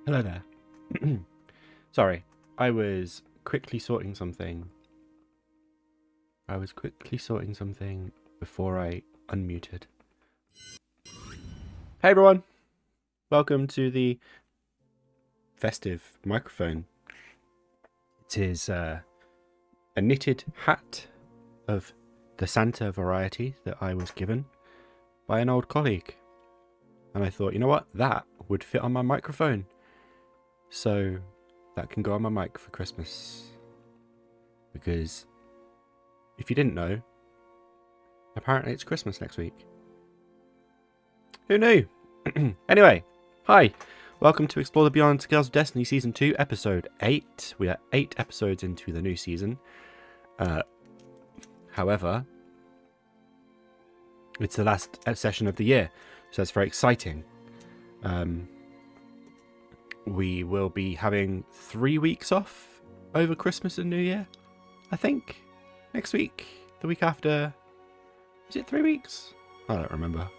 Hello there. Sorry, I was quickly sorting something. Before I unmuted. Hey everyone! Welcome to the festive microphone. It is a knitted hat of the Santa variety that I was given by an old colleague. And I thought, you know what? That would fit on my microphone. So that can go on my mic for Christmas. Because if you didn't know, apparently it's Christmas next week. Who knew? Anyway, hi. Welcome to Explore the Beyond Scales of Destiny Season 2, Episode 8. We are 8 episodes into the new season. However, it's the last session of the year, so that's very exciting. We will be having 3 weeks off over Christmas and New Year, I think. Next week, the week after. Is it 3 weeks? I don't remember.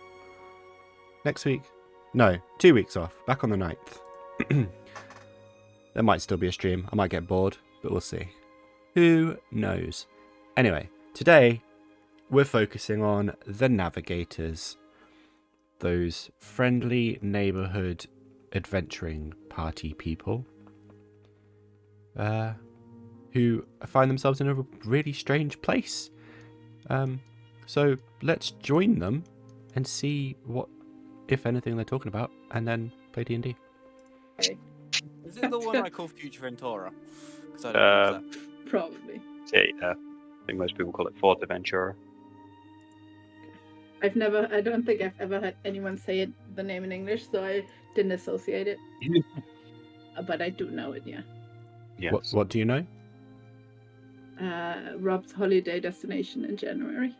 Next week? No, 2 weeks off. Back on the 9th. There might still be a stream. I might get bored, but we'll see. Who knows? Anyway, today we're focusing on the Navigators. Those friendly neighborhood adventuring party people who find themselves in a really strange place. So let's join them and see what, if anything, they're talking about, and then play D&D. Is it the one I call Future Ventura? Because I don't use that. Probably. Yeah, I think most people call it Fort Adventurer. I don't think I've ever had anyone say it, the name in English, so I didn't associate it. But I do know it, yeah. Yes. What do you know? Robb's holiday destination in January.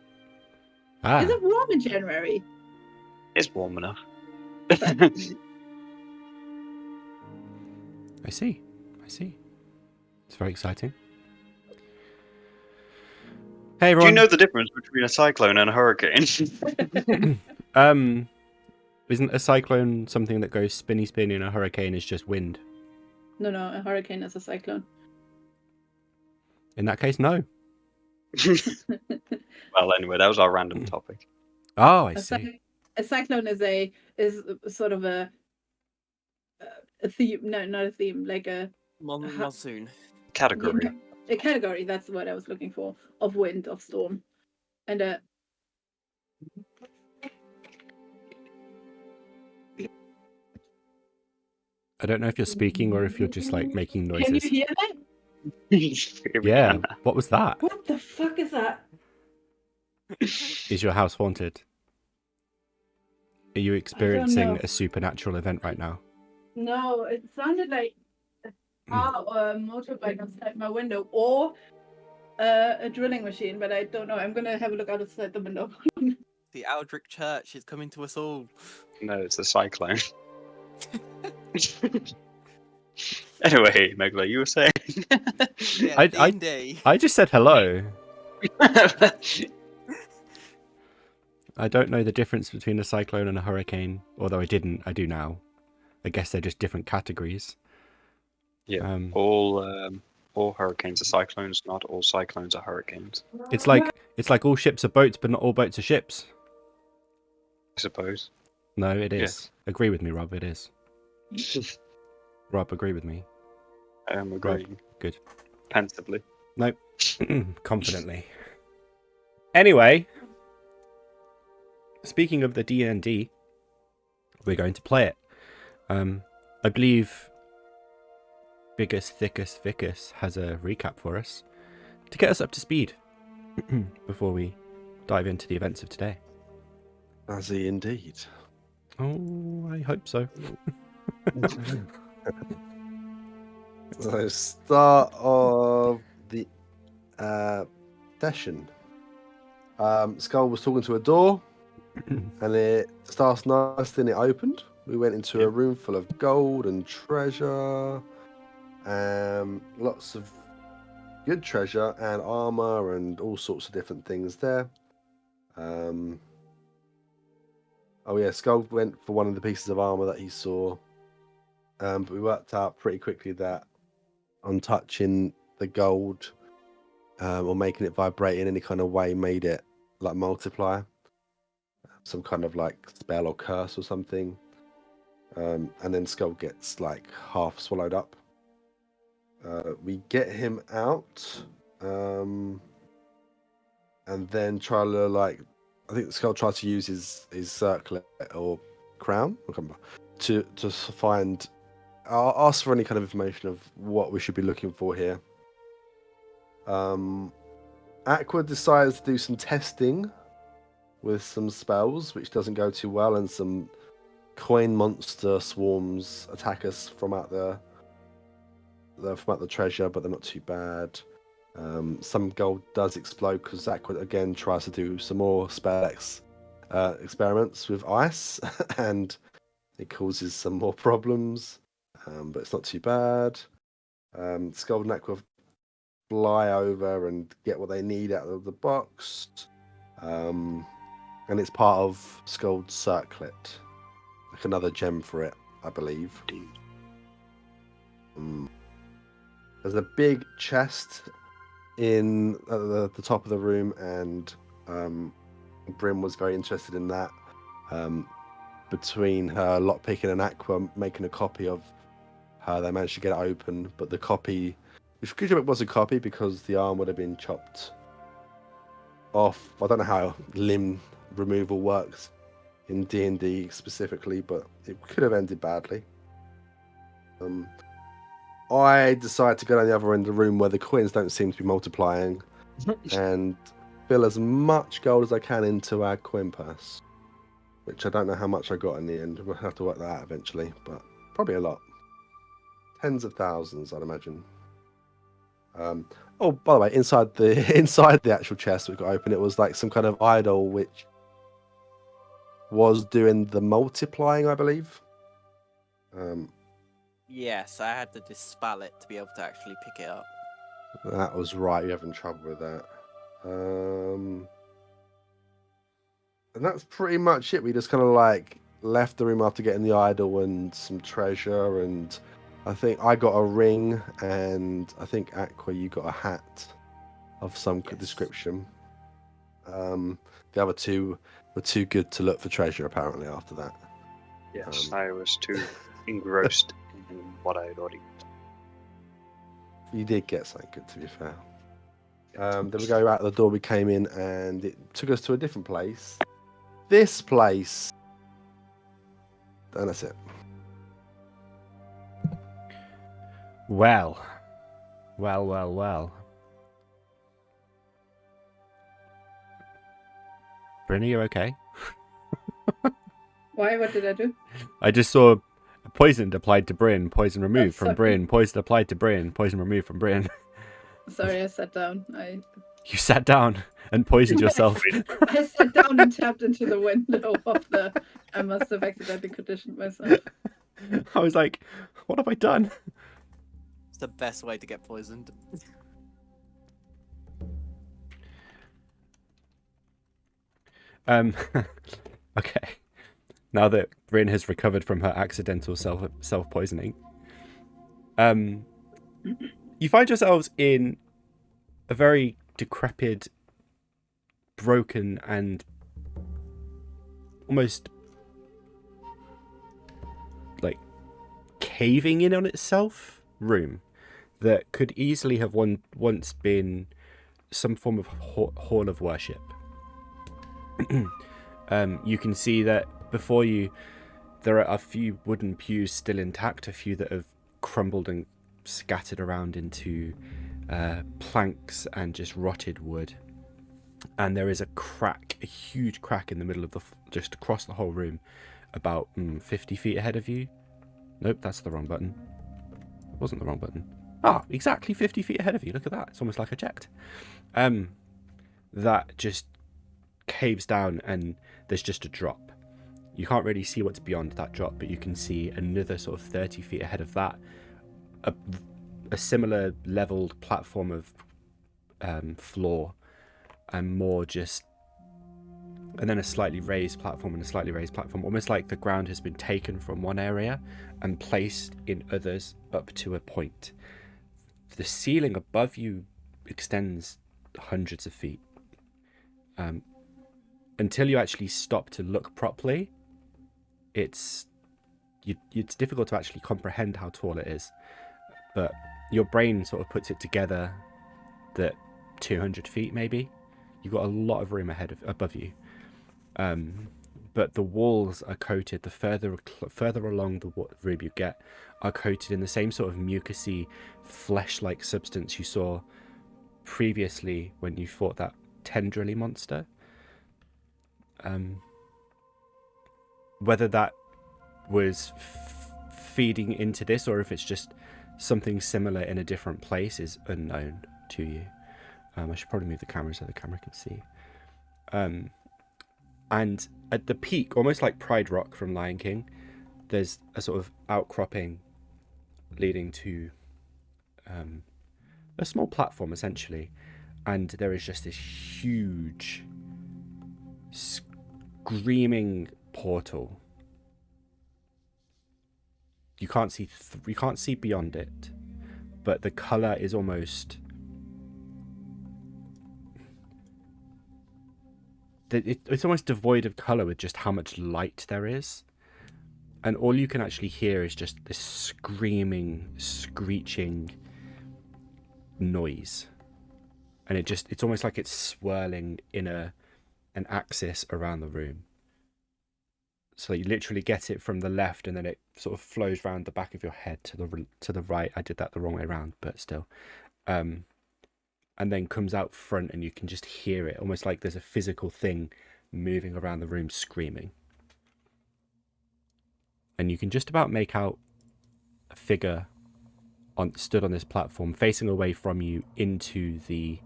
Ah, Is it warm in January? It's warm enough. I see. It's very exciting. Hey Do everyone. you know the difference between a cyclone and a hurricane? Isn't a cyclone something that goes spinny and a hurricane is just wind? No, a hurricane is a cyclone. In that case, no. Well, anyway, that was our random topic. Oh, I see. A cyclone is sort of a theme. No, not a theme. Like a Monsoon. Category. A category. That's what I was looking for. Of wind, of storm, and I don't know if you're speaking or if you're just like making noises. Can you hear that? Yeah. What was that? What the fuck is that? Is your house haunted? Are you experiencing a supernatural event right now? No, it sounded like a car or a motorbike outside my window, or a drilling machine, but I don't know. I'm gonna have a look outside the window. The Aldrich Church is coming to us all. No, it's a cyclone. Anyway, Meglo, you were saying? Yeah, D&D. I just said hello. I don't know the difference between a cyclone and a hurricane, although I didn't. I do now. I guess they're just different categories. Yeah, all hurricanes are cyclones. Not all cyclones are hurricanes. It's like all ships are boats, but not all boats are ships. I suppose. No, it is. Yes. Agree with me, Rob. It is. Rob, agree with me. I am agreeing. Rob, good. Pensively. No, confidently. Anyway, speaking of the D&D, we're going to play it. I believe Biggest, Thickest, Vicus has a recap for us to get us up to speed before we dive into the events of today. Has he indeed? Oh, I hope so. So, start of the session. Sköld was talking to a door, and it starts nice, then it opened. We went into a room full of gold and treasure, lots of good treasure and armor and all sorts of different things there. Oh yeah, Sköld went for one of the pieces of armor that he saw But we worked out pretty quickly that on touching the gold or making it vibrate in any kind of way made it like multiply. Some kind of like spell or curse or something. And then Sköld gets like half swallowed up. We get him out. And then try to like, I think Sköld tries to use his circlet or crown to find. I'll ask for any kind of information of what we should be looking for here. Aqua decides to do some testing with some spells, which doesn't go too well, and some coin monster swarms attack us from out the treasure, but they're not too bad. Some gold does explode because Aqua again tries to do some more spell experiments with ice, and it causes some more problems. But it's not too bad. Sköld and Aqua fly over and get what they need out of the box. And it's part of Sköld's circlet. Like another gem for it, I believe. There's a big chest in at the top of the room, and Bryn was very interested in that. Between her lockpicking and Aqua making a copy of her, they managed to get it open, but the copy, which good job it was a copy because the arm would have been chopped off. I don't know how limb removal works in D&D specifically, but it could have ended badly. I decided to go down the other end of the room where the coins don't seem to be multiplying and fill as much gold as I can into our coin purse, which I don't know how much I got in the end. We'll have to work that out eventually, but probably a lot. Tens of thousands, I'd imagine. Oh, by the way, inside the actual chest we got open, it was like some kind of idol which was doing the multiplying, I believe. Yes, I had to dispel it to be able to actually pick it up. That was right. You're having trouble with that. And that's pretty much it. We just kind of like left the room after getting the idol and some treasure, and I think I got a ring, and I think Aqua, you got a hat of some description. The other two were too good to look for treasure apparently after that. Yes, I was too engrossed in what I had already. You did get something good, to be fair. Then we go out the door we came in, and it took us to a different place. This place. And that's it. Well. Bryn, are you okay? Why? What did I do? I just saw poisoned applied to Bryn, poison removed from Bryn, poison applied to Bryn, poison removed from Bryn. Sorry, I sat down. You sat down and poisoned yourself. I sat down and tapped into the window of the. I must have accidentally conditioned myself. I was like, what have I done? It's the best way to get poisoned. Okay. Now that Bryn has recovered from her accidental self poisoning, you find yourselves in a very decrepit, broken, and almost like caving in on itself room that could easily have once been some form of hall of worship. You can see that before you there are a few wooden pews still intact, a few that have crumbled and scattered around into planks and just rotted wood. And there is a huge crack in the middle of just across the whole room, about 50 feet ahead of you. Nope, that's the wrong button. It wasn't the wrong button. Exactly 50 feet ahead of you. Look at that. It's almost like I checked. That just caves down, and there's just a drop. You can't really see what's beyond that drop, but you can see another sort of 30 feet ahead of that, a similar leveled platform of floor, and more just and then a slightly raised platform and a slightly raised platform, almost like the ground has been taken from one area and placed in others up to a point. The ceiling above you extends hundreds of feet. Until you actually stop to look properly, it's difficult to actually comprehend how tall it is. But your brain sort of puts it together that 200 feet maybe. You've got a lot of room above you. But the walls are coated, the further along the room you get, are coated in the same sort of mucousy, flesh-like substance you saw previously when you fought that tendrily monster. Whether that was feeding into this or if it's just something similar in a different place is unknown to you. I should probably move the camera so the camera can see. And at the peak, almost like Pride Rock from Lion King, there's a sort of outcropping leading to a small platform, essentially. And there is just this huge, screaming portal. You can't see beyond it, but the color is almost... It's almost devoid of color with just how much light there is. And all you can actually hear is just this screaming, screeching noise. And it's almost like it's swirling in an axis around the room. So you literally get it from the left and then it sort of flows around the back of your head to the right. I did that the wrong way around, but still. And then comes out front and you can just hear it, almost like there's a physical thing moving around the room screaming. And you can just about make out a figure stood on this platform facing away from you into the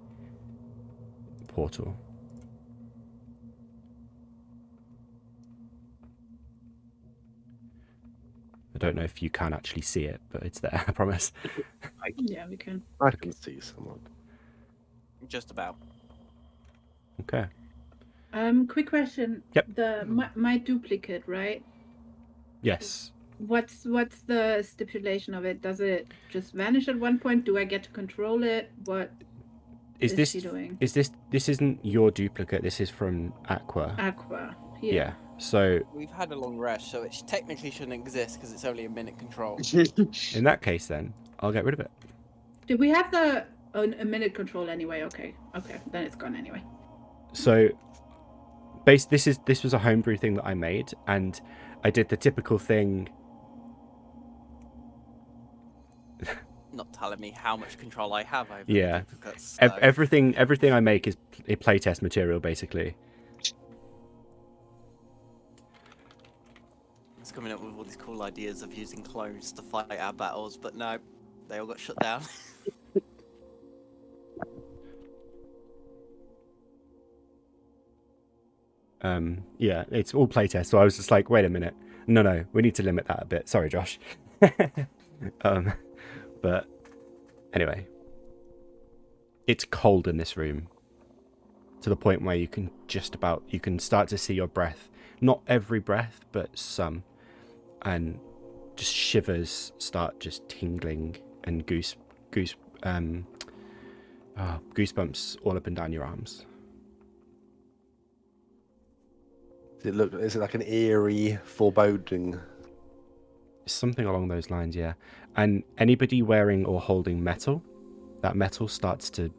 portal. I don't know if you can actually see it, but it's there, I promise. Yeah, we can. I can see someone. Just about. Okay. Quick question. Yep. My duplicate, right? Yes. What's the stipulation of it? Does it just vanish at one point? Do I get to control it? What is she doing? This isn't your duplicate, this is from Aqua. Aqua. Yeah. So we've had a long rest, so it technically shouldn't exist because it's only a minute control. In that case then, I'll get rid of it. Did we have a minute control anyway? Okay, then it's gone anyway. So this was a homebrew thing that I made, and I did the typical thing. Not telling me how much control I have over Yeah. the duplicates. So. Everything I make is a playtest material, basically. It's coming up with all these cool ideas of using clones to fight our battles, but no, they all got shut down. Yeah, it's all playtest. So I was just like, wait a minute, no, we need to limit that a bit. Sorry, Josh. But anyway, it's cold in this room to the point where you can start to see your breath. Not every breath, but some, and just shivers start just tingling and goosebumps all up and down your arms. Is it like an eerie foreboding? Something along those lines, yeah. And anybody wearing or holding metal, that metal starts to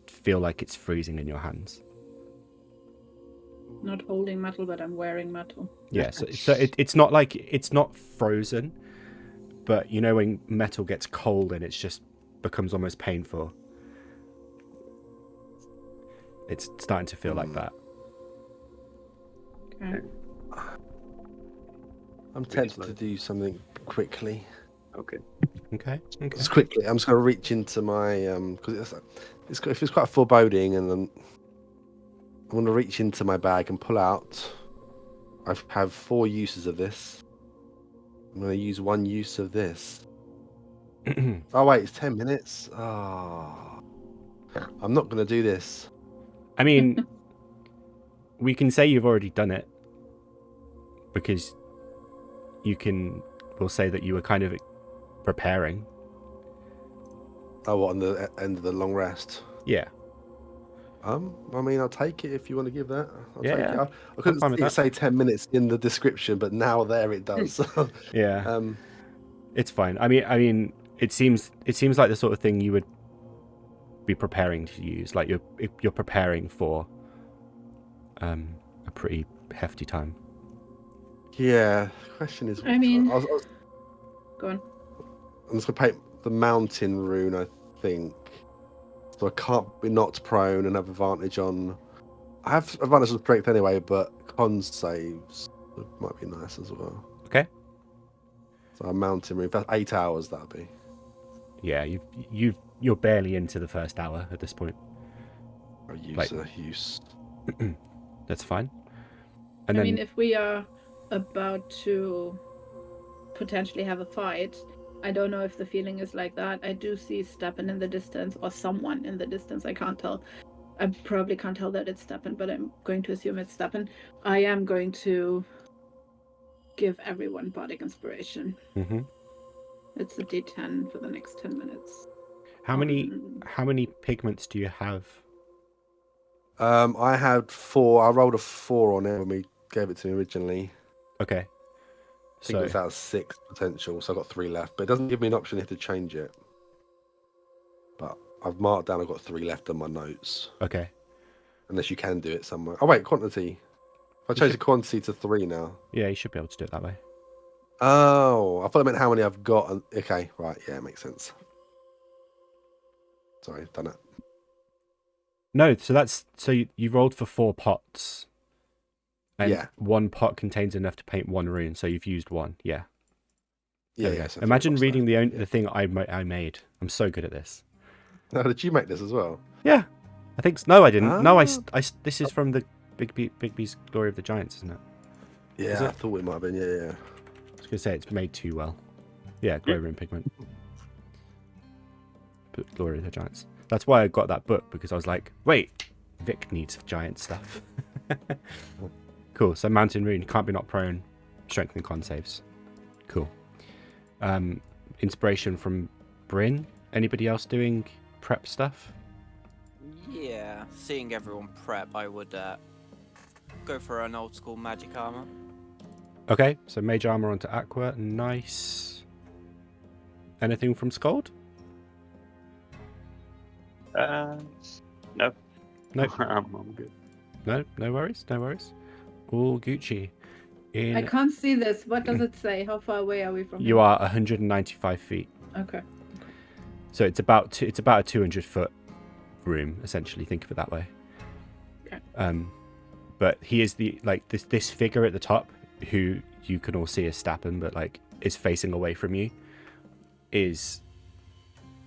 feel like it's freezing in your hands. Not holding metal, but I'm wearing metal. Yeah, so it's not like it's not frozen, but you know when metal gets cold and it just becomes almost painful. It's starting to feel like that. Okay. I'm tempted to do something quickly. Okay. Just quickly, I'm just going to reach into my because it's quite foreboding, and then I'm going to reach into my bag and pull out. I have 4 uses of this. I'm going to use 1 use of this. Oh wait, it's 10 minutes. Oh, I'm not going to do this. I mean, we can say you've already done it because we'll say that you were kind of preparing. Oh, what, on the end of the long rest? Yeah. I mean, I'll take it if you want to give that. I'll Yeah, take yeah. it. I couldn't fine with see it that. say 10 minutes in the description, but now there it does. Yeah. It's fine. I mean, it seems like the sort of thing you would be preparing to use. Like you're preparing for a pretty hefty time. Yeah. Question is, I mean, I was, go on. I'm just gonna paint the mountain rune, I think. So I can't be knocked prone and have advantage on. I have advantage on strength anyway, but con saves might be nice as well. Okay. So a mountain rune. That's 8 hours. That'd be. Yeah, you're barely into the first hour at this point. Use. That's fine. And I then mean, if we are about to potentially have a fight, I don't know if the feeling is like that. I do see Stappen in the distance, or someone in the distance. I can't tell. I probably can't tell that it's Stappen, but I'm going to assume it's Stappen. I am going to give everyone bardic inspiration. Mm-hmm. It's a D10 for the next 10 minutes. How many pigments do you have? I had 4. I rolled a 4 on it when we gave it to me originally. Okay. I think it was out of 6 potential, so I've got 3 left. But it doesn't give me an option here to change it. But I've marked down I've got 3 left on my notes. Okay. Unless you can do it somewhere. Oh, wait, quantity. If I change the quantity to 3 now. Yeah, you should be able to do it that way. Oh, I thought it meant how many I've got. Okay, right, yeah, it makes sense. Sorry, done it. No, so you rolled for 4 pots. And yeah. 1 pot contains enough to paint 1 rune, so you've used 1. Yeah. Yeah. So imagine reading the thing I made. I'm so good at this. Oh, did you make this as well? Yeah, I think so. No, I didn't. Ah. No, I this is from the Bigby's Glory of the Giants, isn't it? Yeah, I thought it might have been. Yeah. I was gonna say it's made too well. Yeah, glow rune pigment. But Glory of the Giants. That's why I got that book, because I was like, wait, Vic needs giant stuff. Cool. So mountain rune, can't be knocked prone, strength and con saves. Cool. Inspiration from Bryn. Anybody else doing prep stuff? Yeah, seeing everyone prep, I would go for an old school magic armor. Okay, so mage armor onto Aqua. Nice. Anything from Sköld? No. Nope. I'm good. No worries. All Gucci. I can't see this. What does it say? How far away are we from You him? are 195 feet. Okay. So it's about a 200-foot room, essentially. Think of it that way. Okay. But he is this figure at the top, who you can all see as Stappen, but is facing away from you, is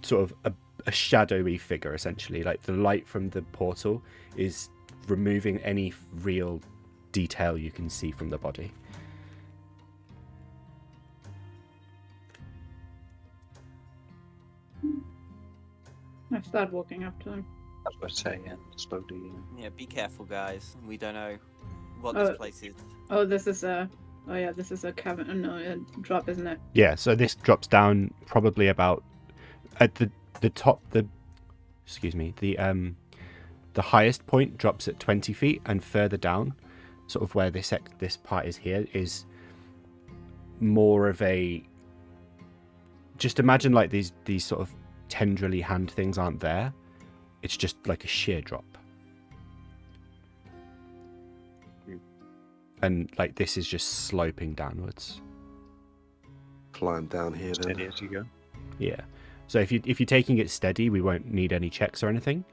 sort of a shadowy figure, essentially. Like the light from the portal is removing any real detail you can see from the body. I start walking up to him. I was about to say, yeah, slowly. Yeah, be careful, guys. We don't know what this place is. Oh, this is a cavern. No, a drop, isn't it? Yeah. So this drops down probably about at the top. The highest point drops at 20 feet, and further down, sort of where this part is here, is more of a. Just imagine like these sort of tendrily hand things aren't there. It's just like a sheer drop. And like this is just sloping downwards. Climb down here then. Steady as you go. Yeah. So if you're taking it steady, we won't need any checks or anything.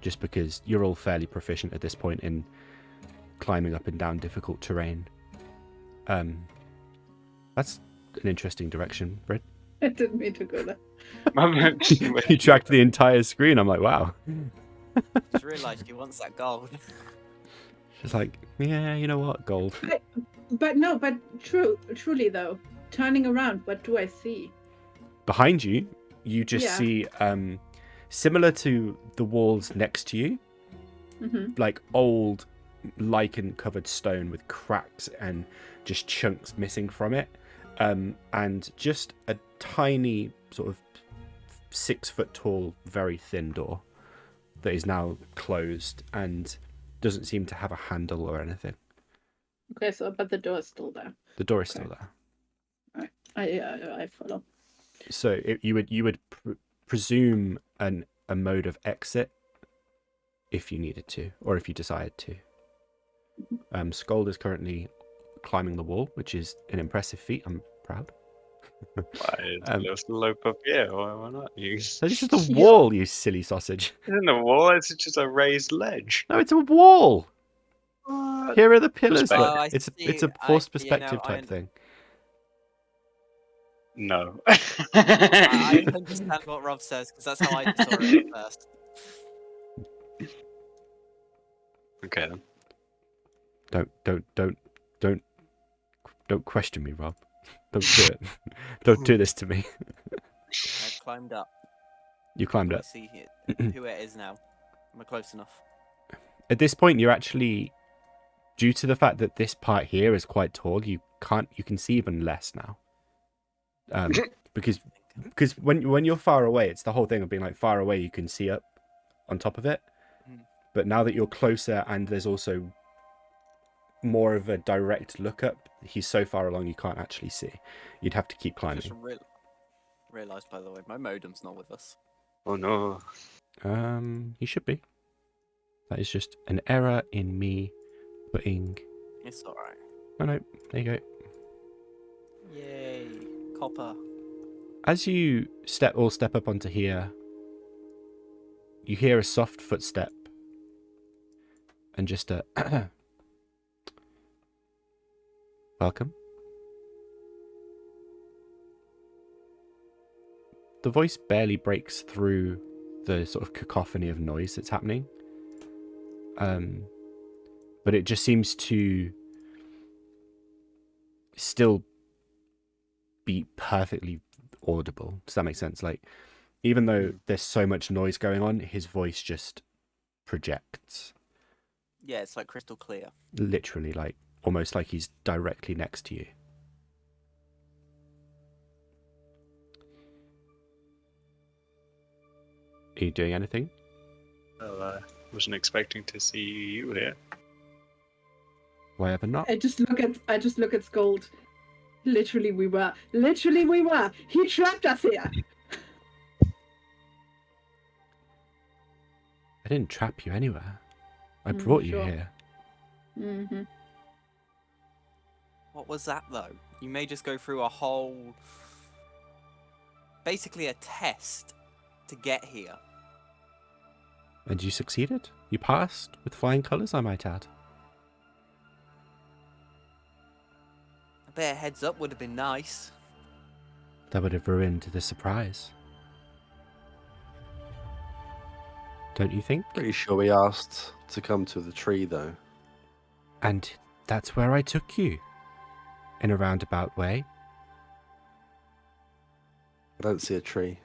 Just because you're all fairly proficient at this point in climbing up and down difficult terrain. That's an interesting direction, Britt. I didn't mean to go there. You tracked the entire screen. I'm like, wow. Just realised you wants that gold. She's like, yeah, you know what, gold. But truly though, turning around, what do I see? Behind you, you just see, similar to the walls next to you, like old lichen-covered stone with cracks and just chunks missing from it, and just a tiny sort of 6 foot tall, very thin door that is now closed and doesn't seem to have a handle or anything. Okay, but the door is still there. The door is still there. I follow. So you would presume a mode of exit if you needed to, or if you decided to. Sköld is currently climbing the wall, which is an impressive feat. I'm proud. Let's lope up here. Why not? It's just a wall, you silly sausage. It isn't a wall. It's just a raised ledge. No, it's a wall. Here are the pillars. Well, Look. It's a forced perspective type thing. No. I understand what Rob says because that's how I saw it at first. Okay then. Don't question me, Rob. Don't do it. Don't do this to me. I've climbed up. You climbed I up. see who it is now. Am I close enough? At this point, you're actually, due to the fact that this part here is quite tall, you can see even less now. Because when you're far away, it's the whole thing of being like far away, you can see up on top of it. But now that you're closer and there's also more of a direct look up, he's so far along you can't actually see. You'd have to keep climbing. Just realised, by the way, my modem's not with us. Oh no. He should be. That is just an error in me putting. It's alright. Oh no, there you go. Yay, copper. As you step up onto here, you hear a soft footstep and just a welcome. The voice barely breaks through the sort of cacophony of noise that's happening. But it just seems to still be perfectly audible. Does that make sense? Like, even though there's so much noise going on, his voice just projects. Yeah, it's like crystal clear. Literally, like, almost like he's directly next to you. Are you doing anything? Well, I wasn't expecting to see you here. Why ever not? I just look at Sköld. Literally we were. He trapped us here. I didn't trap you anywhere. I brought you sure. here. Mm-hmm. What was that, though? You may just go through a whole... basically a test to get here. And you succeeded? You passed with flying colours, I might add. A bit of heads up would have been nice. That would have ruined the surprise. Don't you think? Pretty sure we asked to come to the tree, though. And that's where I took you. In a roundabout way. I don't see a tree.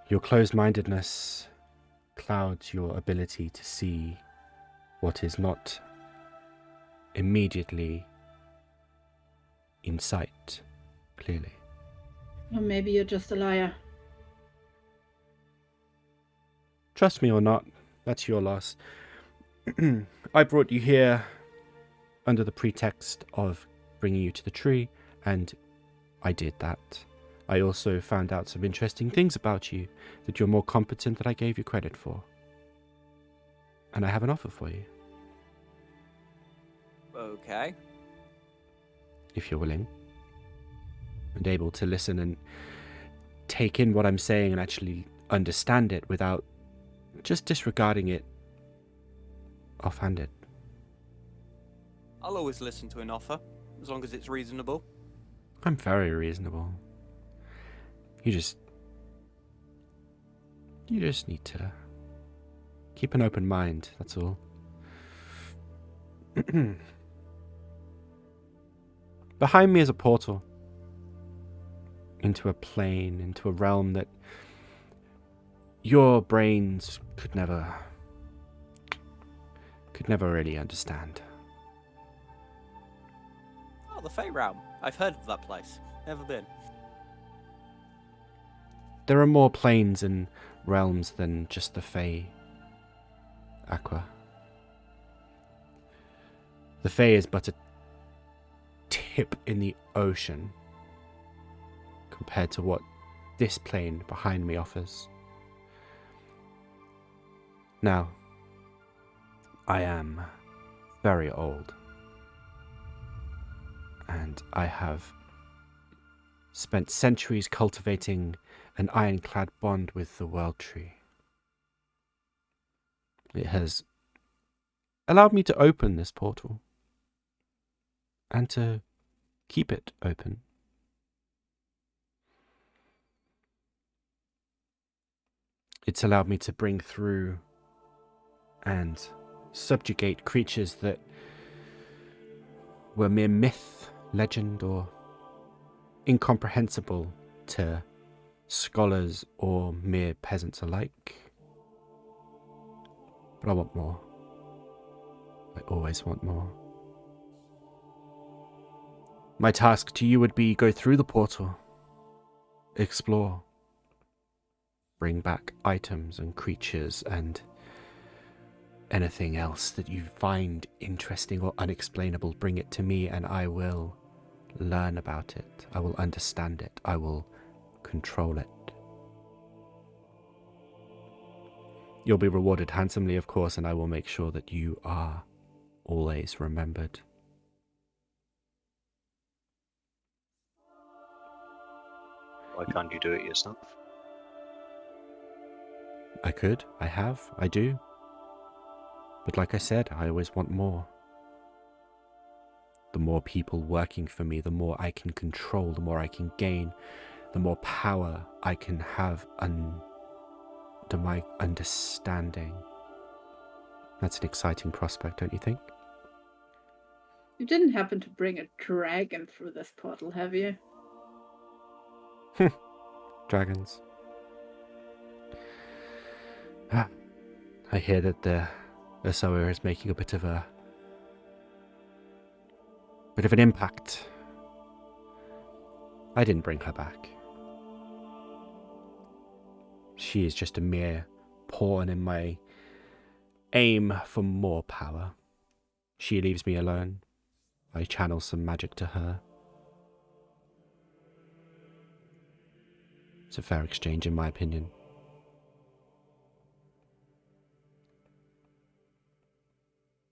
Your closed-mindedness clouds your ability to see what is not immediately in sight, clearly. Or maybe you're just a liar. Trust me or not, that's your loss. I brought you here under the pretext of bringing you to the tree, and I did that. I also found out some interesting things about you that you're more competent than I gave you credit for. And I have an offer for you. Okay. If you're willing. And able to listen and take in what I'm saying and actually understand it without just disregarding it offhanded. I'll always listen to an offer, as long as it's reasonable. I'm very reasonable. You just need to keep an open mind, that's all. Behind me is a portal into a plane, into a realm that your brains could never really understand. Oh, the Fey Realm. I've heard of that place. Never been. There are more planes and realms than just the Fey, Aqua. The Fey is but a tip in the ocean compared to what this plane behind me offers. Now, I am very old, and I have spent centuries cultivating an ironclad bond with the World Tree. It has allowed me to open this portal and to keep it open. It's allowed me to bring through and subjugate creatures that were mere myth, legend, or incomprehensible to scholars or mere peasants alike. But I want more. I always want more. My task to you would be go through the portal, explore, bring back items and creatures and anything else that you find interesting or unexplainable. Bring it to me and I will learn about it. I will understand it. I will control it. You'll be rewarded handsomely, of course, and I will make sure that you are always remembered. Why can't you do it yourself? I could, I have, I do. But like I said, I always want more. The more people working for me, the more I can control, the more I can gain, the more power I can have under my understanding. That's an exciting prospect, don't you think? You didn't happen to bring a dragon through this portal, have you? Dragons. I hear that the Asoa is making a bit of an impact. I didn't bring her back. She is just a mere pawn in my aim for more power. She leaves me alone. I channel some magic to her. It's a fair exchange, in my opinion.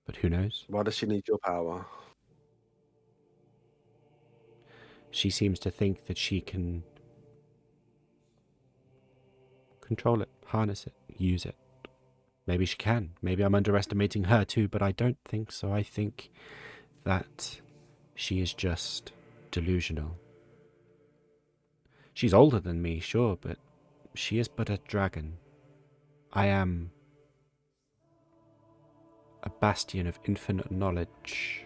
But who knows? Why does she need your power? She seems to think that she can control it, harness it, use it. Maybe she can. Maybe I'm underestimating her too, but I don't think so. I think that she is just delusional. She's older than me, sure, but she is but a dragon. I am a bastion of infinite knowledge.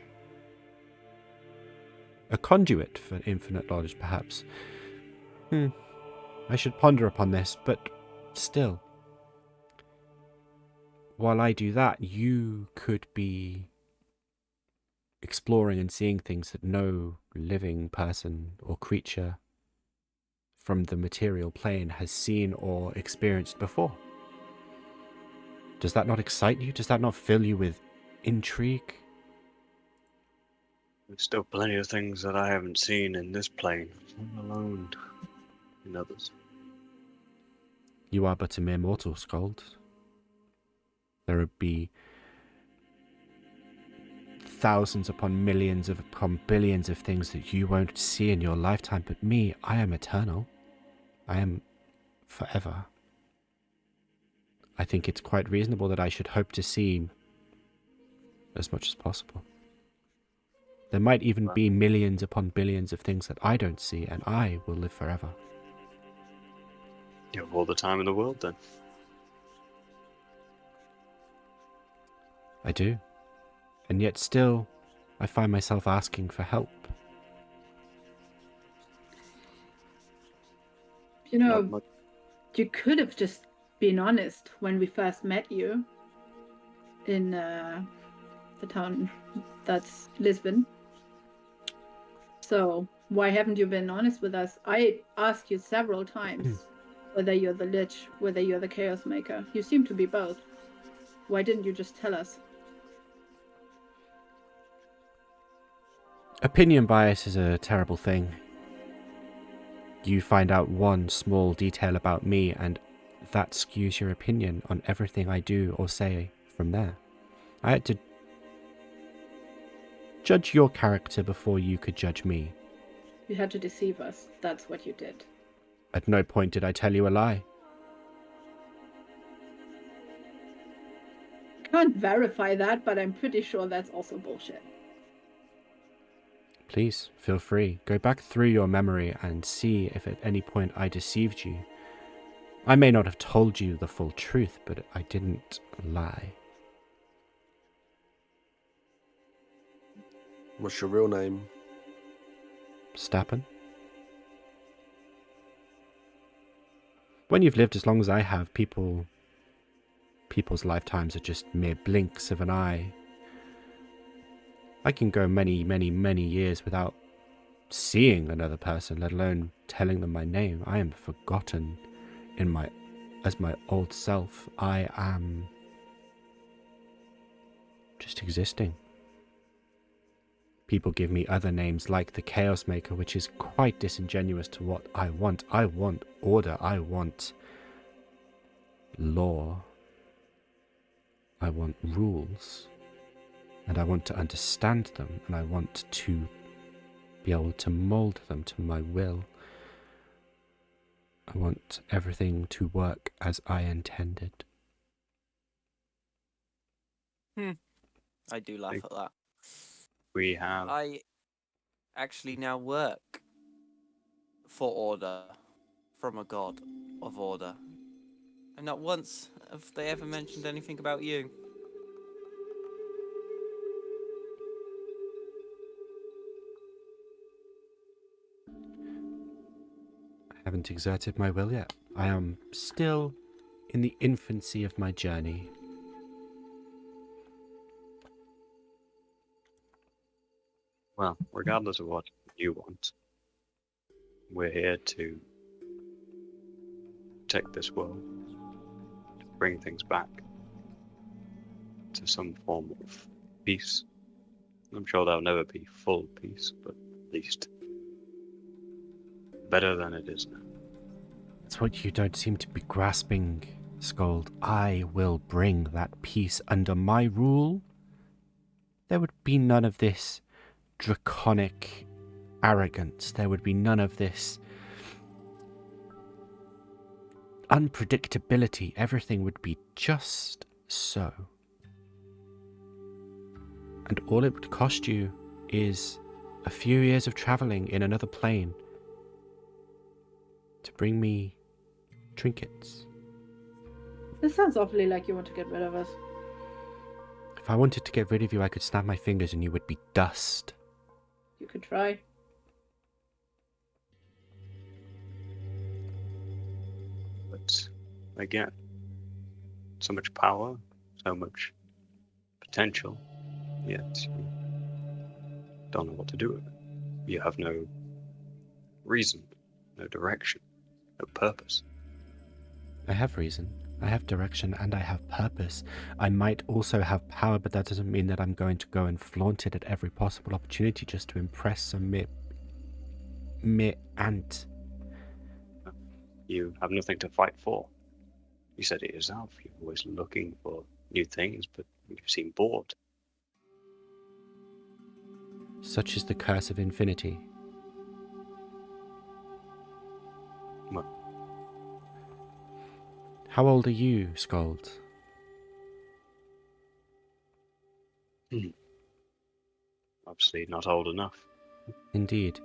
A conduit for infinite knowledge, perhaps. I should ponder upon this, but still. While I do that, you could be exploring and seeing things that no living person or creature from the material plane has seen or experienced before. Does that not excite you? Does that not fill you with intrigue? There's still plenty of things that I haven't seen in this plane, let alone in others. You are but a mere mortal, Sköld. There would be thousands upon millions upon billions of things that you won't see in your lifetime, but me, I am eternal. I am forever. I think it's quite reasonable that I should hope to see as much as possible. There might even be millions upon billions of things that I don't see, and I will live forever. You have all the time in the world, then. I do. And yet still, I find myself asking for help. You know, you could have just being honest, when we first met you in the town that's Lisbon. So why haven't you been honest with us? I asked you several times whether you're the Lich, whether you're the Chaos Maker. You seem to be both. Why didn't you just tell us? Opinion bias is a terrible thing. You find out one small detail about me and that skews your opinion on everything I do or say from there. I had to judge your character before you could judge me. You had to deceive us. That's what you did. At no point did I tell you a lie. Can't verify that, but I'm pretty sure that's also bullshit. Please, feel free. Go back through your memory and see if at any point I deceived you. I may not have told you the full truth, but I didn't lie. What's your real name? Stappen? When you've lived as long as I have, people's lifetimes are just mere blinks of an eye. I can go many, many, many years without seeing another person, let alone telling them my name. I am forgotten as my old self. I am just existing. People give me other names like the Chaos Maker, which is quite disingenuous to what I want. I want order. I want law. I want rules. And I want to understand them, and I want to be able to mold them to my will. I want everything to work as I intended. I do laugh at that. We have... I actually now work for order from a god of order. And not once have they ever mentioned anything about you. I haven't exerted my will yet. I am still in the infancy of my journey. Well, regardless of what you want, we're here to protect this world, to bring things back to some form of peace. I'm sure there'll never be full peace, but at least better than it is now. That's what you don't seem to be grasping, Sköld. I will bring that peace under my rule. There would be none of this draconic arrogance. There would be none of this unpredictability. Everything would be just so. And all it would cost you is a few years of travelling in another plane to bring me trinkets. This sounds awfully like you want to get rid of us. If I wanted to get rid of you, I could snap my fingers and you would be dust. You could try. But again, so much power, so much potential, yet you don't know what to do with it. You have no reason, no direction, no purpose. I have reason, I have direction, and I have purpose. I might also have power, but that doesn't mean that I'm going to go and flaunt it at every possible opportunity just to impress some mere ant. You have nothing to fight for. You said it yourself. You're always looking for new things, but you seem bored. Such is the curse of infinity. Well, how old are you, Sköld? Obviously not old enough. Indeed.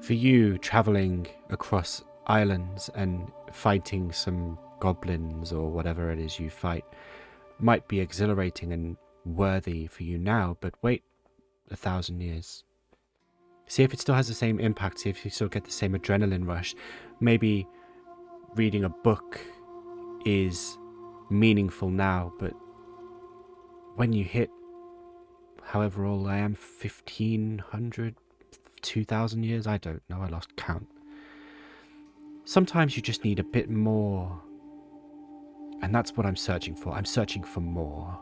For you, travelling across islands and fighting some goblins or whatever it is you fight might be exhilarating and worthy for you now, but wait 1,000 years. See if it still has the same impact, see if you still get the same adrenaline rush. Maybe reading a book is meaningful now, but when you hit however old I am, 1,500, 2,000 years, I don't know, I lost count. Sometimes you just need a bit more, and that's what I'm searching for. I'm searching for more.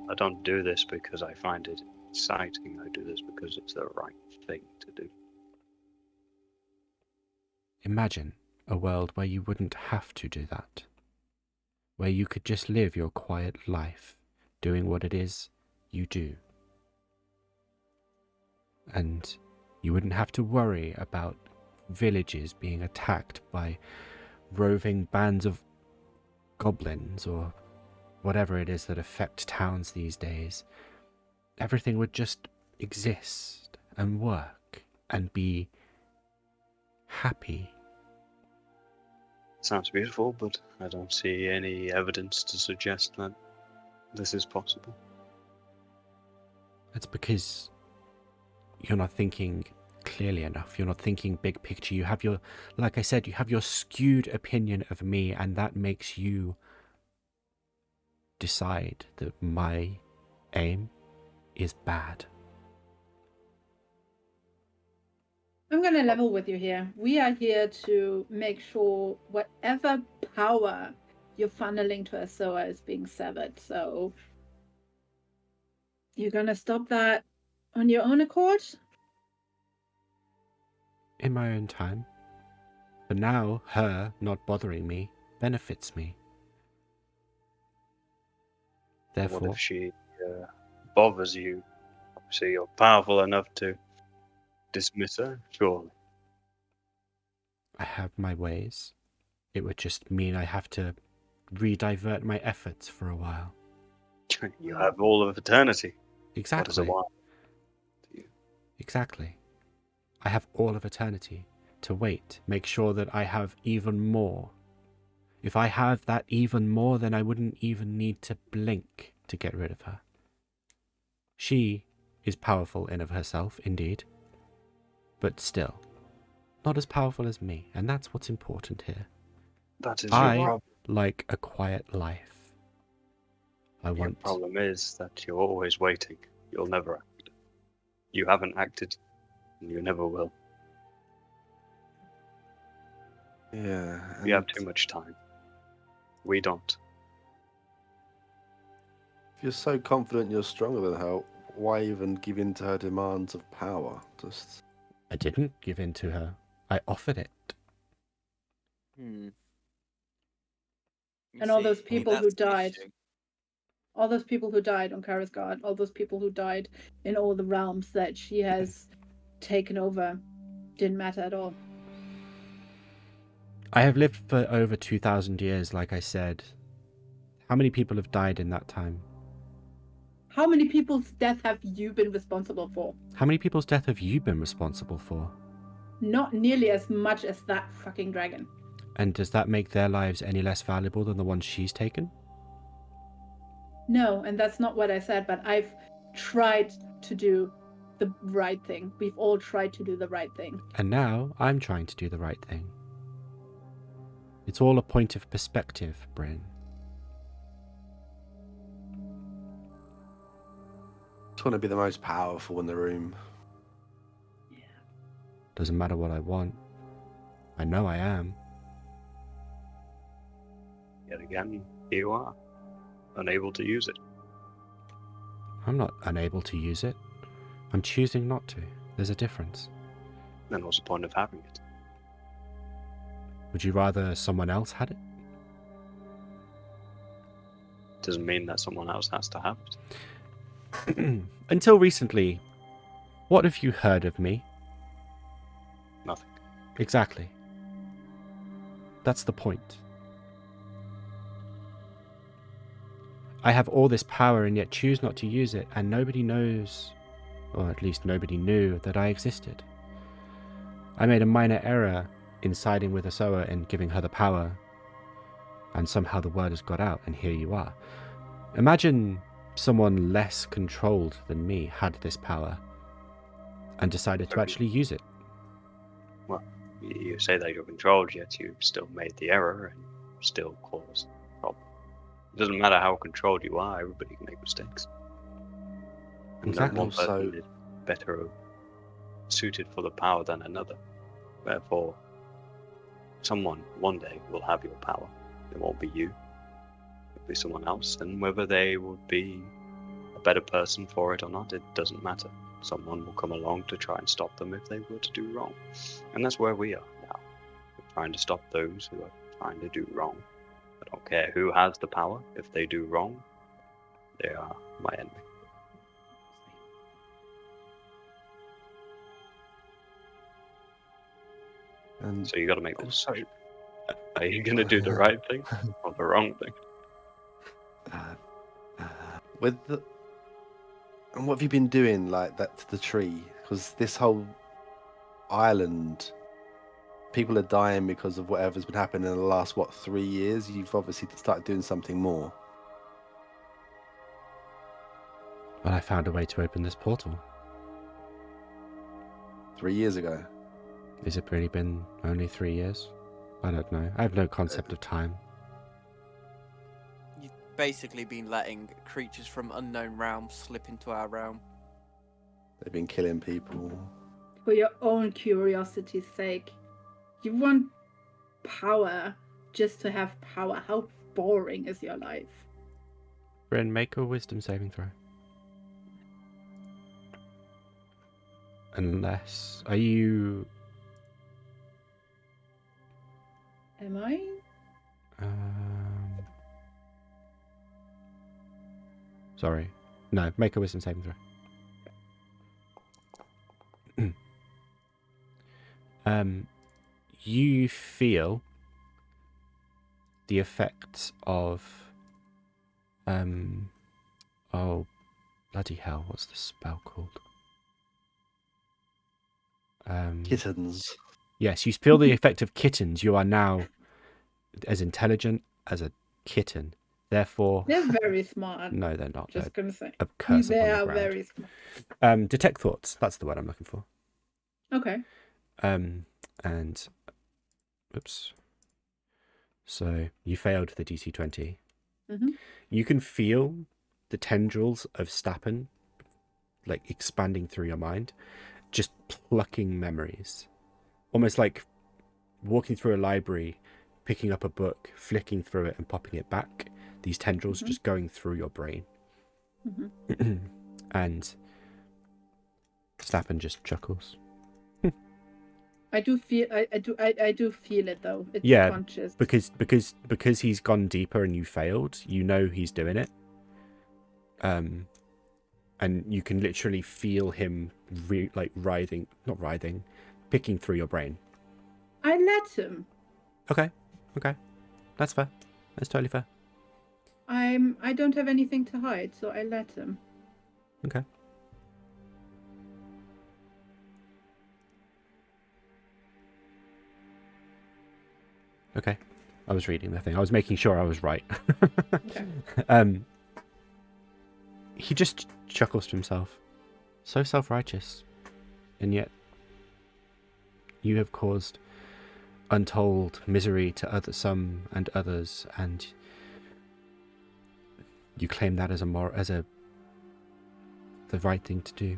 I don't do this because I find it exciting. I do this because it's the right thing to do. Imagine a world where you wouldn't have to do that, where you could just live your quiet life, doing what it is you do. And you wouldn't have to worry about villages being attacked by roving bands of goblins or whatever it is that affect towns these days. Everything would just exist and work and be happy. Sounds beautiful, but I don't see any evidence to suggest that this is possible. It's because you're not thinking clearly enough. You're not thinking big picture. You have your, like I said, you have your skewed opinion of me, and that makes you decide that my aim is bad. I'm going to level with you here. We are here to make sure whatever power you're funneling to Asoa is being severed. So you're going to stop that on your own accord? In my own time. But now, her not bothering me benefits me. Therefore, What if she bothers you? So you're powerful enough to dismiss her, surely. I have my ways. It would just mean I have to redivert my efforts for a while. You have all of eternity. Exactly. What is a while to you? Exactly. I have all of eternity to wait, make sure that I have even more. If I have that even more, then I wouldn't even need to blink to get rid of her. She is powerful in of herself, indeed, but still, not as powerful as me, and that's what's important here. That is I your problem. like a quiet life. Your problem is that you're always waiting. You'll never act. You haven't acted, and you never will. Yeah. You have too much time. We don't. If you're so confident you're stronger than her, why even give in to her demands of power? Just I didn't give in to her. I offered it. You And all see, those people who that's the died. issue. All those people who died on Karisgard, all those people who died in all the realms that she has taken over, didn't matter at all. I have lived for over 2,000 years, like I said. How many people have died in that time? How many people's death have you been responsible for? How many people's death have you been responsible for? Not nearly as much as that fucking dragon. And does that make their lives any less valuable than the ones she's taken? No, and that's not what I said, but I've tried to do the right thing. We've all tried to do the right thing. And now I'm trying to do the right thing. It's all a point of perspective, Bryn. just want to be the most powerful in the room. Doesn't matter what I want. I know I am. Yet again, here you are, unable to use it. I'm not unable to use it. I'm choosing not to. There's a difference. Then what's the point of having it? Would you rather someone else had it? Doesn't mean that someone else has to have it. Until recently, what have you heard of me? Nothing. Exactly. That's the point. I have all this power and yet choose not to use it, and nobody knows, or at least nobody knew, that I existed. I made a minor error in siding with Asoa and giving her the power, and somehow the word has got out, and here you are. Imagine someone less controlled than me had this power and decided to actually use it. Well, You say that you're controlled, yet you've still made the error and still caused a problem. It doesn't matter how controlled you are, everybody can make mistakes. And Exactly. no one person Also- is better suited for the power than another. Therefore, someone one day will have your power. It won't be you. It'll be someone else. And whether they would be a better person for it or not, it doesn't matter. Someone will come along to try and stop them if they were to do wrong. And that's where we are now. We're trying to stop those who are trying to do wrong. I don't care who has the power. If they do wrong, they are my enemy. And So you got to make the also, decision. Are you going to do the right thing or the wrong thing? with the, and what have you been doing like that to the tree? Because this whole island, people are dying because of whatever's been happening in the last 3 years. You've obviously started doing something more. Well, I found a way to open this portal. 3 years ago. Has it really been only 3 years? I don't know. I have no concept of time. You've basically been letting creatures from unknown realms slip into our realm. They've been killing people. For your own curiosity's sake. You want power just to have power. How boring is your life? Bryn, make a wisdom saving throw. Unless... Are you... Am I? Sorry. No, make a wisdom saving throw. You feel the effects of... Oh, bloody hell, what's the spell called? Kittens. Yes, you feel the effect of kittens. You are now as intelligent as a kitten. Therefore... They're very smart. No, they're not. Just gonna say. A curse They upon the are ground. very smart. Detect thoughts. That's the word I'm looking for. Okay. And... Oops. So, you failed the DC 20. Mm-hmm. You can feel the tendrils of Stappen, like, expanding through your mind, just plucking memories. Almost like walking through a library, picking up a book, flicking through it and popping it back. These tendrils just going through your brain. Mm-hmm. And Stappen just chuckles. I do feel I do feel it though. It's Yeah, conscious. because he's gone deeper and you failed, you know he's doing it. And you can literally feel him picking through your brain. I let him. Okay. That's fair. That's totally fair. I don't have anything to hide, so I let him. Okay. Okay. I was reading the thing. I was making sure I was right. Okay. He just chuckles to himself. So self-righteous. And yet you have caused untold misery to some and others, and you claim that as the right thing to do.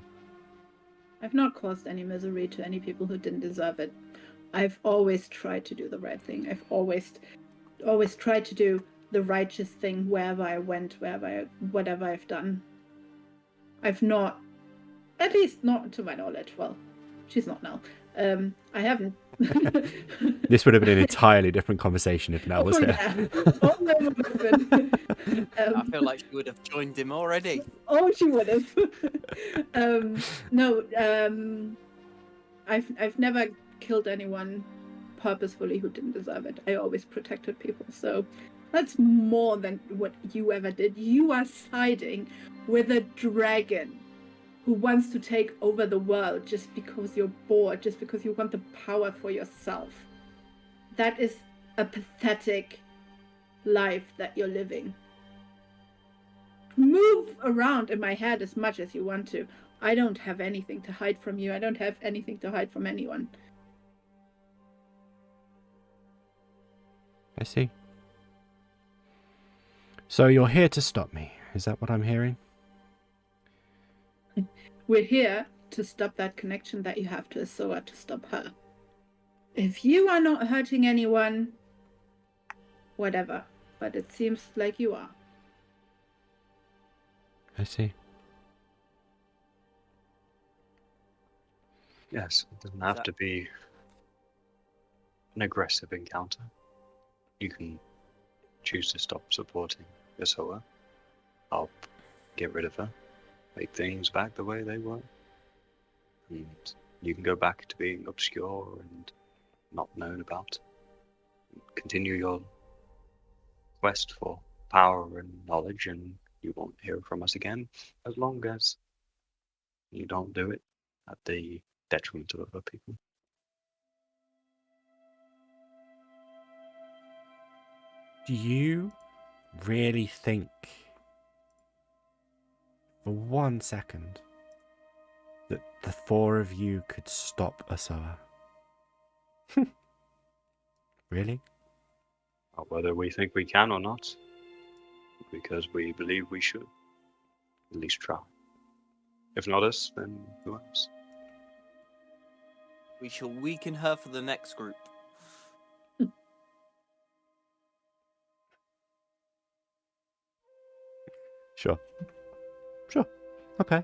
I've not caused any misery to any people who didn't deserve it. I've always tried to do the right thing. I've always tried to do the righteous thing wherever I went, whatever I've done. I've not, at least not to my knowledge. Well, she's not now. I haven't. This would have been an entirely different conversation if Nell was here. Yeah. Oh, that would have been. I feel like she would have joined him already. Oh, she would have. No, I've never killed anyone purposefully who didn't deserve it. I always protected people. So that's more than what you ever did. You are siding with a dragon who wants to take over the world just because you're bored, just because you want the power for yourself. That is a pathetic life that you're living. Move around in my head as much as you want to. I don't have anything to hide from you. I don't have anything to hide from anyone. I see. So you're here to stop me. Is that what I'm hearing? We're here to stop that connection that you have to Asoa, to stop her. If you are not hurting anyone, whatever. But it seems like you are. I see. Yes, it doesn't have to be an aggressive encounter. You can choose to stop supporting Yasoa, help get rid of her, make things back the way they were. And you can go back to being obscure and not known about. Continue your quest for power and knowledge, and you won't hear from us again as long as you don't do it at the detriment of other people. Do you really think for 1 second that the four of you could stop Asoa? Really? Or whether we think we can or not, because we believe we should. At least try. If not us, then who else? We shall weaken her for the next group. Sure. Okay.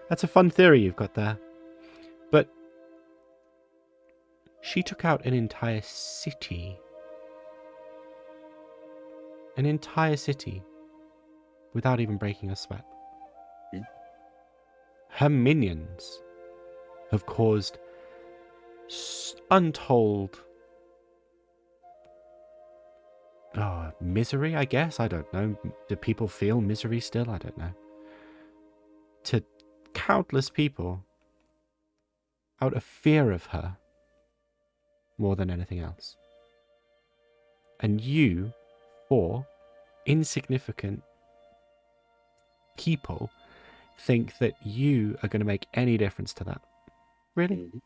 That's a fun theory you've got there. But she took out an entire city. An entire city. Without even breaking a sweat. Her minions have caused untold misery, I guess. I don't know. Do people feel misery still? I don't know. To countless people out of fear of her more than anything else. And you, four insignificant people, think that you are going to make any difference to that. Really? Mm-hmm.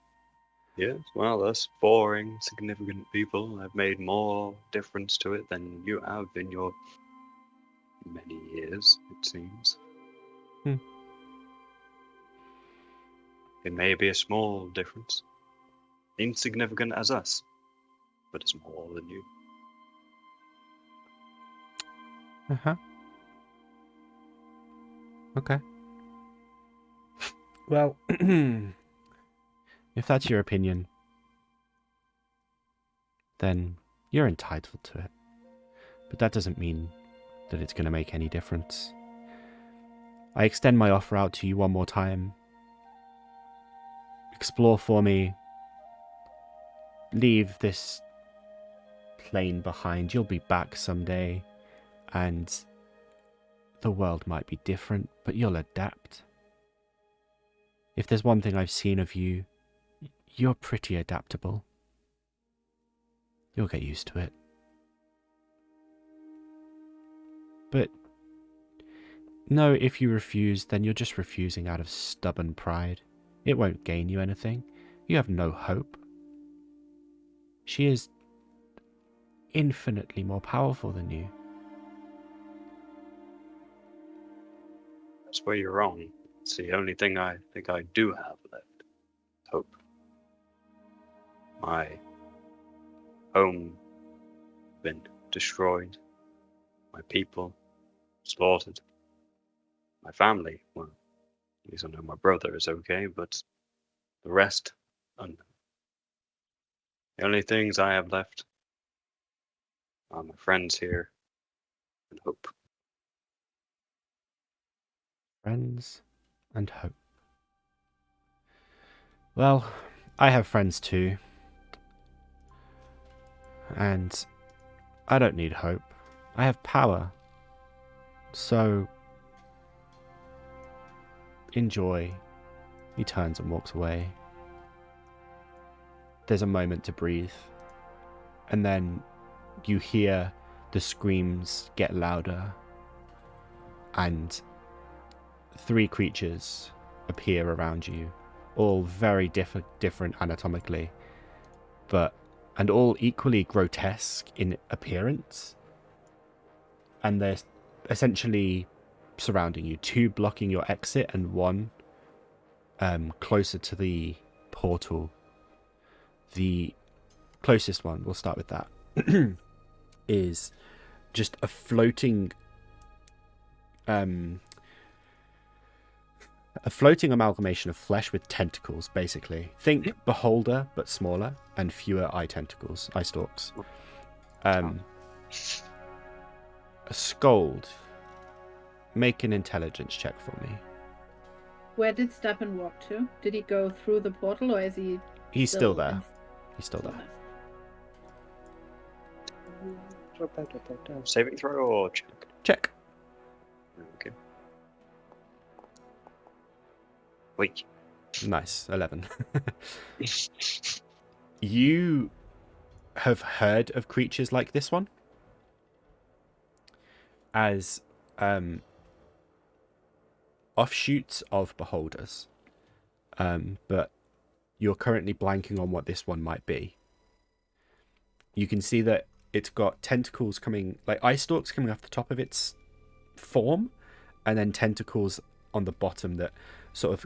Yes, well, us four insignificant people have made more difference to it than you have in your many years, it seems. It may be a small difference, insignificant as us, but it's more than you. Uh-huh. Okay. Well, if that's your opinion, then you're entitled to it. But that doesn't mean that it's going to make any difference. I extend my offer out to you one more time. Explore for me. Leave this plane behind. You'll be back someday, and the world might be different, but you'll adapt. If there's one thing I've seen of you, you're pretty adaptable. You'll get used to it. But no, if you refuse, then you're just refusing out of stubborn pride. It won't gain you anything. You have no hope. She is infinitely more powerful than you. That's where you're wrong. It's the only thing I think I do have left. Hope. My home been destroyed. My people slaughtered. My family, well, at least I know my brother is okay, but the rest, unknown. The only things I have left are my friends here and hope. Friends and hope. Well, I have friends too. And I don't need hope. I have power. So enjoy. He turns and walks away. There's a moment to breathe. And then you hear the screams get louder. And 3 creatures appear around you. All very different anatomically. But and all equally grotesque in appearance. And they're essentially surrounding you, 2 blocking your exit and 1 closer to the portal. The closest one, we'll start with that, is just a floating amalgamation of flesh with tentacles, basically. Think beholder, but smaller, and fewer eye stalks. A Sköld. Make an intelligence check for me. Where did Stappen walk to? Did he go through the portal, or is he? He's still there. He's still Still there. Saving throw or check? Check. Okay. Wait. Nice. 11. You have heard of creatures like this one as offshoots of beholders, but you're currently blanking on what this one might be. You can see that it's got tentacles coming, like eye stalks coming off the top of its form, and then tentacles on the bottom that sort of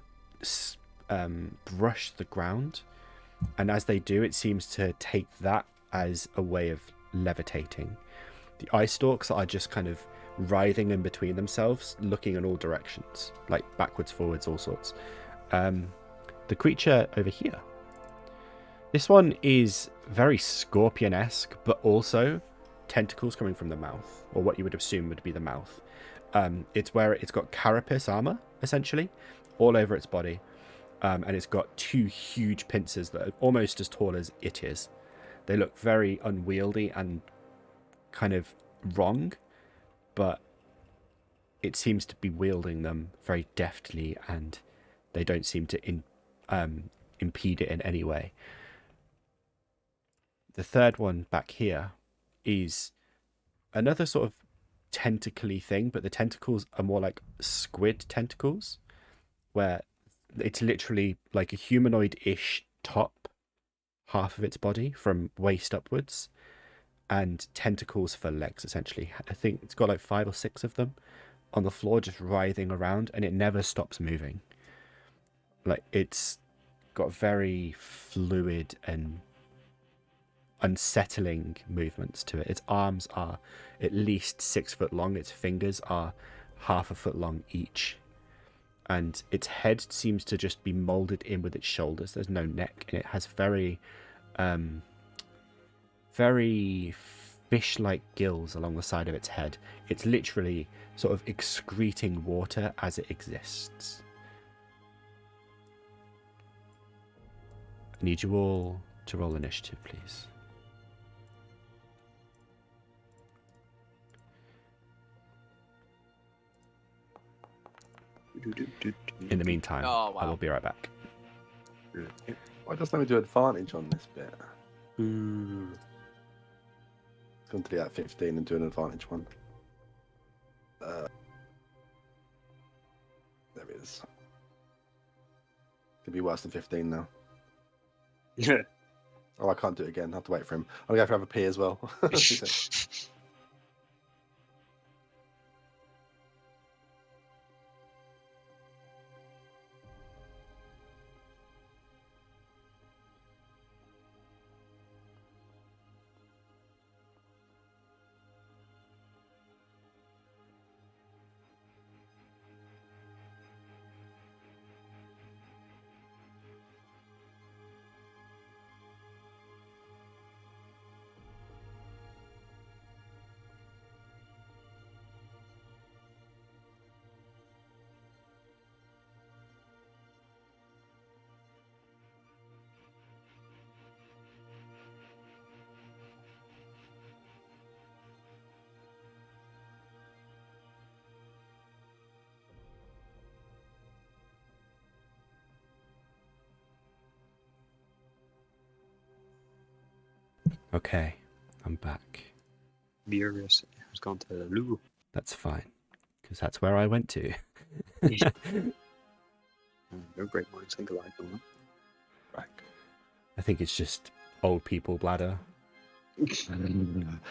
brush the ground. And as they do, it seems to take that as a way of levitating. The eye stalks are just kind of writhing in between themselves, looking in all directions, like backwards, forwards, all sorts. The creature over here, this one is very scorpion-esque, but also tentacles coming from the mouth, or what you would assume would be the mouth. It's got carapace armor, essentially, all over its body, and it's got 2 huge pincers that are almost as tall as it is. They look very unwieldy and kind of wrong, but it seems to be wielding them very deftly, and they don't seem to impede it in any way. The third one back here is another sort of tentacly thing, but the tentacles are more like squid tentacles, where it's literally like a humanoid-ish top half of its body from waist upwards, and tentacles for legs, essentially. I think it's got like 5 or 6 of them on the floor, just writhing around, and it never stops moving. Like, it's got very fluid and unsettling movements to it. Its arms are at least 6 foot long. Its fingers are half a foot long each. And its head seems to just be molded in with its shoulders. There's no neck, and it has very fish-like gills along the side of its head. It's literally sort of excreting water as it exists. I need you all to roll initiative, please. In the meantime, Oh, wow. I will be right back. Why doesn't let me do advantage on this bit? It's going to do that 15 and do an advantage one. There it is. Could be worse than 15 now. Yeah. Oh, I can't do it again. I have to wait for him. I'll go for have a pee as well. Okay, I'm back. Beerus has gone to Lou. That's fine, because that's where I went to. No great minds think alike on that. I think it's just old people bladder.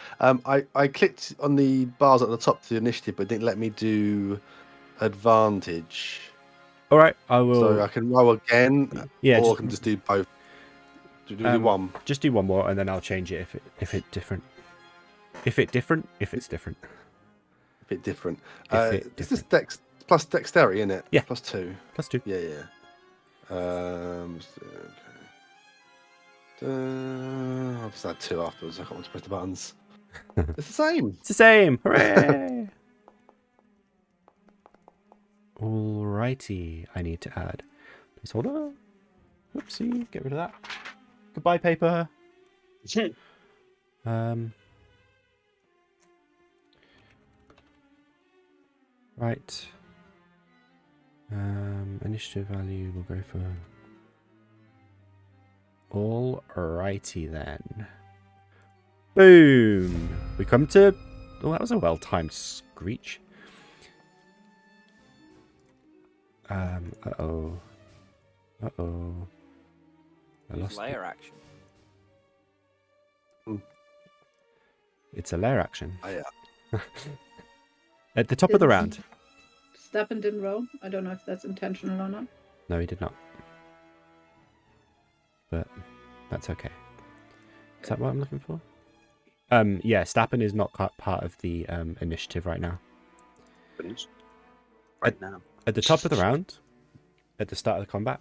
I clicked on the bars at the top to the initiative, but it didn't let me do advantage. All right, I will. So I can roll again, Yeah, or I can just do both. Do we do one? Just do one more, and then I'll change it if it's different. If it's different. A bit different. If it Is this dex plus dexterity in it? Yeah. Plus 2. +2. Yeah. I'll just add 2 afterwards. I can't want to press the buttons. It's the same. It's the same. Hooray! Alrighty, I need to add placeholder. Whoopsie, get rid of that. Goodbye, paper. Right. Initiative value we'll go for. Alrighty then. Boom! We come to. Oh, that was a well-timed screech. Uh-oh. I Use lost layer action. It's a lair action. Oh, yeah. At the top of the round. Stappen didn't roll. I don't know if that's intentional or not. No, he did not. But that's okay. Is that what I'm looking for? Yeah, Stappen is not part of the initiative right now. Right now. At the top of the round, at the start of the combat,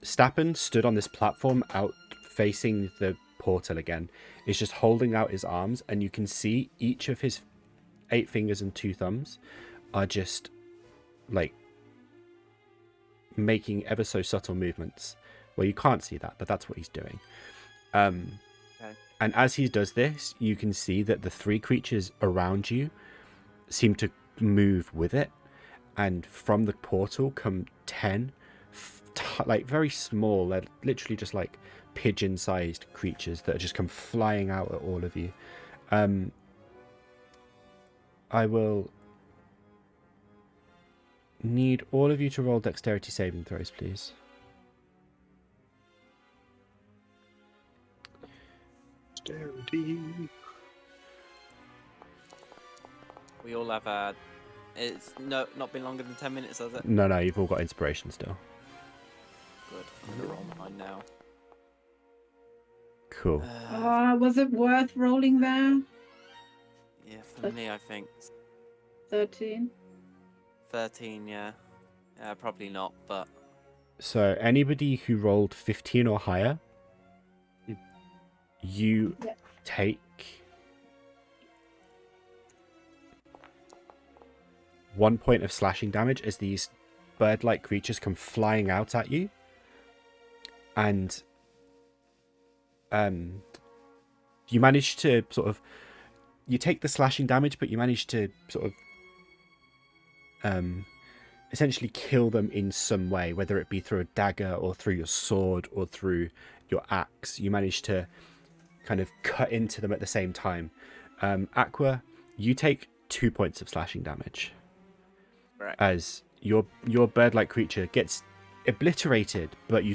Stappen stood on this platform out facing the portal again. He's just holding out his arms, and you can see each of his 8 fingers and 2 thumbs are just like making ever so subtle movements. Well, you can't see that, but that's what he's doing. And as he does this, you can see that the 3 creatures around you seem to move with it. And from the portal come 10, like very small, they're literally just like pigeon-sized creatures that just come flying out at all of you. I will need all of you to roll dexterity saving throws, please. Dexterity. We all have it's not been longer than 10 minutes, has it? No, you've all got inspiration still. Good. I'm gonna roll mine now. Cool. Was it worth rolling there? Yeah, for me, I think 13. 13. Yeah, probably not, but So anybody who rolled 15 or higher, you take 1 point of slashing damage as these bird-like creatures come flying out at you. And you manage to sort of... You take the slashing damage, but you manage to sort of essentially kill them in some way, whether it be through a dagger or through your sword or through your axe. You manage to kind of cut into them at the same time. Aqua, you take 2 points of slashing damage. right. As your bird-like creature gets obliterated, but you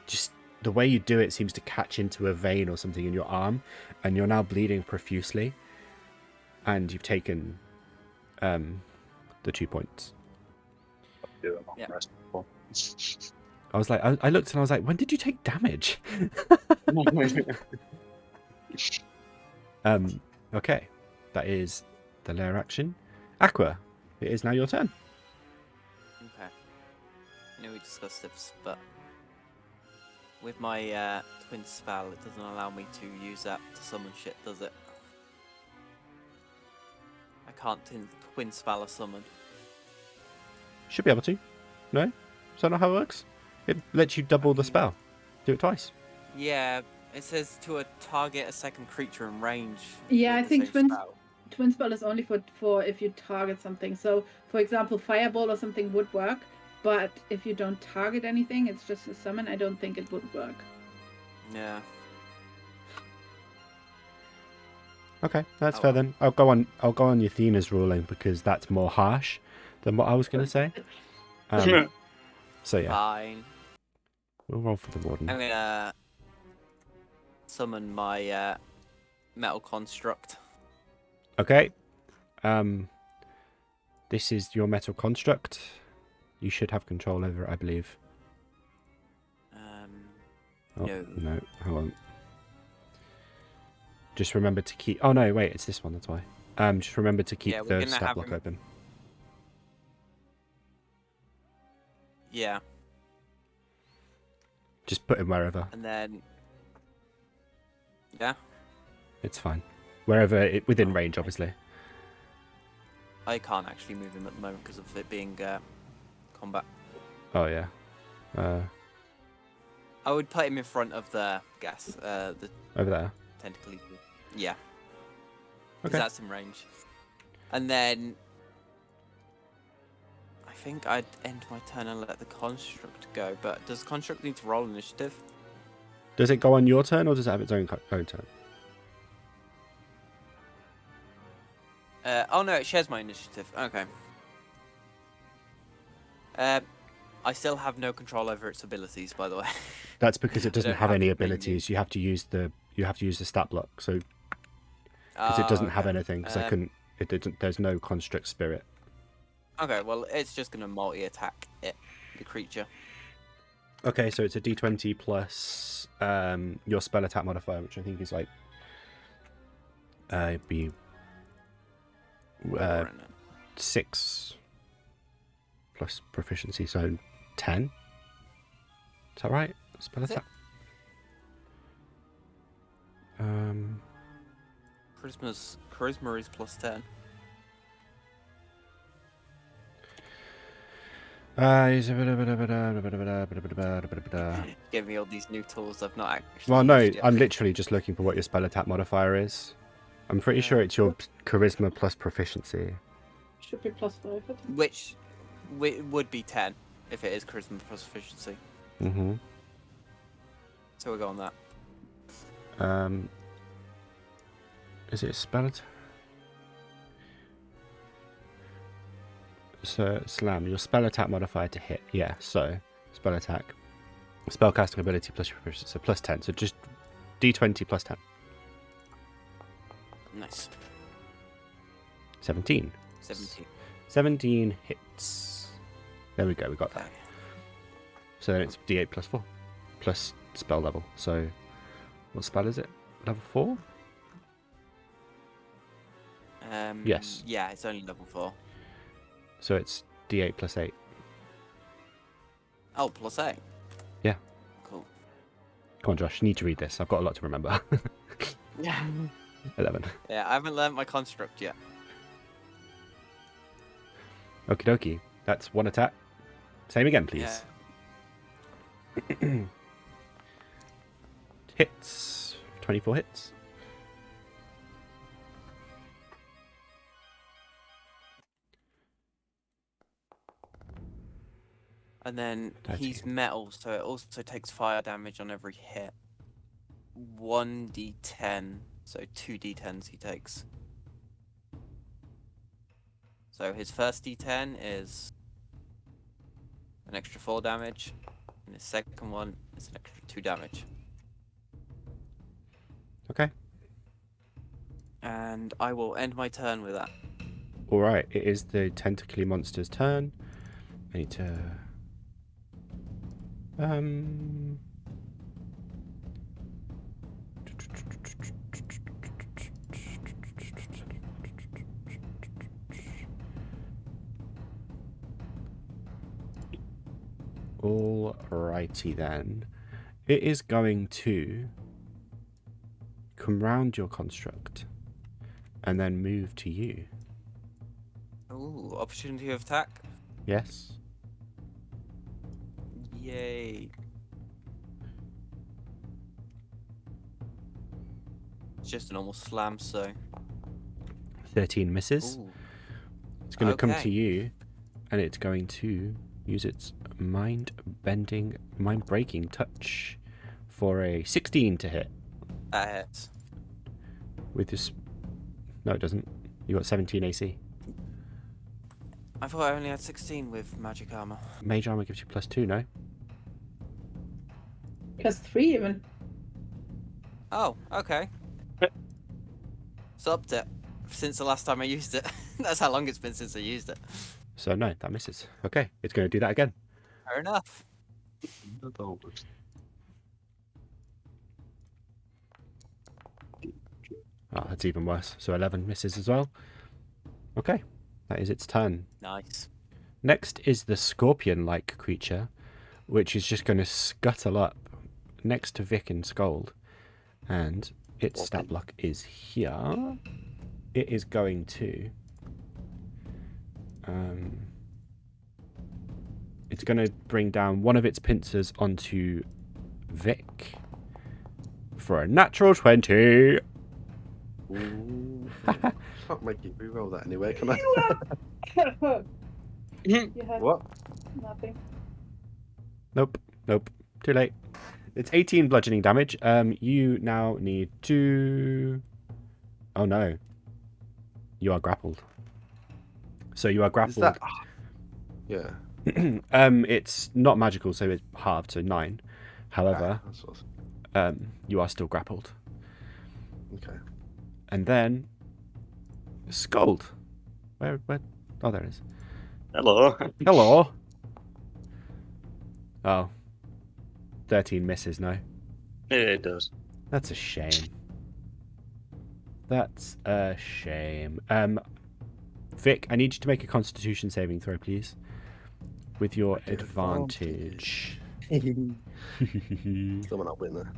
just... The way you do it seems to catch into a vein or something in your arm, and you're now bleeding profusely. And you've taken the 2 points. Yeah. I was like, I looked and I was like, when did you take damage? Okay, that is the lair action. Aqua, it is now your turn. Okay. I know we discussed this, but with my twin spell, it doesn't allow me to use that to summon shit, does it? I can't twin spell a summon. Should be able to. No? Is that not how it works? It lets you double the spell. Do it twice. Yeah, it says to target a second creature in range. Yeah, with I think the same twin spell. spell is only for if you target something. So, for example, fireball or something would work, but if you don't target anything, it's just a summon. I don't think it would work. Yeah. Okay, that's fair then. I'll go on Yathina's ruling because that's more harsh than what I was going to say. So yeah, Fine. we'll roll for the warden. I'm gonna summon my metal construct. Okay. This is your metal construct. You should have control over it, I believe. Oh, No. no, hold on. Just remember to keep... Oh, no, wait, it's this one, that's why. Just remember to keep Yeah, we're the gonna stat have block him- open. Yeah, Just put him wherever. and then yeah, It's fine. Wherever, within Oh, range, okay. obviously. I can't actually move him at the moment because of it being combat. Oh, yeah. I would put him in front of the the Over there. tentacly. Yeah, because Okay. that's in range. And then I think I'd end my turn and let the construct go. But does the construct need to roll initiative? Does it go on your turn, or does it have its own turn? Oh no, it shares my initiative. Okay. I still have no control over its abilities, by the way. That's because it doesn't don't have have any to bring you- abilities. You have to use the stat block. So because it doesn't have okay. anything, because I couldn't. It didn't. There's no construct spirit. Okay, well, it's just gonna multi-attack the creature. Okay, so it's a D20 plus your spell attack modifier, which I think is like be Or in it. 6 plus proficiency, so 10. Is that right? Spell That's it. attack. Charisma is +10. Give me all these new tools I've not actually. Well, no, used yet. I'm literally just looking for what your spell attack modifier is. I'm pretty sure it's your charisma plus proficiency. Should be +5, I think. Which would be 10 if it is charisma plus proficiency. Mm-hmm. So we'll go on that. Is it a spell attack? So, Slam, your spell attack modifier to hit. Yeah, so, spell attack. Spellcasting ability plus your proficiency, so plus 10. So just D20 plus 10. Nice. 17. 17. 17 hits. There we go, we got that. Okay. So then it's D8 plus 4. Plus spell level. So, what spell is it? Level 4? Yes. Yeah, it's only level 4. So it's D8 plus 8. Oh, +8. Yeah. Cool. Come on, Josh, you need to read this. I've got a lot to remember. Yeah. 11. Yeah, I haven't learned my construct yet. Okie dokie. That's one attack. Same again, please. Yeah. Hits. 24 hits. And then he's metal, so it also takes fire damage on every hit. 1d10, so 2d10s he takes. So his first d10 is an extra 4 damage, and his second one is an extra 2 damage. Okay. And I will end my turn with that. Alright, it is the tentacly monster's turn. I need to... Alrighty then. It is going to come round your construct and then move to you. Ooh, opportunity of attack. Yes? Yay. It's just a normal slam, so. 13 misses. Ooh. It's going to come to Okay. you, and it's going to use its mind-breaking touch for a 16 to hit. That hits. With this... No, it doesn't. You got 17 AC. I thought I only had 16 with magic armor. Mage armor gives you +2, no? +3 even. Oh, okay. It's upped it since the last time I used it. That's how long it's been since I used it. So no, that misses. Okay, it's going to do that again. Fair enough. Not almost. Oh, that's even worse. So 11 misses as well. Okay, that is its turn. Nice. Next is the scorpion-like creature, which is just going to scuttle up next to Vic and Sköld. And its stat block is here. It is going to... it's going to bring down one of its pincers onto Vic for a natural 20. Ooh. Can't make you re-roll that anyway, can I? You have What? nothing. Nope. Too late. It's 18 bludgeoning damage. You now need to... Oh no. You are grappled. So you are Is grappled. that... Yeah. It's not magical, so it's halved, so 9. However, That's awesome. you are still grappled. Okay. And then... Sköld. Where? Oh, there it is. Hello. Hello. Oh. 13 misses, no. It does. That's a shame. That's a shame. Vic, I need you to make a Constitution saving throw, please. With your advantage. Someone up in there.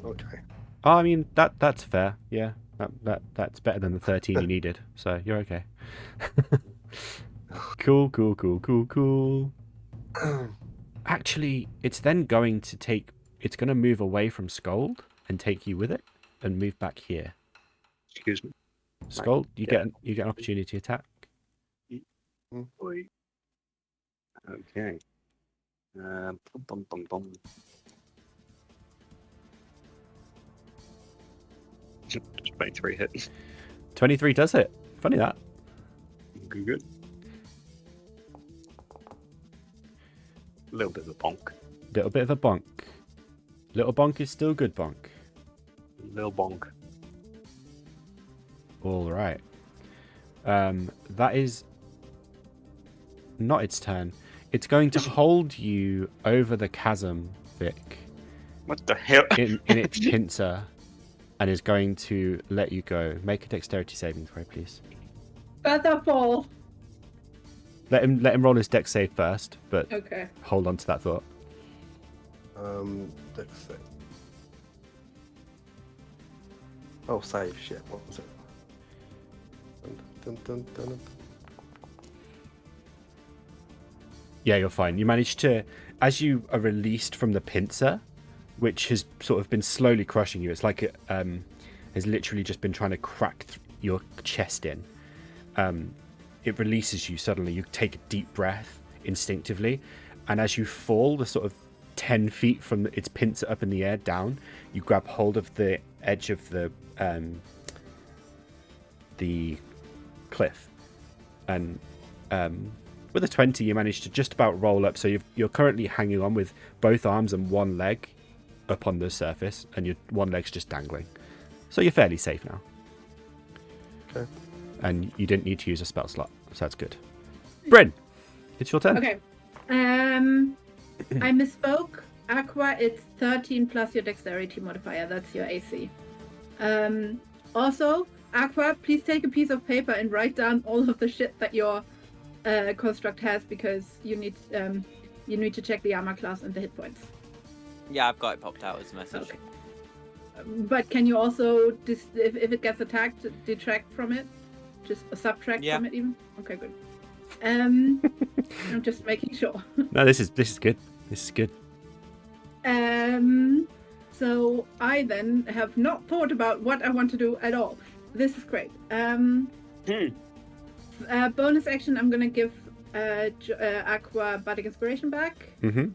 Okay. Oh, I mean, that's fair. Yeah, that's better than the 13 you needed. So you're okay. Cool. Actually, it's then going to take... It's going to move away from Sköld and take you with it and move back here. Excuse me. Sköld, you Yeah. get an opportunity to attack. Oi. Okay. Bum. Just 23 hit. 23 does it. Funny that. Good. A little bit of a bonk. Little bit of a bonk. Little bonk is still good bonk. Little bonk. All right. That is not its turn. It's going to hold you over the chasm, Vic, What the hell? in its pincer, and is going to let you go. Make a dexterity saving throw, please. Featherfall. Let him roll his dex save first, but Okay. hold on to that thought. Dex save. Oh, save. Shit. What was it? Dun. Yeah, you're fine. You managed to, as you are released from the pincer, which has sort of been slowly crushing you. It's like it has literally just been trying to crack your chest in. It releases you suddenly. You take a deep breath instinctively, and as you fall, the sort of 10 feet from its pincer up in the air down, you grab hold of the edge of the cliff, and with a 20 you manage to just about roll up, so you're currently hanging on with both arms and one leg up on the surface, and your one leg's just dangling, so you're fairly safe now. Okay. And you didn't need to use a spell slot, so that's good. Bryn, it's your turn. Okay. I misspoke. Aqua, it's 13 plus your dexterity modifier. That's your AC. Also, Aqua, please take a piece of paper and write down all of the shit that your construct has, because you need to check the armor class and the hit points. Yeah, I've got it popped out as a message. Okay. But can you also, if it gets attacked, detract from it? Just subtract from it even? Okay, good. I'm just making sure. No, this is good. This is good. So I then have not thought about what I want to do at all. This is great. Bonus action, I'm gonna give Aqua Bardic Inspiration back. Mm-hmm.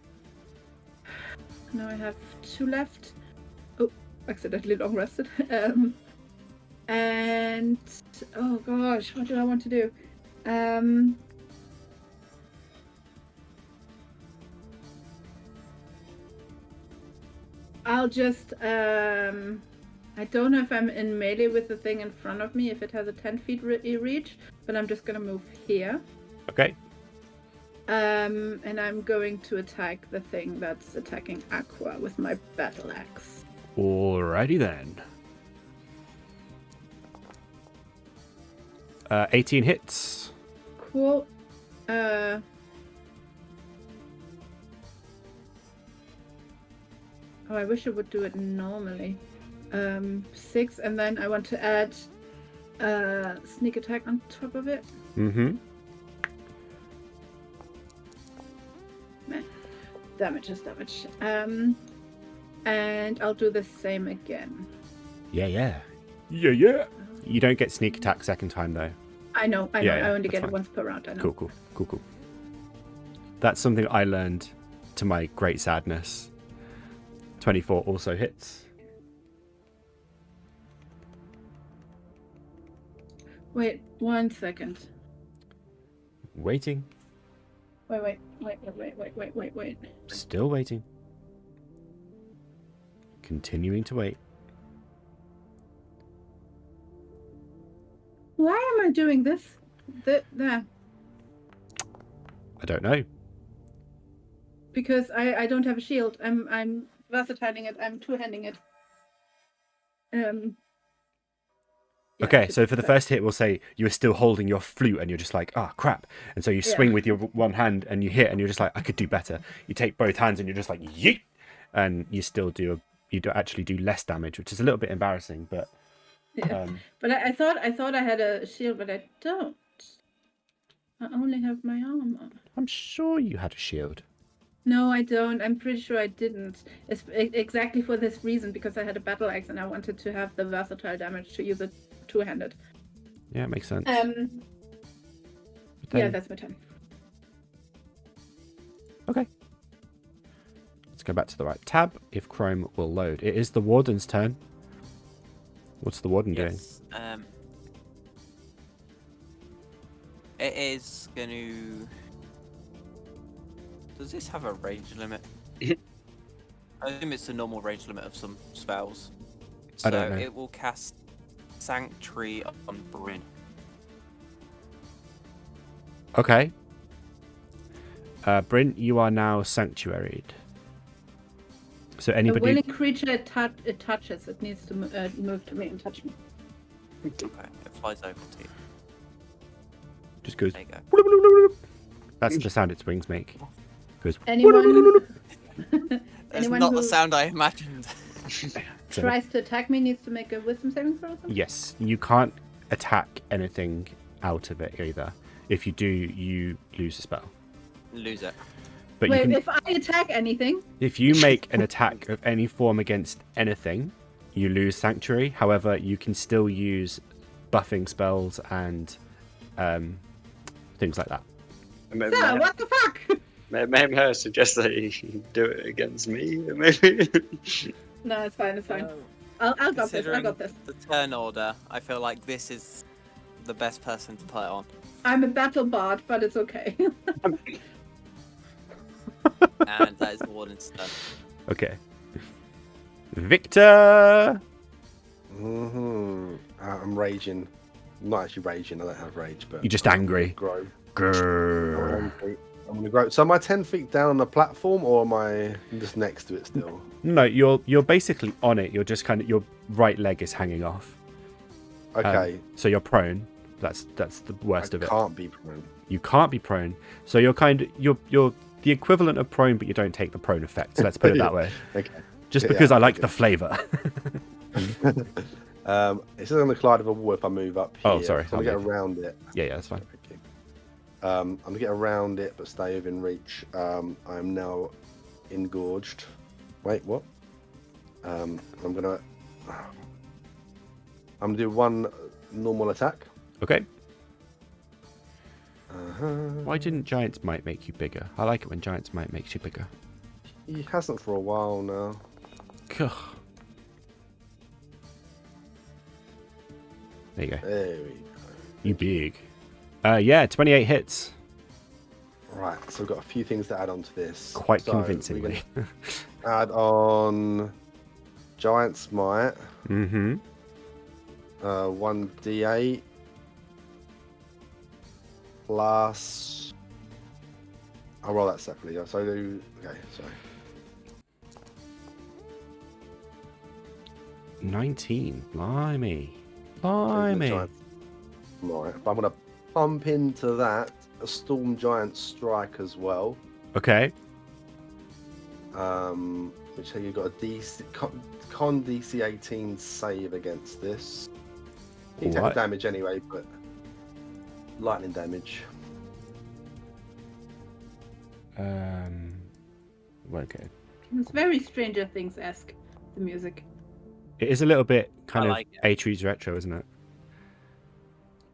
Now I have 2 left. Oh, accidentally long rested. And oh gosh, what do I want to do? I'll just I don't know if I'm in melee with the thing in front of me, if it has a 10 feet reach, but I'm just gonna move here. Okay. And I'm going to attack the thing that's attacking Aqua with my battle axe. Alrighty then. 18 hits. Cool. Oh, I wish I would do it normally. 6, and then I want to add sneak attack on top of it. Mm-hmm. Meh. Damage is damage. And I'll do the same again. Yeah. You don't get sneak attack second time though. I know. Yeah, I only that's get fine. it once per round. I know. Cool. That's something I learned to my great sadness. 24 also hits. Wait 1 second. Waiting. Wait. Still waiting. Continuing to wait. Why am I doing this? There. I don't know. Because I don't have a shield. I'm versatiling it. I'm two-handing it. Yeah, Okay, so for the first hit, we'll say you were still holding your flute and you're just like, ah, crap. And so you swing with your one hand and you hit and you're just like, I could do better. You take both hands and you're just like, yeet! And you still do actually do less damage, which is a little bit embarrassing, but... yeah. But I thought I had a shield, but I don't. I only have my armor. I'm sure you had a shield. No, I don't. I'm pretty sure I didn't. It's exactly for this reason, because I had a battle axe and I wanted to have the versatile damage to use it two-handed. Yeah, it makes sense. Yeah, that's my turn. Okay. Let's go back to the right tab, if Chrome will load. It is the Warden's turn. What's the Warden doing? It is going to... Does this have a range limit? I assume it's a normal range limit of some spells. I don't know. So it will cast Sanctuary on Bryn. Okay. Bryn, you are now sanctuaried. So A anybody... willing creature it touches. It needs to move to me and touch me. Okay, it flies over to you. Just goes... There you go. That's the sound its wings make. Goes... Anyone That's Anyone not who- the sound I imagined. tries to attack me needs to make a wisdom saving throw or something? Yes, you can't attack anything out of it either. If you do, you lose a spell. Lose it. But Wait, you can, if I attack anything? if you make an attack of any form against anything, you lose Sanctuary. However, you can still use buffing spells and things like that. Sir, what the fuck? Maybe I suggest that you do it against me, maybe. No, it's fine. I'll got this. I Considering got this. the turn order, I feel like this is the best person to play on. I'm a battle bard, but it's okay. And that is the Warden's turn. Okay. Victor! I'm raging. I'm not actually raging. I don't have rage, but You're just angry. Grow. Grrr. I'm gonna grow. So am I 10 feet down on the platform, or am I just next to it still? No, you're basically on it. You're just kind of, your right leg is hanging off. Okay. So you're prone. That's the worst of it. Can't be prone. You can't be prone. So you're you're the equivalent of prone, but you don't take the prone effect. So let's put it that way. Okay. Just Yeah, because I like okay. the flavour. It's on the collide of a wall if I move up here. Oh, sorry, So I'm gonna I'll get move. around it. Yeah, that's fine. Thank you. I'm gonna get around it, but stay within reach. I'm now engorged. Wait, what? I'm gonna do one normal attack. Okay. Uh-huh. Why didn't Giant's Might make you bigger? I like it when Giant's Might makes you bigger. He hasn't for a while now. Gah. There you go. There we go. You big. Yeah, 28 hits. Right, so we've got a few things to add on to this. Quite So we're convincingly. gonna add on Giant's Might. Mm-hmm. 1d8 plus. I'll roll that separately. So okay, sorry. 19. Blimey. The Blimey. giant might. But I'm gonna pump into that a Storm Giant Strike as well. Okay. Which you've got a DC con DC 18 save against this. You take What? the damage anyway, but lightning damage. Okay. It's very Stranger Things-esque, the music. It is a little bit kind I of like it. Atreus retro, isn't it?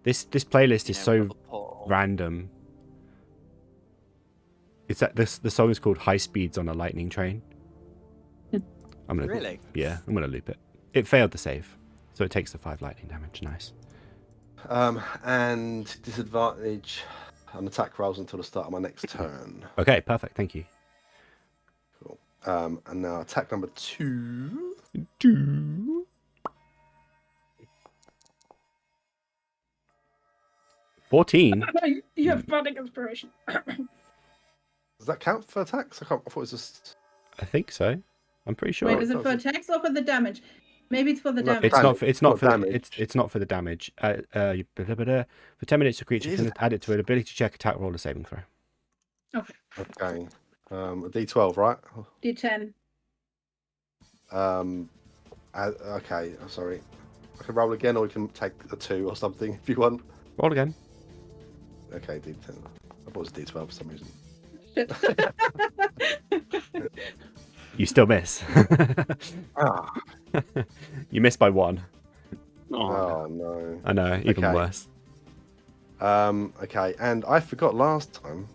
This playlist is You know, so with a portal. random. It's that the song is called High Speeds on a Lightning Train. I'm gonna Really? Yeah, I'm gonna loop it. It failed the save, so it takes the 5 lightning damage. Nice. And disadvantage on attack rolls until the start of my next turn. Okay, perfect. Thank you. Cool. And now attack number 2. 14. You have bardic inspiration. Does that count for attacks? I thought it was just. I think so. I'm pretty sure. Wait, is it for attacks or for the damage? Maybe it's for the No, damage. It's not. For, it's not Not for. damage. It's not for the damage. For 10 minutes, a creature It can is- add it to an ability check, attack roll, or saving throw. Okay. A D12, right? D10. Okay. I'm sorry. I can roll again, or we can take a 2 or something if you want. Roll again. Okay, D10. I thought it was D12 for some reason. Shit. You still miss. Ah. You miss by 1. Oh no. I know. Even Okay. worse. Okay, and I forgot last time.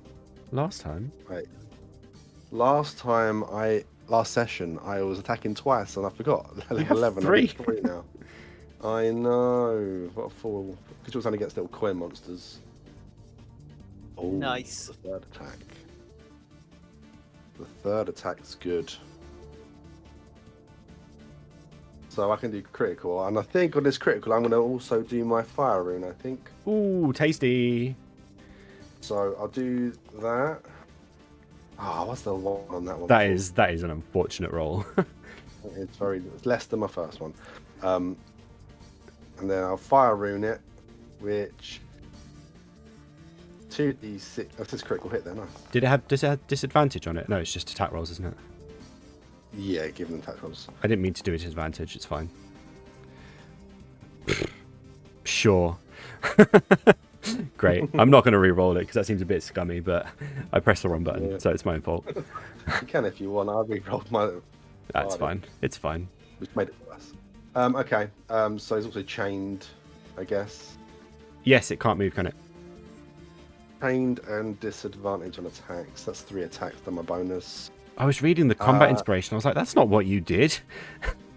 Last time. Last session, I was attacking twice, and I forgot. You have 11. three. I'm at 3 now. I know. What a fool. Because it was only against little coin monsters. Oh, Nice. The third attack. The third attack's good. So I can do critical, and I think on this critical, I'm going to also do my fire rune. I think. Ooh, tasty. So I'll do that. What's the one on that one? That is an unfortunate roll. It's less than my first one. And then I'll fire rune it, which 2d6. Oh, it's critical hit then. Does it have disadvantage on it? No, it's just attack rolls, isn't it? Yeah, given the attack rolls. I didn't mean to do a disadvantage. It's fine. Sure. Great. I'm not going to re-roll it because that seems a bit scummy, but I pressed the wrong button, Yeah. so it's my own fault. You can if you want. I'll re-roll my. That's Oh, fine. It's fine. Which made it worse. Okay. So he's also chained, I guess. Yes, it can't move, can it? Chained and disadvantage on attacks. That's 3 attacks. Then my bonus. I was reading the combat inspiration. I was like, that's not what you did.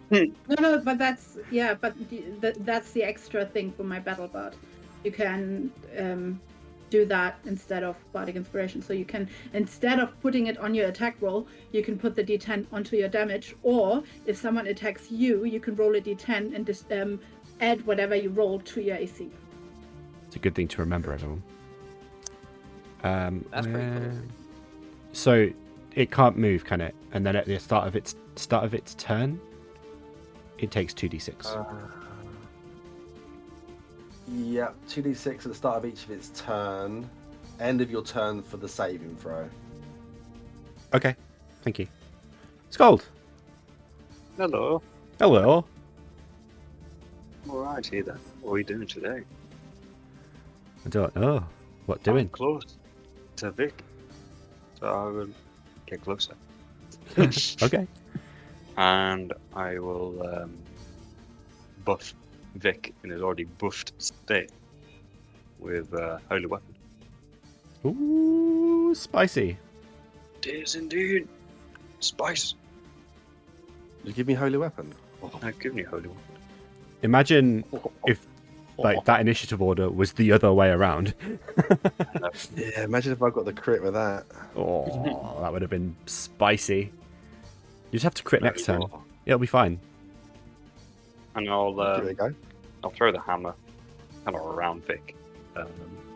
No, but that's that's the extra thing for my battle bard. You can do that instead of bardic inspiration. So you can, instead of putting it on your attack roll, you can put the d10 onto your damage. Or if someone attacks you, you can roll a d10 and just add whatever you roll to your AC. It's a good thing to remember, everyone. That's pretty cool. So it can't move, can it? And then at the start of its turn, it takes 2d6. Yeah, 2d6 at the start of each of its turn. End of your turn for the saving throw. Okay, thank you. Sköld. Hello. Hello. Alrighty then. What are we doing today? I don't know. What I'm doing? close to Vic. So I will get closer. Okay. And I will buff Vic in his already buffed state with Holy Weapon. Ooh, spicy. It is indeed. Spice. Did you give me holy weapon? I've given you Holy Weapon. Imagine if like that initiative order was the other way around. Yeah, imagine if I got the crit with that. Oh, that would have been spicy. You just have to crit next turn. It'll be fine. And I'll Give it a go. I'll throw the hammer kind of around Vic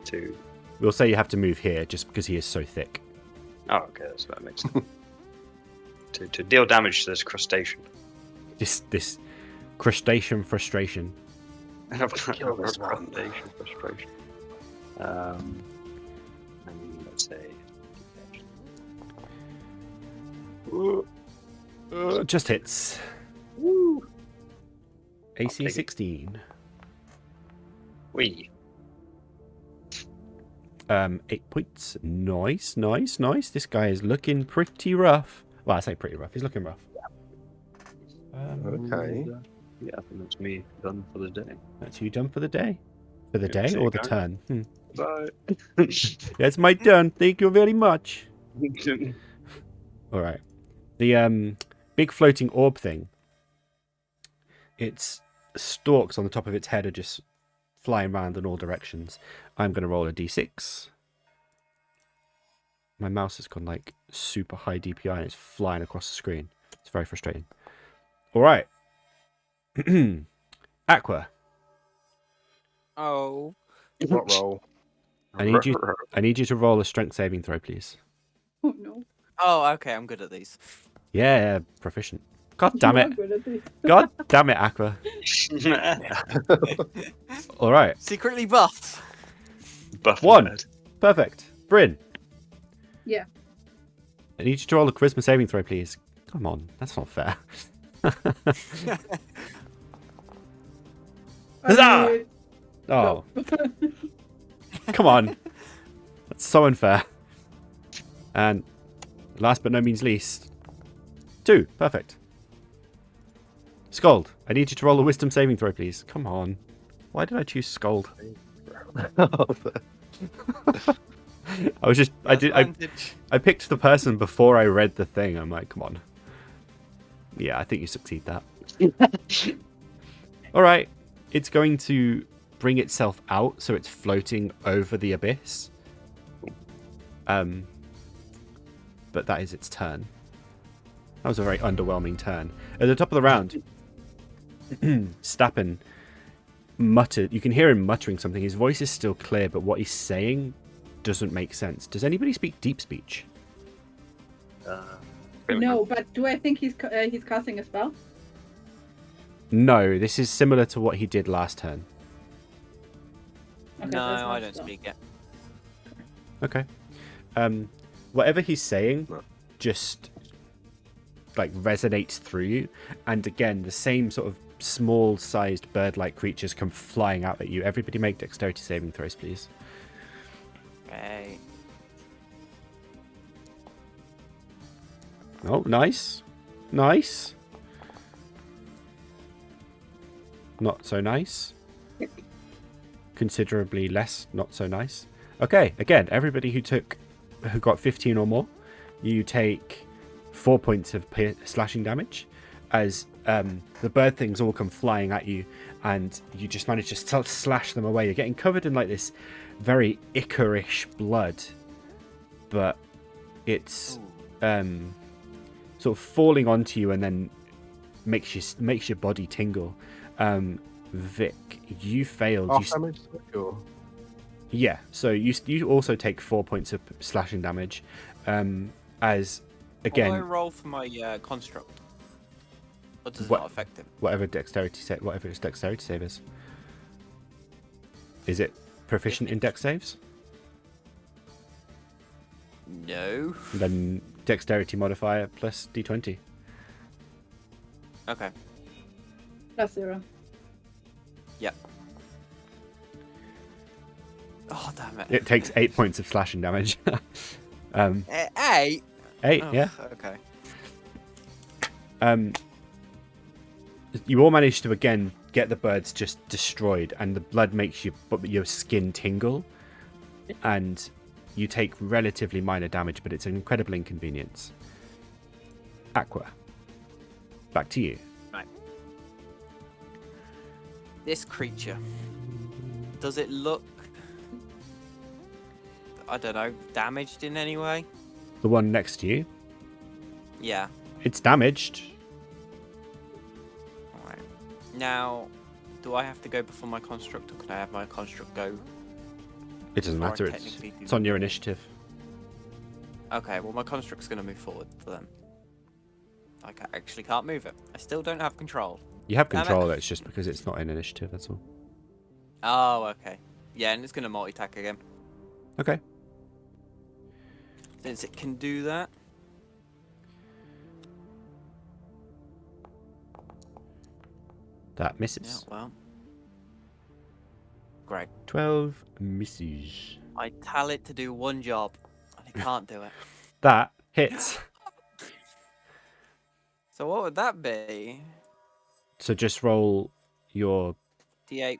to. We'll say you have to move here just because he is so thick. Oh, okay, that makes sense. to deal damage to this crustacean. This crustacean frustration. Kill this one. Crustacean frustration. And let's say. Just hits. Woo! AC take it. 16. Wee. 8 points. Nice. This guy is looking pretty rough. Well, I say pretty rough. He's looking rough. Okay. Yeah, I think that's me done for the day. That's you done for the day. For the Yeah, day see or you the guys. turn? Bye. That's my turn. Thank you very much. All right. The big floating orb thing. Its stalks on the top of its head are just flying around in all directions. I'm going to roll a d6. My mouse has gone like super high DPI and it's flying across the screen. It's very frustrating. All right. Aqua, Oh. What roll? I need you to roll a strength saving throw, please. Oh no. Oh, okay. I'm good at these. Yeah, proficient. God damn You are it. good at this. God damn it, Aqua. All right. Secretly buffed. Buff One. nerd. Perfect. Bryn. Yeah. I need you to roll a charisma saving throw, please. Come on. That's not fair. Huzzah! Oh, come on. That's so unfair. And last but no means least, 2. Perfect. Sköld, I need you to roll a wisdom saving throw, please. Come on. Why did I choose Sköld? I was just I picked the person before I read the thing. I'm like, come on. Yeah, I think you succeed that. All right. It's going to bring itself out so it's floating over the abyss. But that is its turn. That was a very underwhelming turn. At the top of the round, Stappen muttered. You can hear him muttering something. His voice is still clear, but what he's saying doesn't make sense. Does anybody speak deep speech? No, but do I think he's casting a spell? No, this is similar to what he did last turn. Okay, No, so it's not I don't spell. speak it. Okay. Whatever he's saying just like resonates through you, and again the same sort of small-sized bird-like creatures come flying out at you. Everybody make dexterity saving throws, please. Right. Oh, nice. Nice. Not so nice. Considerably less not so nice. Okay, again, everybody who got 15 or more, you take 4 points of slashing damage as the bird things all come flying at you, and you just manage to slash them away. You're getting covered in like this very ichorish blood, but it's sort of falling onto you and then makes your body tingle. Vic, you failed. Half damage? Or... Yeah, so you also take 4 points of slashing damage. As again, Will I roll for my construct? Or does it What- not affect him? whatever its dexterity save is. Is it proficient in dex saves? No. Then dexterity modifier plus d20. Okay. +0. Yeah. Oh, damn it. It takes 8 points of slashing damage. 8? 8, Oh, yeah. Okay. You all manage to again get the birds just destroyed, and the blood makes your skin tingle, and you take relatively minor damage, but it's an incredible inconvenience. Aqua, back to you. This creature, does it look, I don't know, damaged in any way? The one next to you, Yeah. it's damaged. Alright. Now, do I have to go before my construct, or can I have my construct go? It doesn't before I matter. technically do It's on your the- initiative. Okay, well, my construct's going to move forward then. I actually can't move it. I still don't have control. You have Damn it. control. It's just because it's not in initiative. That's all. Oh, okay. Yeah, and it's going to multi-attack again. Okay. Since it can do that. That Yeah, misses. well. Great. 12 misses. I tell it to do one job, and it can't do it. That hits. So what would that be? So just roll your... D8,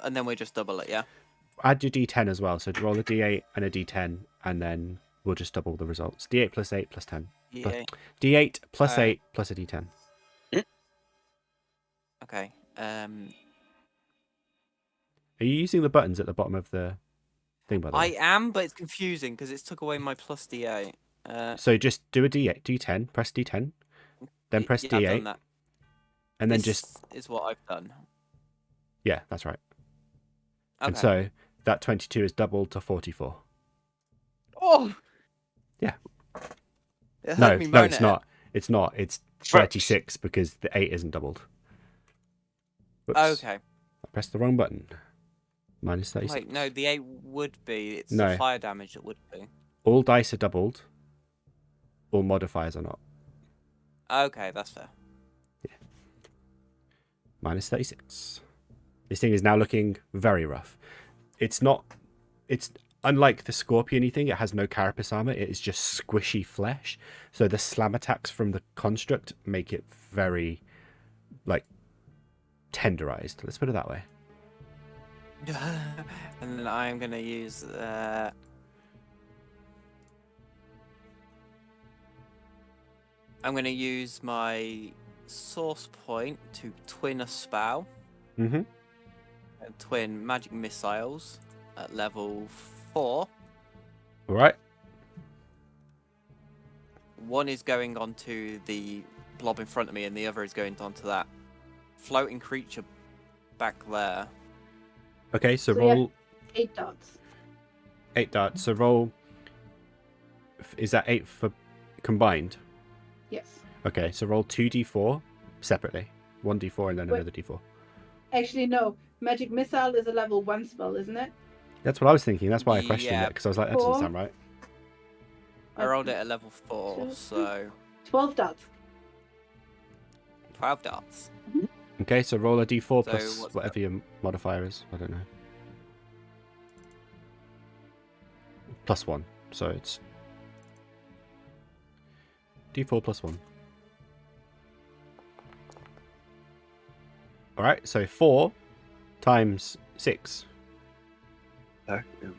and then we just double it, yeah? Add your d10 as well. So roll a d8 and a d10, and then we'll just double the results. d8 plus 8 plus 10. Yeah. d8 plus Alright. 8 plus a d10. Okay. Are you using the buttons at the bottom of the thing, by the I way? am, but it's confusing because it's took away my plus D8. So just do a d8, d10, press d10, then press yeah, I've done d8, that. and then This just... is what I've done. Yeah, that's right. Okay. And so that 22 is doubled to 44. Oh. Yeah. It No, heard me no, moan it's at it. not. It's not. It's 36 because the 8 isn't doubled. Whoops. Okay. I pressed the wrong button. Minus 36. Wait, no, the 8 would be. It's No. the fire damage that would be. All dice are doubled. All modifiers are not. Okay, that's fair. Minus 36. This thing is now looking very rough. It's not... It's unlike the scorpion-y thing. It has no carapace armor. It is just squishy flesh. So the slam attacks from the construct make it very, like, tenderized. Let's put it that way. And then I'm going to use... I'm going to use my source point to twin a spell. Mm-hmm. And twin magic missiles at level 4. All right. One is going onto the blob in front of me, and the other is going onto that floating creature back there. Okay, so So you have roll 8 dots. 8 darts. So roll... Is that 8 for combined? Yes. Okay, so roll 2d4 separately. 1d4 and then Wait. another d4. Actually, no. Magic Missile is a level 1 spell, isn't it? That's what I was thinking. That's why I questioned Yeah. it, because I was like, that doesn't Four. sound right. I rolled it at level 4, Two, so 12 dots. 12 darts. Okay, so roll a d4 So plus what's whatever your modifier is. I don't know. Plus 1. So it's... d4 plus 1. Alright, so 4 times 6. Yeah. Come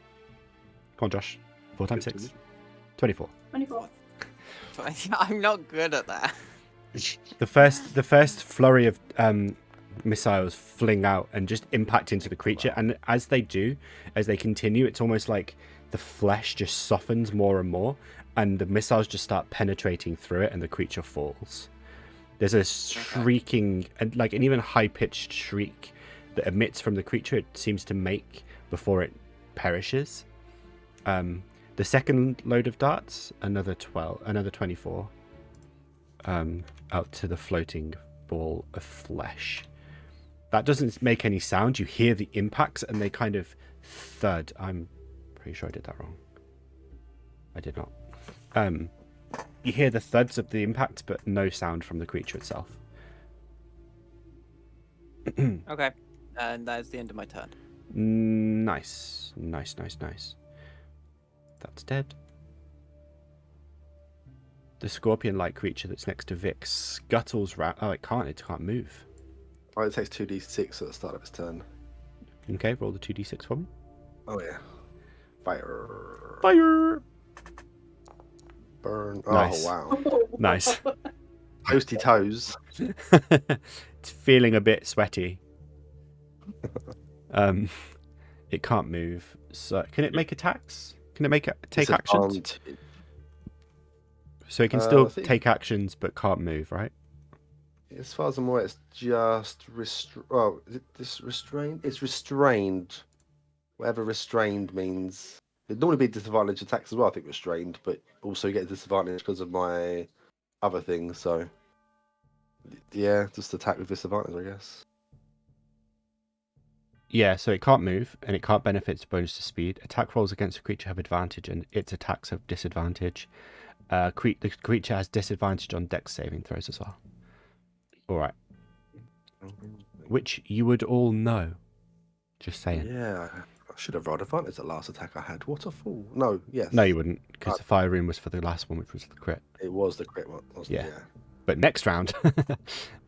on, Josh. 4 times Good 6. 24. 24. I'm not good at that. The first flurry of missiles fling out and just impact into the creature, and as they do, as they continue, it's almost like the flesh just softens more and more, and the missiles just start penetrating through it, and the creature falls. There's a shrieking, and like an even high-pitched shriek that emits from the creature. It seems to make before it perishes. The second load of darts, another 24. Out to the floating ball of flesh. That doesn't make any sound. You hear the impacts and they kind of thud. I'm pretty sure I did that wrong. I did not. You hear the thuds of the impact, but no sound from the creature itself. Okay, and that is the end of my turn. Nice. That's dead. The scorpion-like creature that's next to Vic scuttles round. Oh, it can't move. Oh, it takes 2d6 at the start of its turn. Okay, roll the 2d6 for me. Oh yeah. Fire. Fire! Burn. Nice. Oh wow. Nice. Toasty toes. It's feeling a bit sweaty. It can't move. So can it make attacks? Can it take actions? Disadvantage. So it can still I think- take actions but can't move, right? As far as I'm aware, it's just oh, is it this restrained? It's restrained. Whatever restrained means. It'd normally be disadvantage attacks as well, I think, restrained, but also you get a disadvantage because of my other things, so yeah, just attack with disadvantage, I guess. Yeah, so it can't move, and it can't benefit its bonus to speed. Attack rolls against a creature have advantage, and its attacks have disadvantage. The creature has disadvantage on dex saving throws as well. Alright. Which you would all know. Just saying. Yeah, I should have rolled advantage the last attack I had. What a fool. No, yes. No, you wouldn't, because the fire room was for the last one, which was the crit. It was the crit one, wasn't it? Yeah. But next round,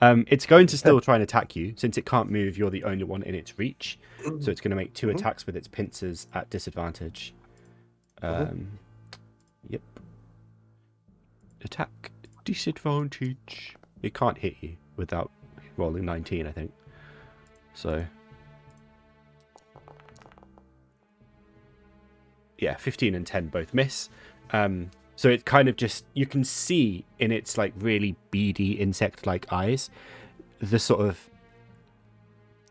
it's going to still try and attack you. Since it can't move, you're the only one in its reach. So it's going to make 2 attacks with its pincers at disadvantage. Yep. Attack disadvantage. It can't hit you without rolling 19, I think. So... yeah, 15 and 10 both miss. So it kind of just, you can see in its like really beady insect-like eyes, the sort of,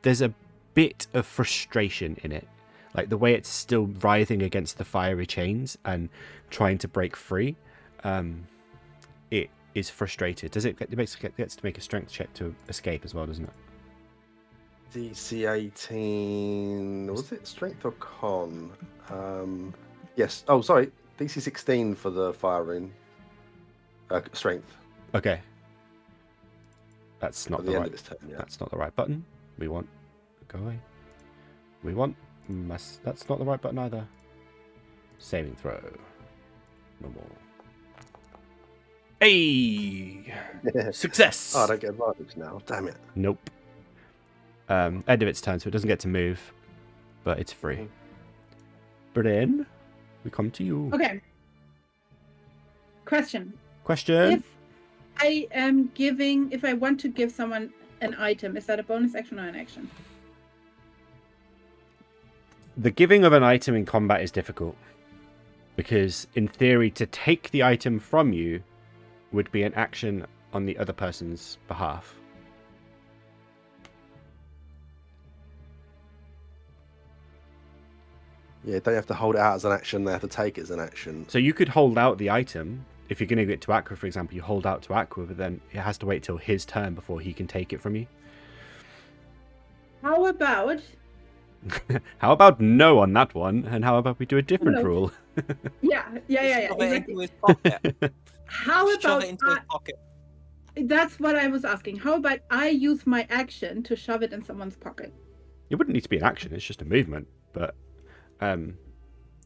there's a bit of frustration in it. Like the way it's still writhing against the fiery chains and trying to break free. It is frustrated. Does it basically gets to make a strength check to escape as well, doesn't it? DC 18, was it strength or con? Yes. Oh, sorry. DC 16 for the firing. Strength. Okay. That's not At the the end right. of its turn, yeah. That's not the right button. We want. Go away. We want. That's not the right button either. Saving throw. No more. Hey! Success! Oh, I don't get advantage now. Damn it. Nope. End of its turn, so it doesn't get to move, but it's free. Bryn, we come to you. Okay. Question. Question? If I want to give someone an item, is that a bonus action or an action? The giving of an item in combat is difficult. Because, in theory, to take the item from you would be an action on the other person's behalf. Yeah, don't you have to hold it out as an action, they have to take it as an action. So you could hold out the item. If you're going to give it to Aqua, for example, you hold out to Aqua, but then it has to wait till his turn before he can take it from you. How about... How about no on that one? And how about we do a different No. rule? Yeah. Shove it Exactly. into his pocket. How Shove about... it into his pocket. That's what I was asking. How about I use my action to shove it in someone's pocket? It wouldn't need to be an action, it's just a movement. But,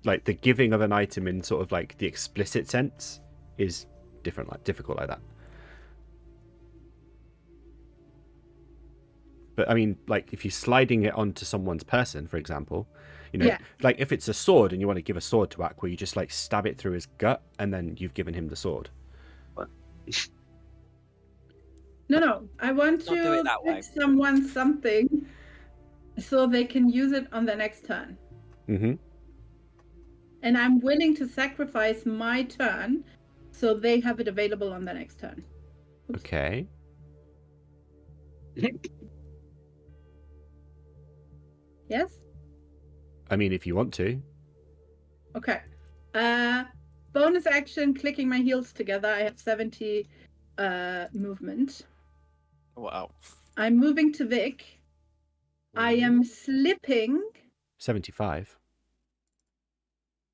like, the giving of an item in sort of, like, the explicit sense is different, like, difficult like that. But, I mean, like, if you're sliding it onto someone's person, for example, you know, Yeah. like, if it's a sword and you want to give a sword to Aqua, you just, like, stab it through his gut, and then you've given him the sword. What? No. I want Don't do to it that way. give someone something so they can use it on the next turn. Mm-hmm. And I'm willing to sacrifice my turn so they have it available on the next turn. Okay. Yes? I mean, if you want to. Okay. Bonus action, clicking my heels together. I have 70 movement. Wow. I'm moving to Vic. I am slipping. 75.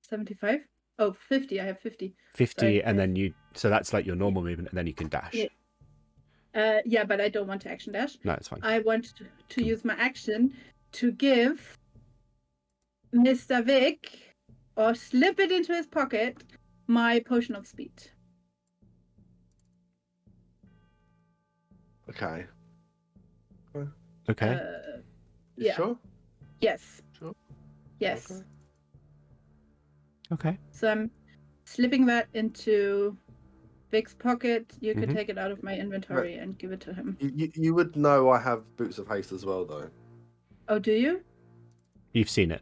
75? Oh, 50. I have 50. 50, Sorry, and yes. then you... So that's, like, your normal movement, and then you can dash. Yeah. Yeah, but I don't want to action dash. No, it's fine. I want to use my action to give Mr. Vic, or slip it into his pocket, my potion of speed. Okay. Okay. You Yeah. Sure? Yes. Sure. Yes. Okay. Okay. So I'm slipping that into Vic's pocket. You can Mhm. take it out of my inventory and give it to him. You would know I have Boots of Haste as well, though. Oh, do you? You've seen it.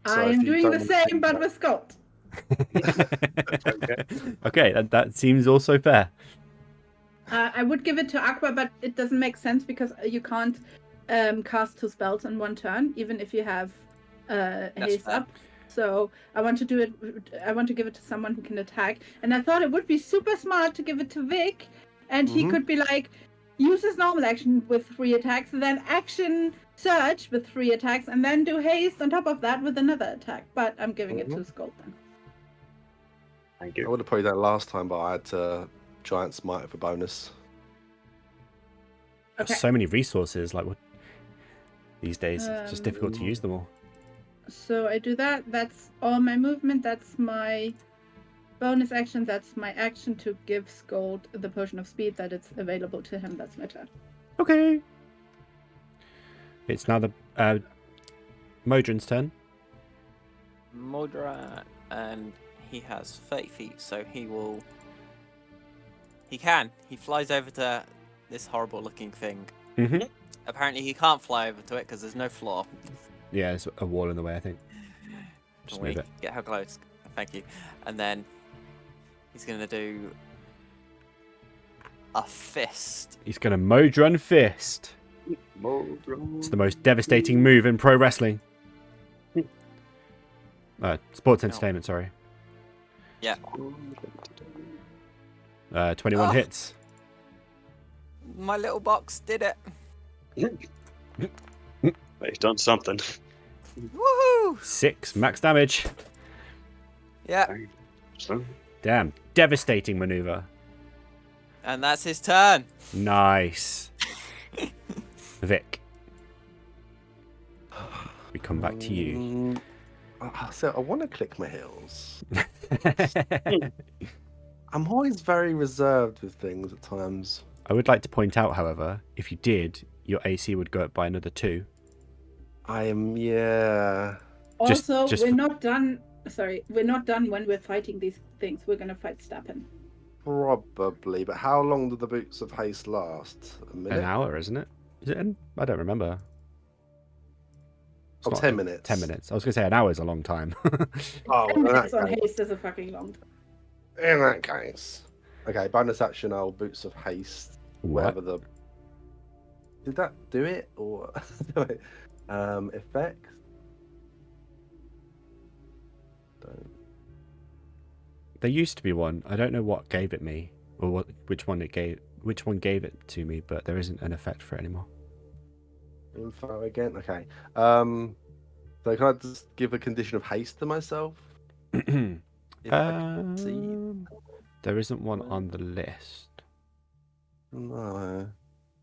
So I if am you doing don't the want to same, take but that- with Sköld. Okay, that seems also fair. I would give it to Aqua, but it doesn't make sense because you can't cast 2 spells in one turn, even if you have haste fair. up. So I want to do it. I want to give it to someone who can attack, and I thought it would be super smart to give it to Vic, and he could be like, use his normal action with 3 attacks, then action surge with 3 attacks, and then do haste on top of that with another attack. But I'm giving it to Sköld then. Thank I you. would have probably done it last time, but I had to giant smite for bonus. Okay. So many resources, like what these days, it's just difficult to use them all. So I do that. That's all my movement. That's my bonus action. That's my action to give Sköld the potion of speed that it's available to him. That's my turn. Okay. It's now the Modron's turn. Modra, and he has 30 feet, so he flies over to this horrible looking thing. Mm-hmm. Apparently he can't fly over to it because there's no floor. Yeah, there's a wall in the way, I think. Just Can we move it. get how close? Thank you. And then he's gonna do a fist. He's going to Modron Fist. It's the most devastating move in pro wrestling. Sports entertainment, sorry. Yeah. 21 Oh. hits. My little box did it. But he's done something. Woohoo! 6 max damage. Yeah. So, Damn. Devastating maneuver. And that's his turn. Nice. Vic. We come back to you. So I want to click my heels. I'm always very reserved with things at times. I would like to point out, however, if you did, your AC would go up by another 2. I am, yeah. Also, just we're for- not done. Sorry, we're not done when we're fighting these things. We're gonna fight Stappen. Probably, but how long do the boots of haste last? A minute? An hour, isn't it? Is it? I don't remember. It's Oh, not 10 minutes. 10 minutes. I was going to say an hour is a long time. Oh, 10 in minutes that on case. haste is a fucking long time. In that case. Okay, bonus action, I'll boots of haste. What? Whatever the... Did that do it? Or... effects? Don't... There used to be one. I don't know what gave it me, or which one gave it to me, but there isn't an effect for it anymore. Info again? Okay. So can I just give a condition of haste to myself? If I can see? There isn't one on the list. No.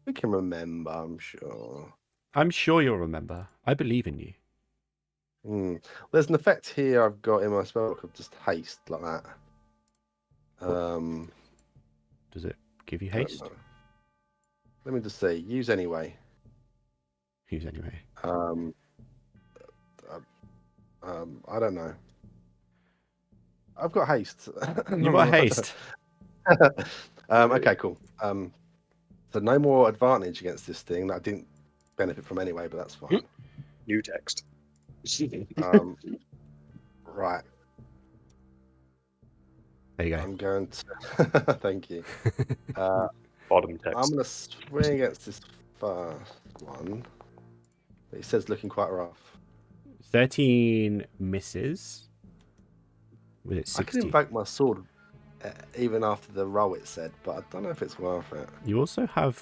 We can remember, I'm sure. I'm sure you'll remember. I believe in you. There's an effect here I've got in my spellbook of just haste, like that. Does it give you I don't haste? know. Let me just see. Use anyway. Use anyway. I don't know. I've got haste. You've got haste. Okay, cool. So no more advantage against this thing that I didn't benefit from anyway, but that's fine. new text. Right. There you go. I'm going to... Thank you. Bottom text. I'm going to swing against this first one. It says looking quite rough. 13 misses. With its I could 60. invoke my sword even after the roll it said, but I don't know if it's worth it. You also have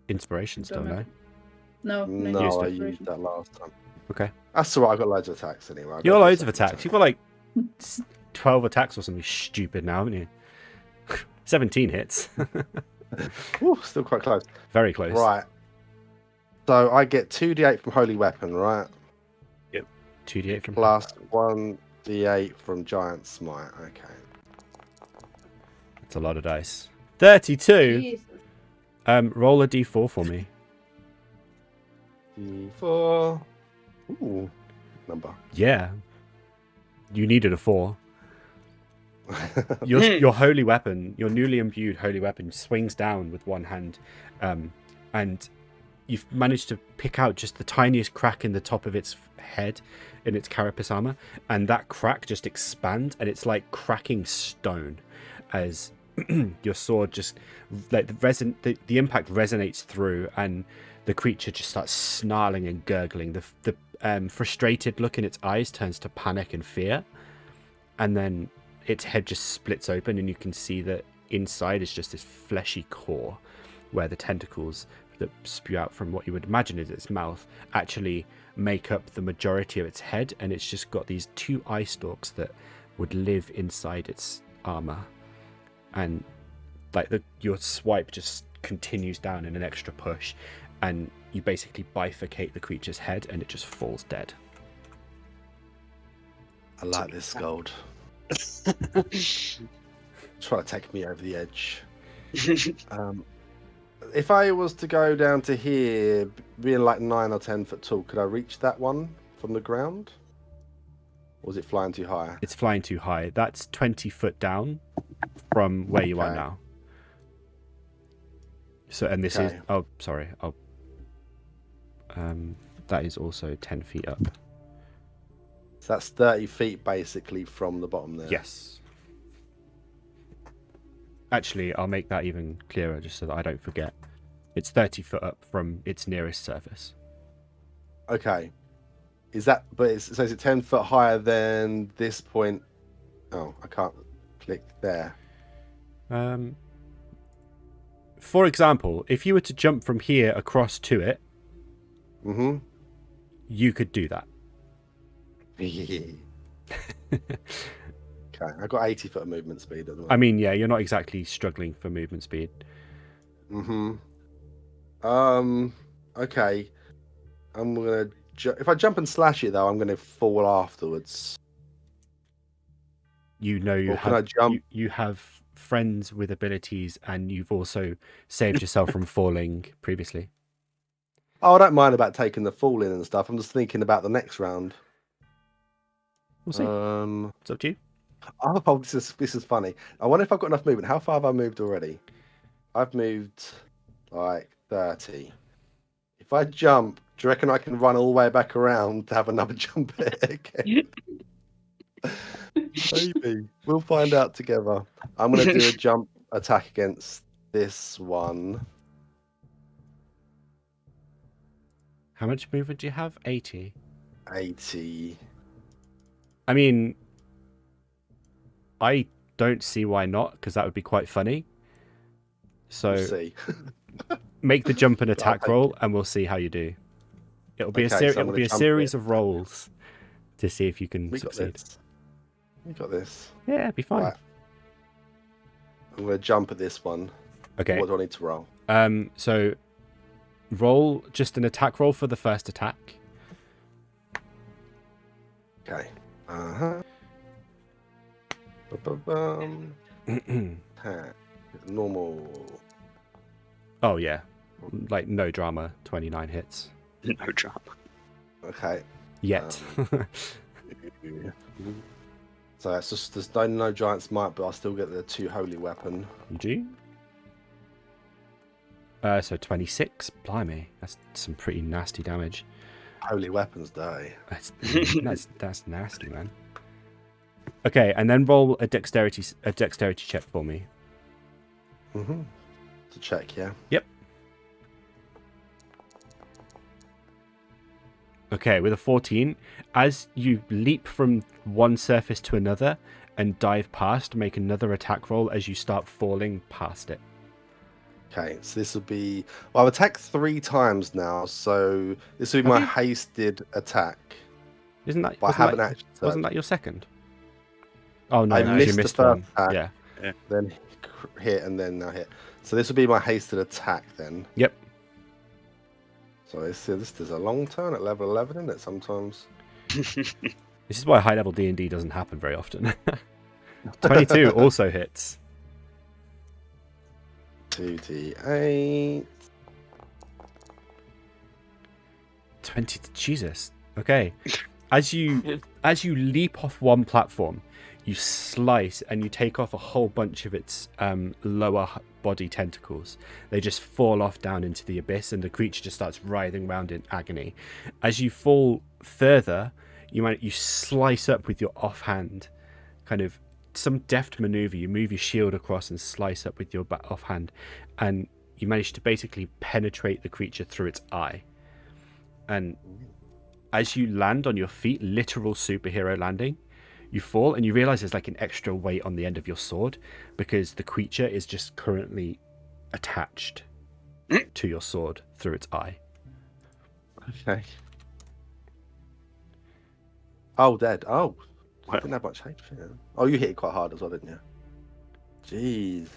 inspiration still, Don't know. no? No, No, I inspiration. used that last time. Okay. That's alright, I've got loads of attacks anyway. You got loads of attacks. You've got like 12 attacks or something stupid now, haven't you? 17 hits. Ooh, still quite close. Very close. Right. So I get 2d8 from Holy Weapon, right? 2d8 from Plus 1d8 from Giant Smite. Okay. That's a lot of dice. 32. Jesus. Roll a d4 for me. D4. Ooh, number. Yeah. You needed a 4. Your holy weapon, your newly imbued holy weapon, swings down with one hand, and you've managed to pick out just the tiniest crack in the top of its head, in its carapace armor, and that crack just expands, and it's like cracking stone as your sword just like the impact resonates through, and the creature just starts snarling and gurgling. The frustrated look in its eyes turns to panic and fear, and then its head just splits open, and you can see that inside is just this fleshy core where the tentacles that spew out from what you would imagine is its mouth actually make up the majority of its head, and it's just got these 2 eye stalks that would live inside its armor. And like your swipe just continues down in an extra push, and you basically bifurcate the creature's head, and it just falls dead. I like this Sköld. Try to take me over the edge. If I was to go down to here, being like 9 or 10 foot tall, could I reach that one from the ground? Or was it flying too high? It's flying too high. That's 20 foot down from where you are now. So, and this is, oh, sorry. That is also 10 feet up. So that's 30 feet basically from the bottom there. Yes. Actually, I'll make that even clearer just so that I don't forget. It's 30 foot up from its nearest surface. Okay. Is that, but so is it 10 foot higher than this point? Oh, I can't click there. For example, if you were to jump from here across to it, you could do that. Okay, I've got 80 foot of movement speed at the moment. I mean, yeah, you're not exactly struggling for movement speed. Okay. I'm gonna if I jump and slash it though, I'm gonna fall afterwards. You know you Or have can I jump? You have friends with abilities, and you've also saved yourself from falling previously. Oh, I don't mind about taking the fall in and stuff. I'm just thinking about the next round. We'll see. It's up to you. Oh, this is funny. I wonder if I've got enough movement. How far have I moved already? I've moved like 30. If I jump, do you reckon I can run all the way back around to have another jump at it again? Maybe. We'll find out together. I'm going to do a jump attack against this one. How much movement do you have? 80. 80. I mean, I don't see why not, because that would be quite funny. So We'll see. make the jump and attack roll, and we'll see how you do. It'll be a series of rolls to see if you can succeed. We got this. Yeah, it'd be fine. Right. I'm going to jump at this one. Okay. What do I need to roll? So roll just an attack roll for the first attack. Okay. Normal. Oh yeah, like no drama. 29 hits. No drama. Okay. Yet. So that's just there's no giant's might, but I'll still get the 2 holy weapon. You do. So 26. Blimey, that's some pretty nasty damage. Holy weapons die. That's nasty, man. Okay, and then roll a dexterity check for me. To check, yeah. Yep. Okay, with a 14, as you leap from one surface to another and dive past, make another attack roll as you start falling past it. Okay, so this will be... Well, I've attacked 3 times now, so this will be my hasted attack. Isn't that... Wasn't that your second? Oh, no, I missed you missed the one. first attack. Yeah. Then hit, and then now hit. So this will be my hasted attack then. Yep. So this is a long turn at level 11, isn't it, sometimes? This is why high-level D&D doesn't happen very often. 22 also hits. 2d8. 20. Jesus. Okay. As you leap off one platform, you slice and you take off a whole bunch of its lower body tentacles. They just fall off down into the abyss, and the creature just starts writhing around in agony. As you fall further, you slice up with your offhand, kind of some deft maneuver, you move your shield across and slice up with your offhand, and you manage to basically penetrate the creature through its eye. And as you land on your feet, literal superhero landing, you fall and you realize there's like an extra weight on the end of your sword because the creature is just currently attached to your sword through its eye. Okay. Oh, dead. Oh, I Well. didn't have much HP. Oh, you hit it quite hard as well, didn't you? Jeez.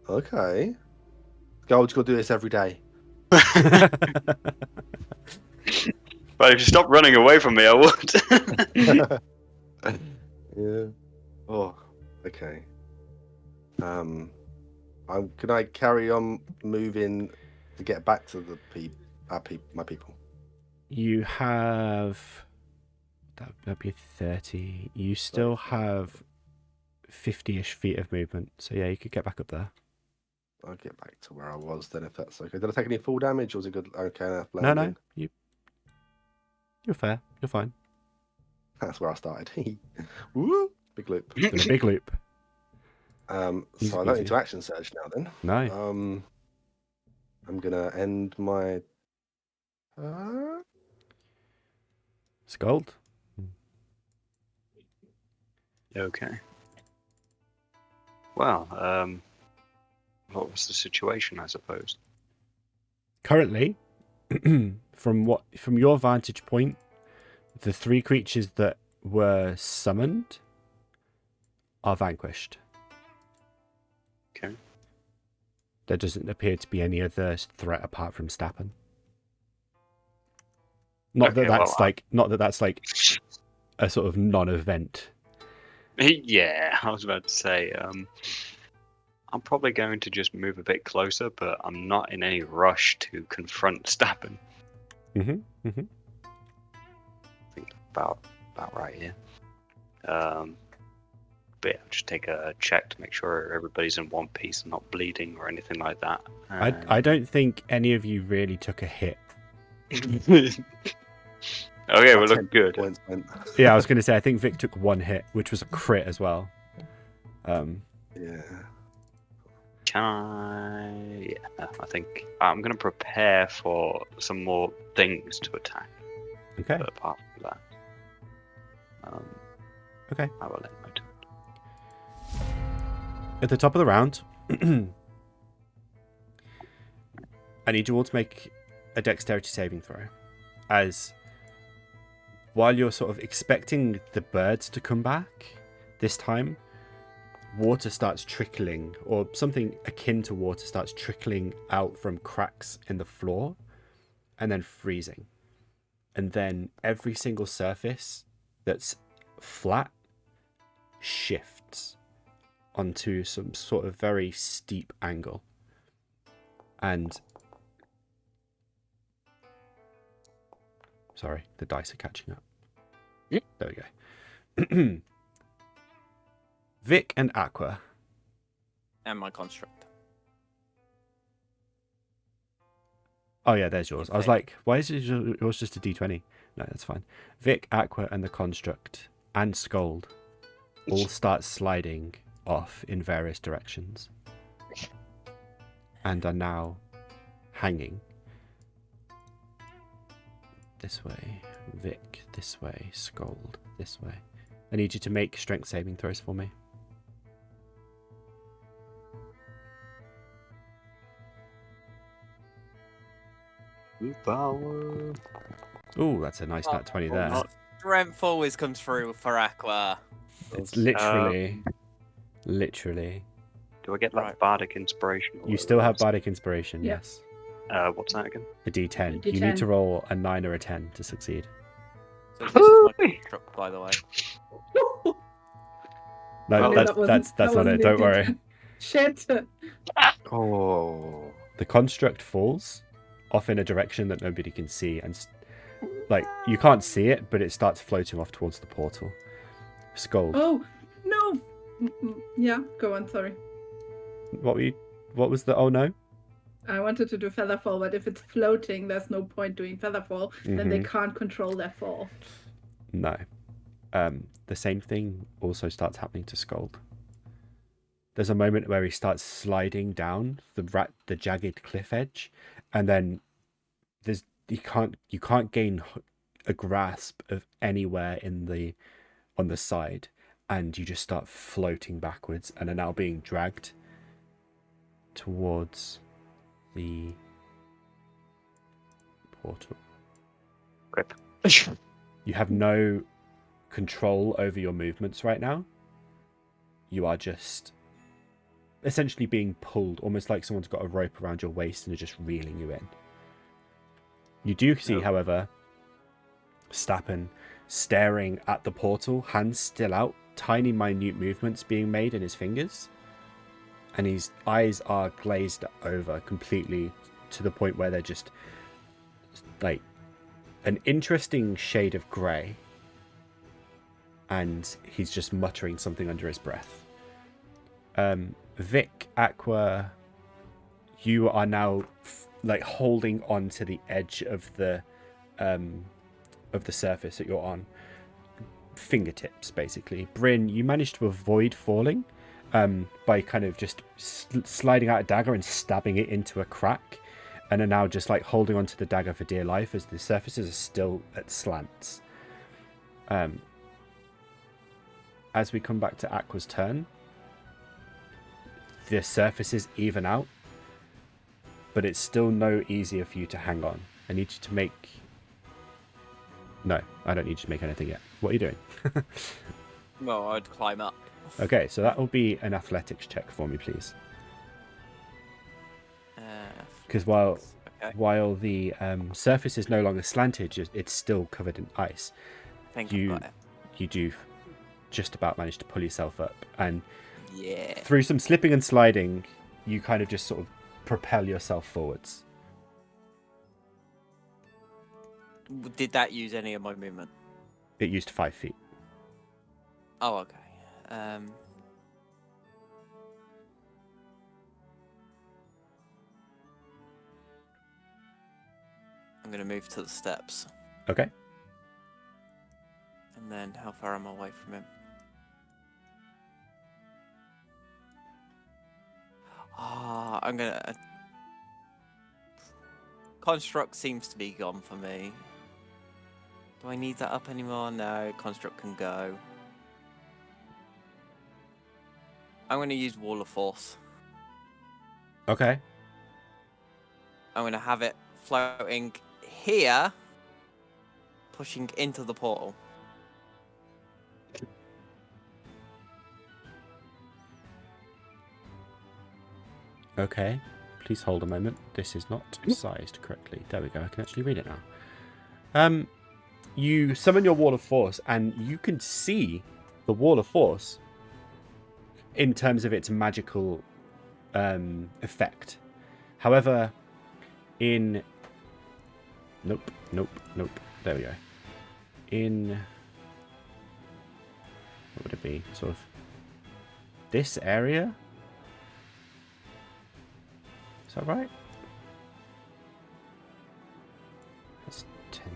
Okay. Gold's got to do this every day. But if you stop running away from me, I would. Yeah. Oh, okay. Can I carry on moving to get back to the my people? You have... That'd be 30. You still have 50-ish feet of movement. So yeah, you could get back up there. I'll get back to where I was then, if that's okay. Did I take any full damage, or was it good? Okay, enough No, landing? you're fair. You're fine. That's where I started. Woo! Big loop. In a big loop. So Easy I don't peasy. need to action surge now then. No. I'm gonna end my Sköld. Okay. Well, what was the situation, I suppose? Currently, from your vantage point, the 3 creatures that were summoned are vanquished. Okay. There doesn't appear to be any other threat apart from Stappen. Not that that's like a sort of non-event. Yeah, I was about to say, I'm probably going to just move a bit closer, but I'm not in any rush to confront Stappen. Mm-hmm. I think about right here. But yeah, just take a check to make sure everybody's in one piece and not bleeding or anything like that. I don't think any of you really took a hit. Okay, we look good. Points went. Yeah, I was going to say, I think Vic took 1 hit, which was a crit as well. Yeah. Can I? Yeah, I think I'm going to prepare for some more things to attack. Okay. But apart from that, Okay. I will let my turn. At the top of the round, I need you all to make a dexterity saving throw. As while you're sort of expecting the birds to come back, this time, water starts trickling, or something akin to water starts trickling out from cracks in the floor, and then freezing. And then every single surface that's flat shifts onto some sort of very steep angle. And sorry, the dice are catching up. Yep. There we go. Vic and Aqua. And my construct. Oh yeah, there's yours. I was Okay. like, why is yours just a D20? No, that's fine. Vic, Aqua, and the construct and Sköld all start sliding off in various directions and are now hanging. This way, Vic, this way, Sköld, this way. I need you to make strength saving throws for me. Power. Ooh, that's a nice nat 20 there. not- Strength always comes through for Aqua. It's literally. Do I get like Right. bardic inspiration? or You still have whatever bardic inspiration, Yeah. yes. it is? What's that again? A D10. A You need D10. to roll a 9 or a 10 to succeed. So this is my construct, by the way. No, Well, that's that not wasn't it. Don't worry. Shit. Oh. The construct falls off in a direction that nobody can see, and like you can't see it, but it starts floating off towards the portal. Sköld, Oh, no. Yeah, go on, sorry. what was the? Oh no. I wanted to do featherfall, but if it's floating, there's no point doing featherfall. Then they Mhm. can't control their fall. No. the same thing also starts happening to Sköld. There's a moment where he starts sliding down the jagged cliff edge, and then you can't gain a grasp of anywhere on the side, and you just start floating backwards and are now being dragged towards the portal. Rip. You have no control over your movements right now. You are just essentially being pulled, almost like someone's got a rope around your waist and are just reeling you in. You do see, however, Stappen staring at the portal, hands still out, tiny minute movements being made in his fingers, and his eyes are glazed over completely to the point where they're just like an interesting shade of grey, and he's just muttering something under his breath. Vic, Aqua, you are now like holding on to the edge of the surface that you're on, fingertips basically. Bryn, you managed to avoid falling by kind of just sliding out a dagger and stabbing it into a crack, and are now just like holding onto the dagger for dear life as the surfaces are still at slants. As we come back to Aqua's turn, the surfaces even out, but it's still no easier for you to hang on. I need you to make... No, I don't need you to make anything yet. What are you doing? Well, I'd climb up. Okay, so that will be an athletics check for me, please. Because while the surface is no longer slanted, it's still covered in ice. You do just about manage to pull yourself up, and through some slipping and sliding, you kind of just sort of propel yourself forwards. Did that use any of my movement? It used 5 feet. Oh, okay. I'm going to move to the steps. Okay. And then how far am I away from him? I'm going to... Construct seems to be gone for me. Do I need that up anymore? No, Construct can go. I'm going to use Wall of Force. Okay. I'm going to have it floating here, pushing into the portal. Okay. Please hold a moment. This is not sized correctly. There we go. I can actually read it now. You summon your Wall of Force, and you can see the Wall of Force in terms of its magical effect. However, in... Nope. There we go. In... What would it be? Sort of this area? Is that right? That's 10 feet.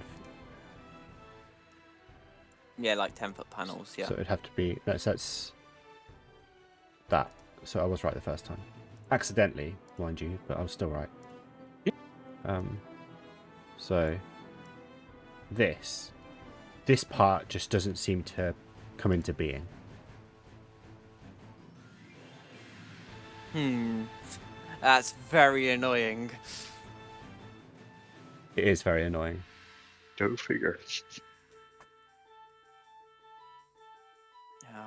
Yeah, like 10-foot panels, yeah. So it'd have to be... No, so that's... that. So I was right the first time. Accidentally, mind you, but I was still right. So... This part just doesn't seem to come into being. That's very annoying. It is very annoying. Go figure.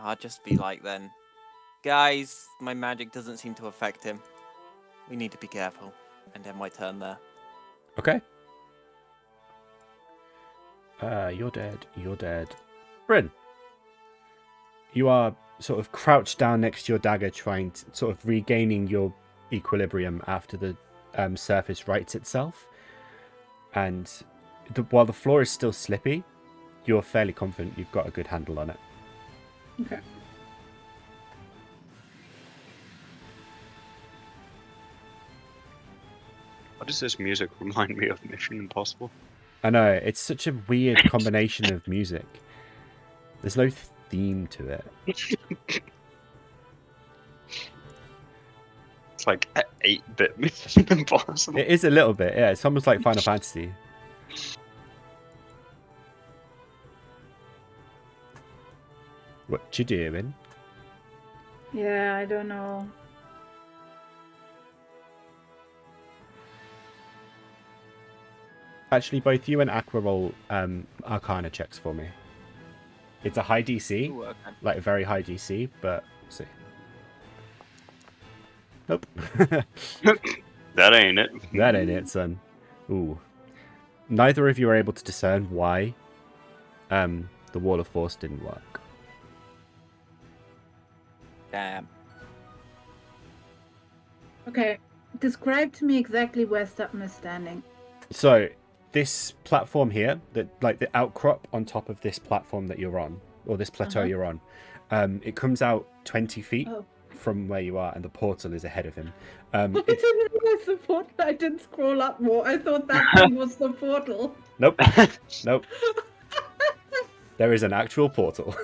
I'll just be like then. Guys, my magic doesn't seem to affect him. We need to be careful. And end my turn there. Okay. You're dead. Bryn. You are sort of crouched down next to your dagger, trying to sort of regaining your equilibrium after the surface rights itself. And while the floor is still slippy, you're fairly confident you've got a good handle on it. Okay. Why does this music remind me of Mission Impossible? I know, it's such a weird combination of music. There's no theme to it. It's like 8-bit Mission Impossible. It is a little bit, yeah. It's almost like Final Fantasy. What you doing? Yeah, I don't know. Actually, both you and Aqua roll Arcana checks for me. It's a high DC, Ooh, okay. like a very high DC, but we'll see. Nope. That ain't it. That ain't it, son. Ooh. Neither of you are able to discern why the Wall of Force didn't work. Damn. Okay, describe to me exactly where Stappen is standing. So, this platform here, like the outcrop on top of this platform that you're on, or this plateau you're on, it comes out 20 feet from where you are, and the portal is ahead of him. I didn't realize the portal. I didn't scroll up more. I thought that thing was the portal. Nope. Nope. There is an actual portal.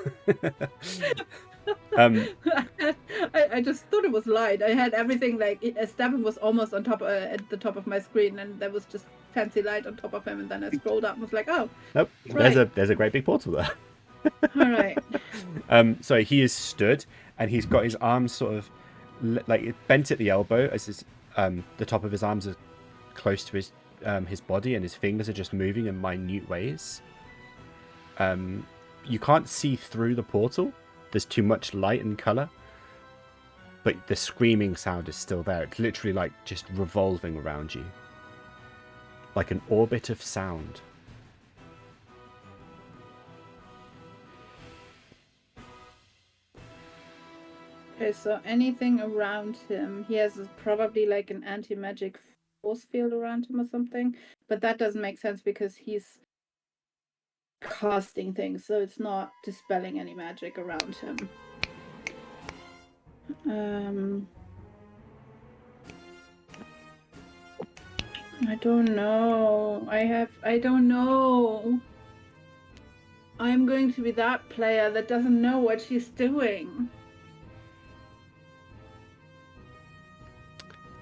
I just thought it was light. I had everything like Stappen was almost on top at the top of my screen, and there was just fancy light on top of him. And then I scrolled up and was like, "Oh, Nope. right. There's a great big portal there. All right." So he is stood, and he's got his arms sort of like bent at the elbow, as his the top of his arms are close to his body, and his fingers are just moving in minute ways. You can't see through the portal. There's too much light and color, but the screaming sound is still there. It's literally like just revolving around you, like an orbit of sound. Okay, so anything around him, he has probably like an anti-magic force field around him or something, but that doesn't make sense because he's casting things, so it's not dispelling any magic around him. I don't know. I don't know. I'm going to be that player that doesn't know what she's doing.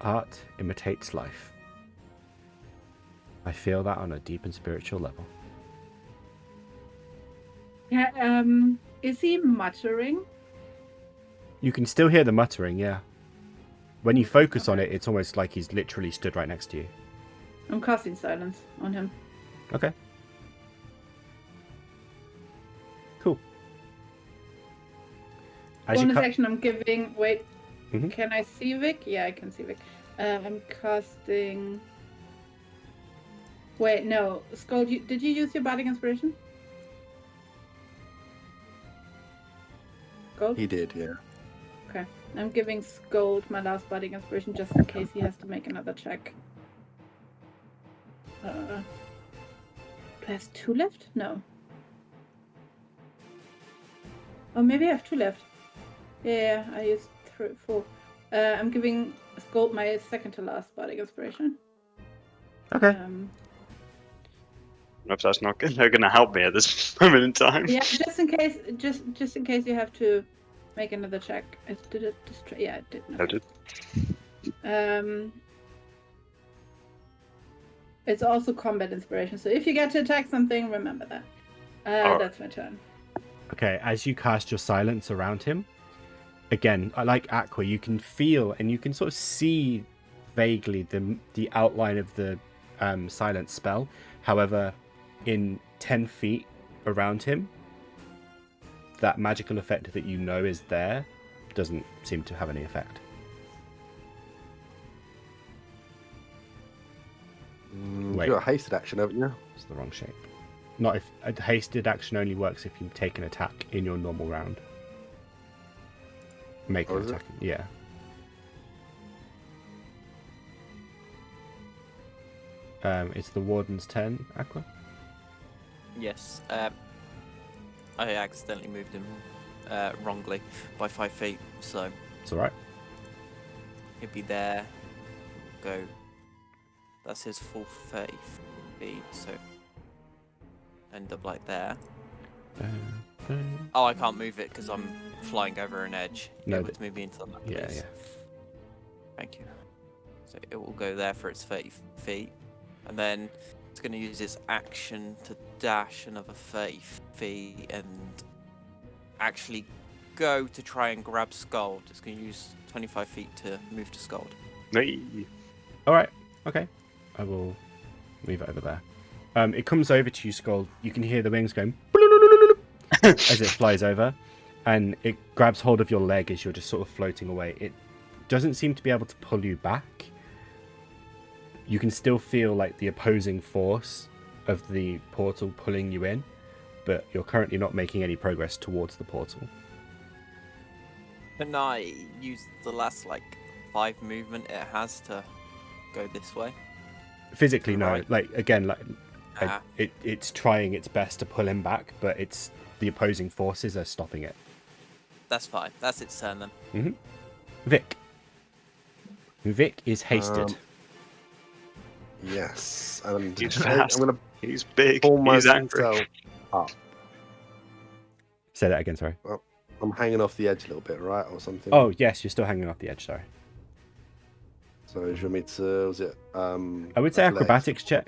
Art imitates life. I feel that on a deep and spiritual level. Yeah, is he muttering? You can still hear the muttering, yeah. When you focus on it, it's almost like he's literally stood right next to you. I'm casting silence on him. Okay. Cool. Bonus action I'm giving... Wait. Mhm. Can I see Vic? Yeah, I can see Vic. I'm casting... Wait, no. Sköld, did you use your bardic inspiration? Sköld? He did, yeah. Okay. I'm giving Sköld my last bardic inspiration just in case he has to make another check. Do I have 2 left? No. Oh, maybe I have 2 left. Yeah, I used 4. I'm giving Sköld my second to last bardic inspiration. Okay. If that's not good, they're gonna help me at this moment in time. Yeah, just in case, just in case you have to make another check. Did it? Yeah, it did. I did. It's also combat inspiration, so if you get to attack something, remember that. That's my turn. Okay, as you cast your silence around him, again, like Aqua, you can feel and you can sort of see vaguely the outline of the silence spell. However, in 10 feet around him, that magical effect that you know is there doesn't seem to have any effect. You've got a hasted action, haven't you? It's the wrong shape. Not if a hasted action only works if you take an attack in your normal round. Make an attack. Yeah. It's the warden's turn, Aqua. Yes. I accidentally moved him wrongly by 5 feet, so It's alright. he'd be there. Go. That's his full 30 feet, so end up like there. Oh, I can't move it because I'm flying over an edge. No, Able to move me into that, Yeah, please. yeah. Thank you. So it will go there for its 30 feet. And then it's going to use its action to dash another 30 feet and actually go to try and grab Sköld. It's going to use 25 feet to move to Sköld. Hey. All right. Okay. I will move it over there. It comes over to you, Skull. You can hear the wings going as it flies over, and it grabs hold of your leg as you're just sort of floating away. It doesn't seem to be able to pull you back. You can still feel like the opposing force of the portal pulling you in, but you're currently not making any progress towards the portal. Can I use the last 5 movement it has to go this way? Physically, no. Right. Like again, Ah. it's trying its best to pull him back, but it's the opposing forces are stopping it. That's fine. That's its turn then. Vic. Vic is hasted. Yes, and He's I'm fast. gonna He's big. pull He's angry. myself up. Say that again. Sorry. I'm hanging off the edge a little bit, right, or something. Oh yes, you're still hanging off the edge. Sorry. So do you want me to? Was it? I would say acrobatics check,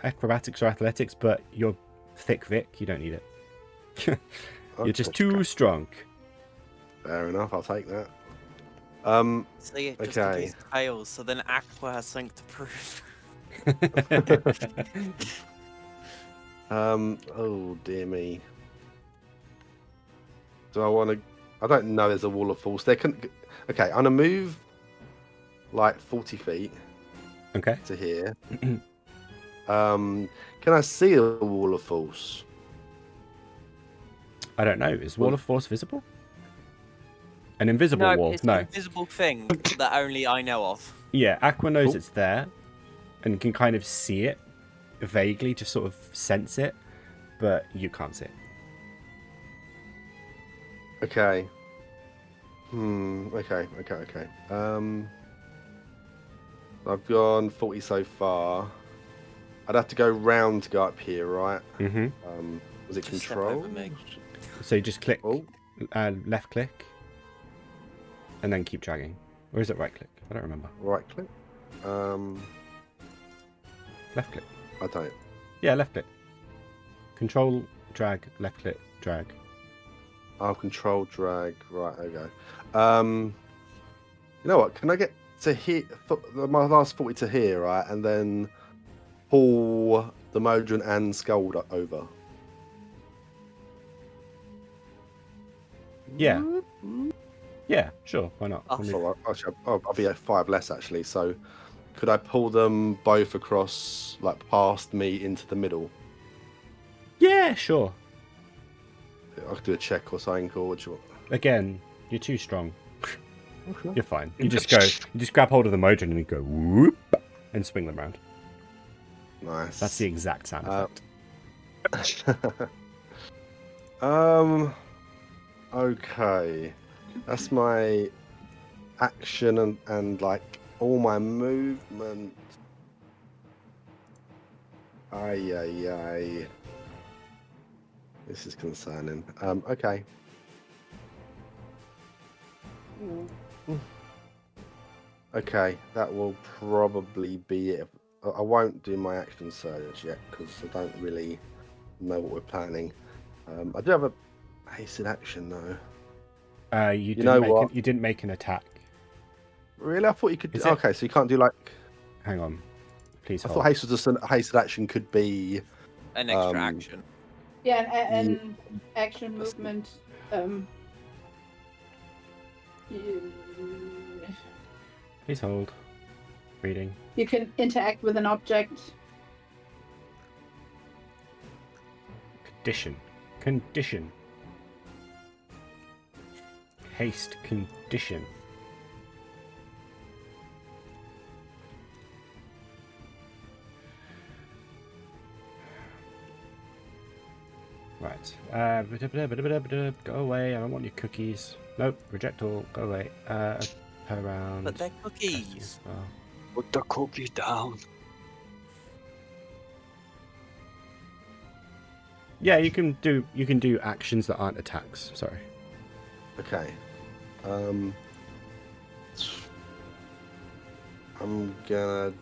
acrobatics or athletics, but you're thick, Vic. You don't need it. You're just too strong. Fair enough. I'll take that. Say it just Okay. in case it fails, so then Aqua has something to prove. Oh dear me. Do I want to? I don't know. There's a wall of force. Okay, I'm gonna move 40 feet Okay. to here. Can I see a wall of force? I don't know. Is Wall of Force visible? An invisible wall? It's No. an invisible thing that only I know of. Yeah, Aqua knows Cool. it's there and can kind of see it vaguely, just sort of sense it, but you can't see it. Okay. Okay. I've gone 40 so far. I'd have to go round to go up here, right? Mm-hmm. Was it Just step control? over me. So you just click, Oh, left click, and then keep dragging. Or is it right click? I don't remember. right click. Left click. I don't. Yeah, left click. Control, drag, left click, drag. I'll control drag. Right, okay. You know what? Can I get to here? My last 40 to here, right, and then pull the Modron and Sköld over. Yeah. Yeah, sure. Why not? Oh, Let me- So I'll be at 5 less actually. So could I pull them both across, past me into the middle? Yeah, sure. I could do a check or something, or what do you want? Again, you're too strong. Okay. You're fine. You just grab hold of the Modron and you go whoop and swing them around. Nice. That's the exact sound effect. Okay. That's my action and all my movement. Ay. This is concerning. Okay. Okay, that will probably be it. I won't do my action surge yet because I don't really know what we're planning. I do have a hasted action though. You know didn't make an attack. Really? I thought you could. Is it? Okay, so you can't do Hang on. Please I hold. thought haste was just a hasted action could be. an extra action. Yeah, and action movement. Please hold. Reading. You can interact with an object. Condition. Haste condition. Right. Go away. I don't want your cookies. Nope. Reject all. Go away. Around. But they're cookies. Oh. Put the cookie down. Yeah, you can do actions that aren't attacks. Sorry. Okay. I'm gonna.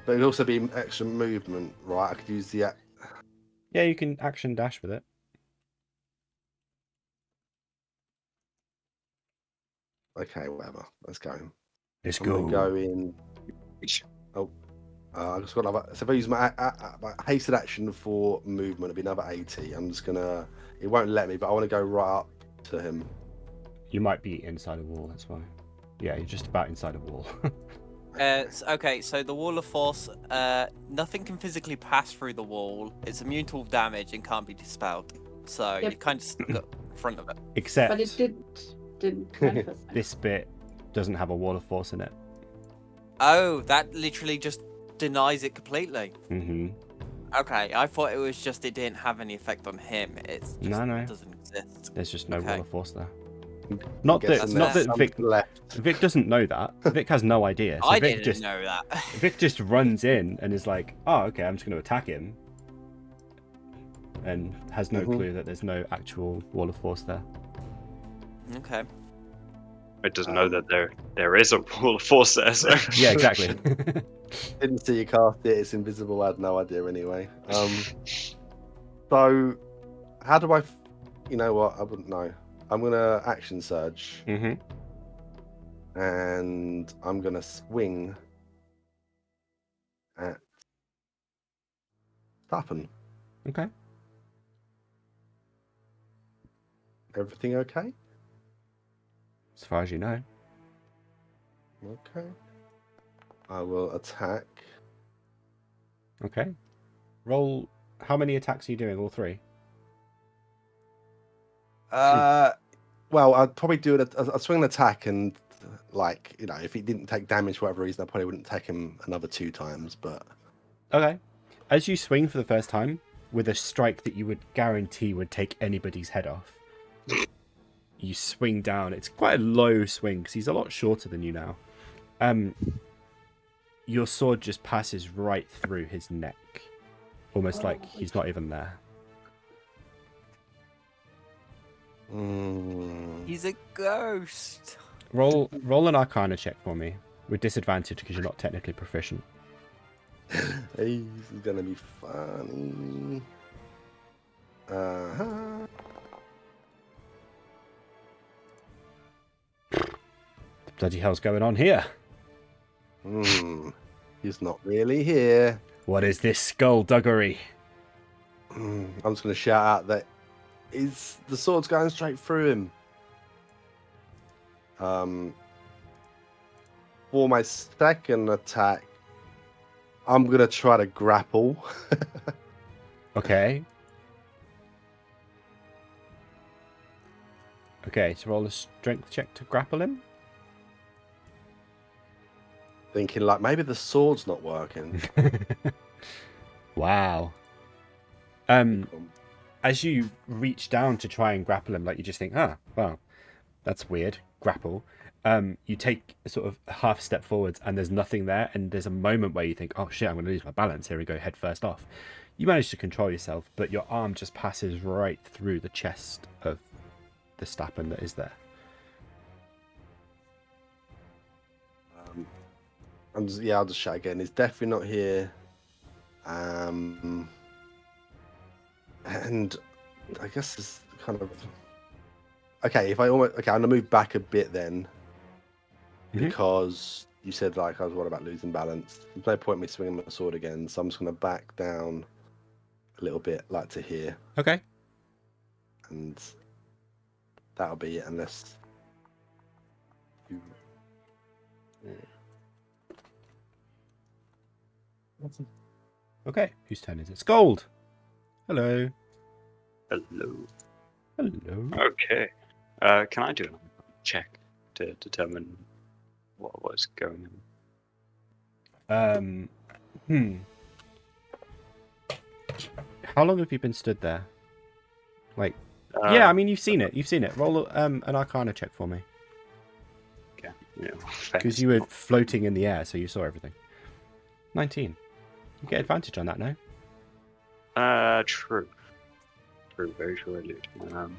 But it'd also be extra movement, right? I could use the. Yeah, you can action dash with it. Okay, whatever. Let's go. Let's I'm gonna go in. Oh, I just got another. So if I use my hasted action for movement, it'll be another 80. I'm just gonna. It won't let me, but I want to go right up to him. You might be inside a wall. That's why. Yeah, you're just about inside a wall. Okay, so the wall of force, nothing can physically pass through the wall. It's immune to all damage and can't be dispelled. So Yep. you kind of stuck in front of it. Except But it didn't manifest. this bit doesn't have a wall of force in it. Oh, that literally just denies it completely. Mm-hmm. Okay, I thought it was just it didn't have any effect on him. It's just No. doesn't exist. There's just no Okay. wall of force there. Not that That's Vic left. Vic doesn't know that. Vic has no idea. So I Vic didn't just know that. Vic just runs in and is like, "Oh, okay, I'm just going to attack him," and has no clue that there's no actual wall of force there. Okay. It doesn't know that there is a wall of force there. So. Yeah, exactly. Didn't see you cast it. It's invisible. I had no idea anyway. So how do I? You know what? I wouldn't know. I'm gonna action surge, Mm-hmm. and I'm gonna swing at Stappen. Okay. Everything okay? As far as you know. Okay. I will attack. Okay. Roll. How many attacks are you doing? All 3? Well, I'd probably do it. I'd swing an attack, and like if he didn't take damage for whatever reason, I probably wouldn't attack him another 2 times. But Okay. As you swing for the first time with a strike that you would guarantee would take anybody's head off, you swing down. It's quite a low swing because he's a lot shorter than you now. Your sword just passes right through his neck, almost like he's not even there. He's a ghost. Roll an Arcana check for me with disadvantage because you're not technically proficient. Hey, this is gonna be funny. Uh-huh. What the bloody hell's going on here? He's not really here. What is this skullduggery? I'm just gonna shout out that the sword's going straight through him. For my second attack, I'm gonna try to grapple. Okay. Okay, so roll a strength check to grapple him. Thinking like maybe the sword's not working. Wow. As you reach down to try and grapple him, like you just think, well, that's weird. Grapple. You take a sort of half step forwards and there's nothing there, and there's a moment where you think, oh shit, I'm going to lose my balance. Here we go, head first off. You manage to control yourself, but your arm just passes right through the chest of the Stappen that is there. I'll just shout again. It's definitely not here. And I guess it's kind of okay. I'm gonna move back a bit then, because you said like I was worried about losing balance. There's no point in me swinging my sword again, so I'm just gonna back down a little bit, like to here. Okay. And that'll be it, unless you. Okay. Whose turn is it? Sköld. Hello. Hello. Hello. Okay. Can I do a check to determine what was going on? How long have you been stood there? Like, yeah, I mean, you've seen it. You've seen it. Roll an Arcana check for me. Okay. Thanks. Because you were floating in the air, so you saw everything. 19. You get advantage on that now. True. True, very true, I did. Let me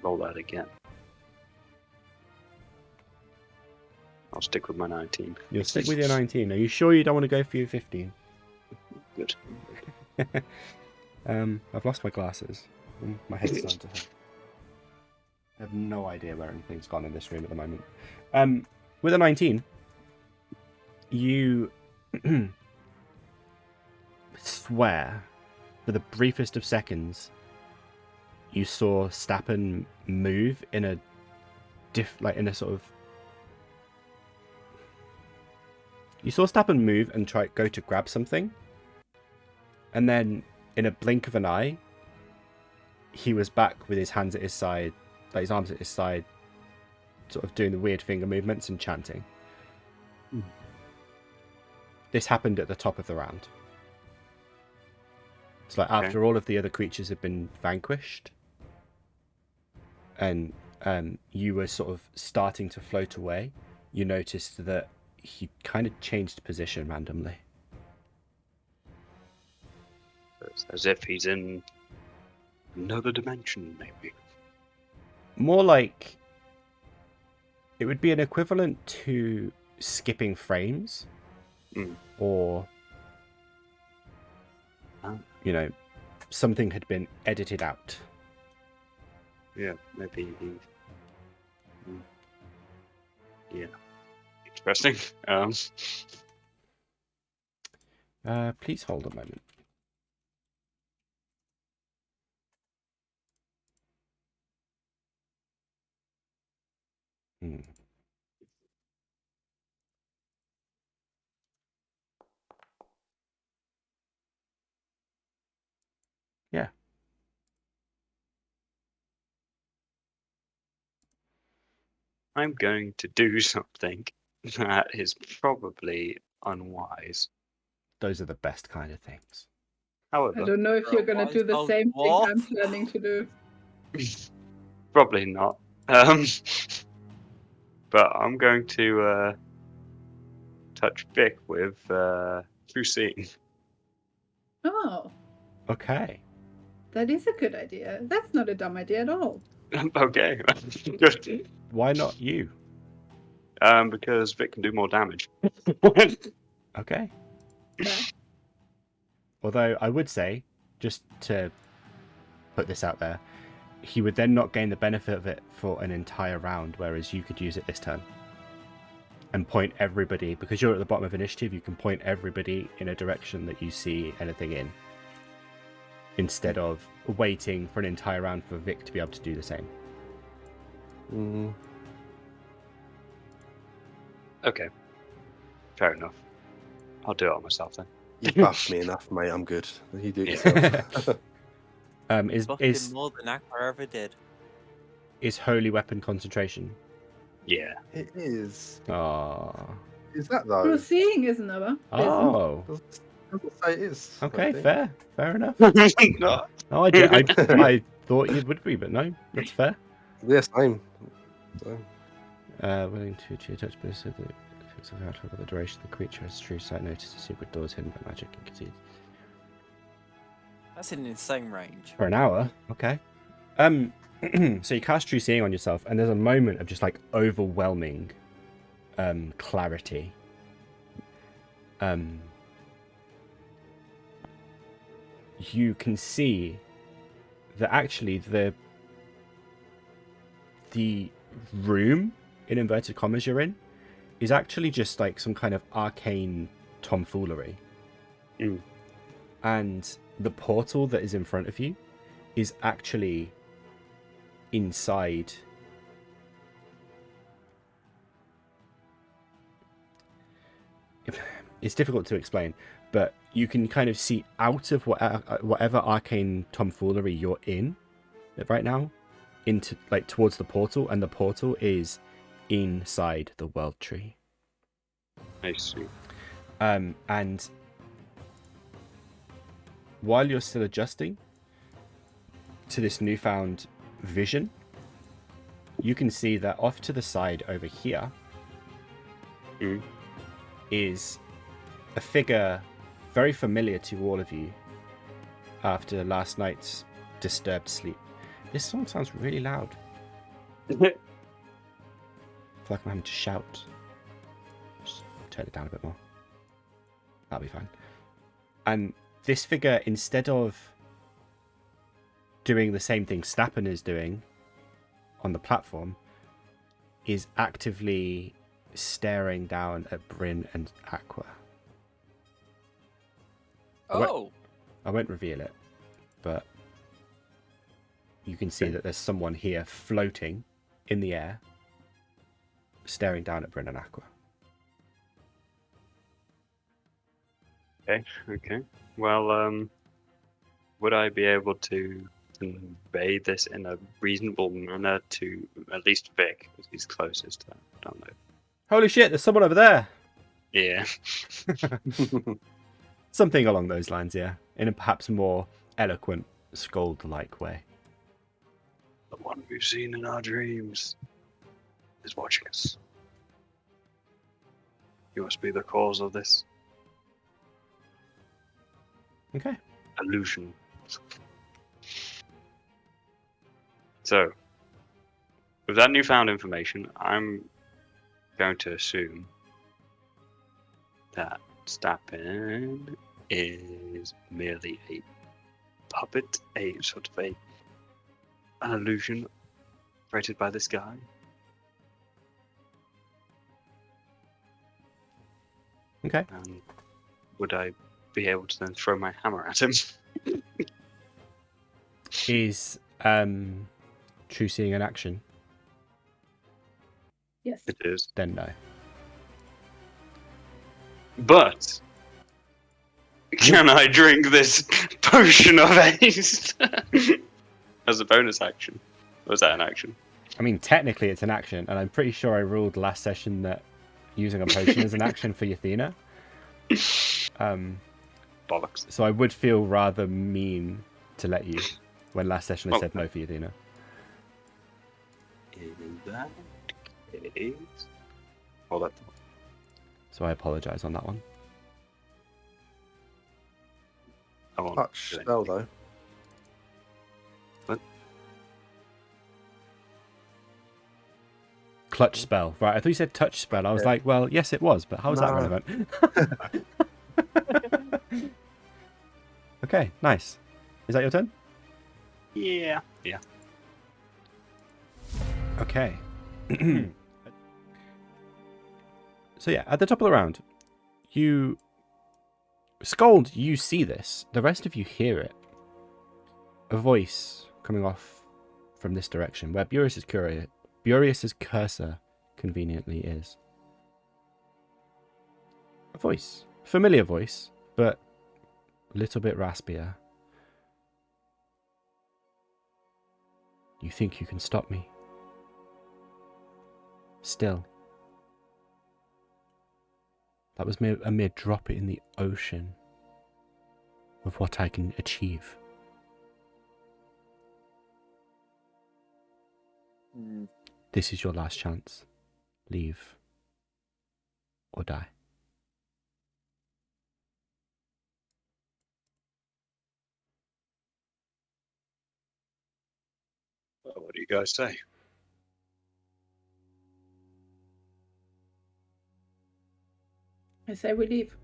roll that again. I'll stick with my 19. You'll stick with your 19. Are you sure you don't want to go for your 15? Good. I've lost my glasses. My head's starting to hurt. I have no idea where anything's gone in this room at the moment. With a 19, you swear for the briefest of seconds you saw Stappen move in a sort of. You saw Stappen move and go to grab something, and then in a blink of an eye, he was back with his hands at his side, like his arms at his side, sort of doing the weird finger movements and chanting. Mm. This happened at the top of the round. It's like after all of the other creatures had been vanquished, and you were sort of starting to float away, you noticed that he kind of changed position randomly. It's as if he's in another dimension, maybe. More like it would be an equivalent to skipping frames, or something had been edited out. Yeah, maybe he. Yeah, interesting. Please hold a moment. Yeah. I'm going to do something that is probably unwise. Those are the best kind of things. However, I don't know if you're gonna do the Wise same thing old I'm dwarf. planning to do. probably not. But I'm going to touch Vic with True Seeing. Oh, Okay. that is a good idea. That's not a dumb idea at all. Okay, good. Why not you? Because Vic can do more damage. Okay. Yeah. Although I would say, just to put this out there, he would then not gain the benefit of it for an entire round, whereas you could use it this turn. And point everybody, because you're at the bottom of initiative, you can point everybody in a direction that you see anything in. Instead of waiting for an entire round for Vic to be able to do the same. Okay, fair enough. I'll do it on myself then. You've buffed me enough, mate. I'm good. You do it yourself. Buffed him more than Aqua ever did. Is holy weapon concentration? Yeah. It is. Oh. Is that though? True seeing is another. Oh. Doesn't say it is. I Okay, think. fair enough. No. Oh, I thought you would be, but no, that's fair. Yeah, same. So. Willing to achieve touch, but so that effects of outlook of the duration of the creature has true sight, notices secret doors hidden by magic and concealed. That's an insane range. For an hour, okay. So you cast True Seeing on yourself, and there's a moment of just like overwhelming clarity. You can see that actually the room, in inverted commas, you're in is actually just like some kind of arcane tomfoolery. And the portal that is in front of you is actually inside it's difficult to explain, but you can kind of see out of whatever arcane tomfoolery you're in right now into like towards the portal, and the portal is inside the world tree. I see. And while you're still adjusting to this newfound vision, you can see that off to the side over here is a figure very familiar to all of you, after last night's disturbed sleep. This song sounds really loud. I feel like I'm having to shout. Just turn it down a bit more. That'll be fine. And this figure, instead of doing the same thing Stappen is doing on the platform, is actively staring down at Bryn and Aqua. Oh! I won't reveal it, but you can see that there's someone here floating in the air, staring down at Bryn and Aqua. Okay. Well, would I be able to convey this in a reasonable manner to at least Vic, because he's closest? I don't know. Holy shit, there's someone over there! Yeah. Something along those lines, yeah. In a perhaps more eloquent, Sköld-like way. The one we've seen in our dreams is watching us. You must be the cause of this Okay. illusion. So, with that newfound information, I'm going to assume that Stappen is merely a puppet, a sort of an illusion created by this guy. Okay. And would I be able to then throw my hammer at him? Is true seeing an action? Yes. It is. Then no. But can I drink this potion of haste as a bonus action? Or was that an action? I mean, technically it's an action, and I'm pretty sure I ruled last session that using a potion is an action for yathina. Bollocks. So I would feel rather mean to let you when last session I said no for yathina. In that case... Hold up. So I apologise on that one. I won't Touch do spell anything. though. What? Clutch spell. Right, I thought you said touch spell. I was Yeah. like, well, yes it was, but how is that No. relevant? Okay, nice. Is that your turn? Yeah. Okay. So yeah, at the top of the round, you... Sköld, you see this. The rest of you hear it. A voice coming off from this direction, where Burius's cursor conveniently is. A voice. Familiar voice, but a little bit raspier. You think you can stop me? Still. That was a mere drop in the ocean of what I can achieve. This is your last chance. Leave. Or die. Well, what do you guys say? I say we leave.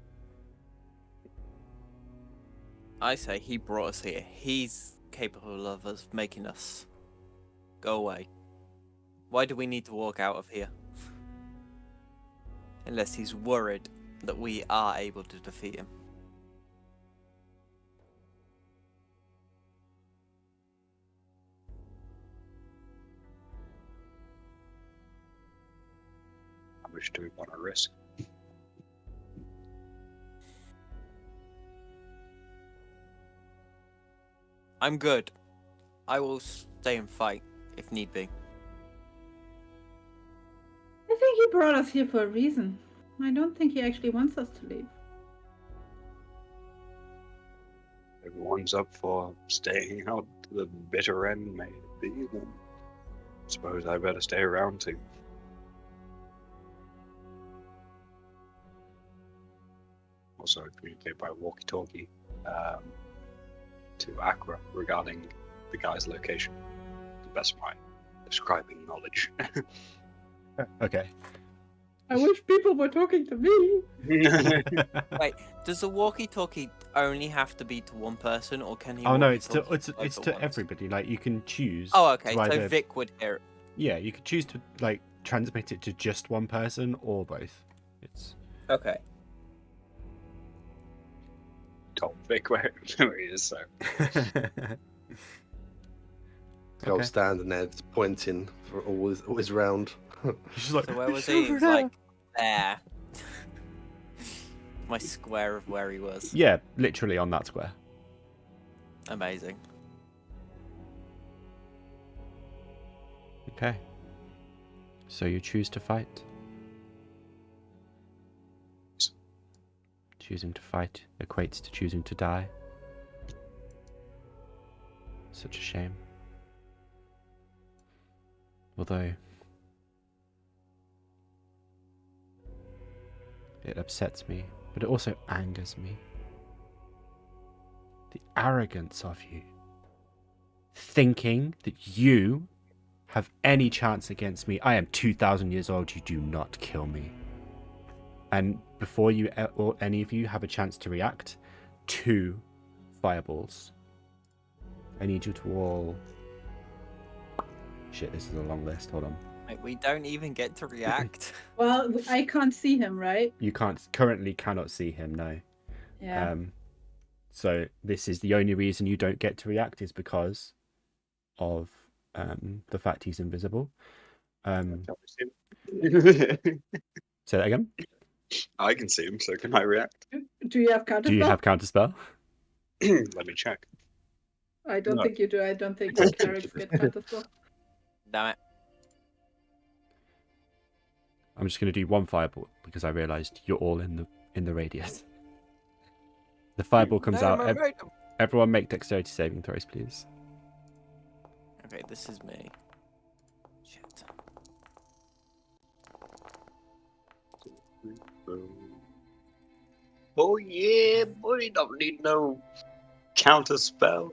I say he brought us here. He's capable of us making us go away. Why do we need to walk out of here? Unless he's worried that we are able to defeat him. How much do we want to risk? I'm good. I will stay and fight if need be. I think he brought us here for a reason. I don't think he actually wants us to leave. Everyone's up for staying out to the bitter end, maybe. Then I suppose I better stay around too. Also, communicate by walkie-talkie. to Aqua regarding the guy's location. To the best of my describing knowledge. Okay. I wish people were talking to me. Wait, does the walkie-talkie only have to be to one person, or can he? Oh no, it's to walkie-talkie both it's at to once? everybody. Like you can choose. Oh, okay. to So either- Vic would hear it. Yeah, you could choose to like transmit it to just one person or both. It's Okay. Told Vic where he is, so. Gold Okay. standing there, just pointing for all his round. She's like, So where was "It's he? over He's there." like there. My square of where he was. Yeah, literally on that square. Amazing. Okay. So you choose to fight. Choosing to fight equates to choosing to die. Such a shame. Although it upsets me, but it also angers me. The arrogance of you. Thinking that you have any chance against me. I am 2,000 years old. You do not kill me. And before you or any of you have a chance to react, 2 fireballs. I need you to all... Shit, this is a long list. Hold on. Wait, we don't even get to react. Well, I can't see him, right? You currently cannot see him, no. Yeah. So this is the only reason you don't get to react is because of the fact he's invisible. Say that again. I can see him, so can I react? Do you have counter? Do you have counterspell? Let me check. I don't No. think you do. I don't think the clerics get counter spell. Damn it. I'm just going to do 1 fireball because I realised you're all in the radius. The fireball comes out. Everyone make dexterity saving throws, please. Okay, this is me. Shit. Oh yeah, boy, don't need no counter spell.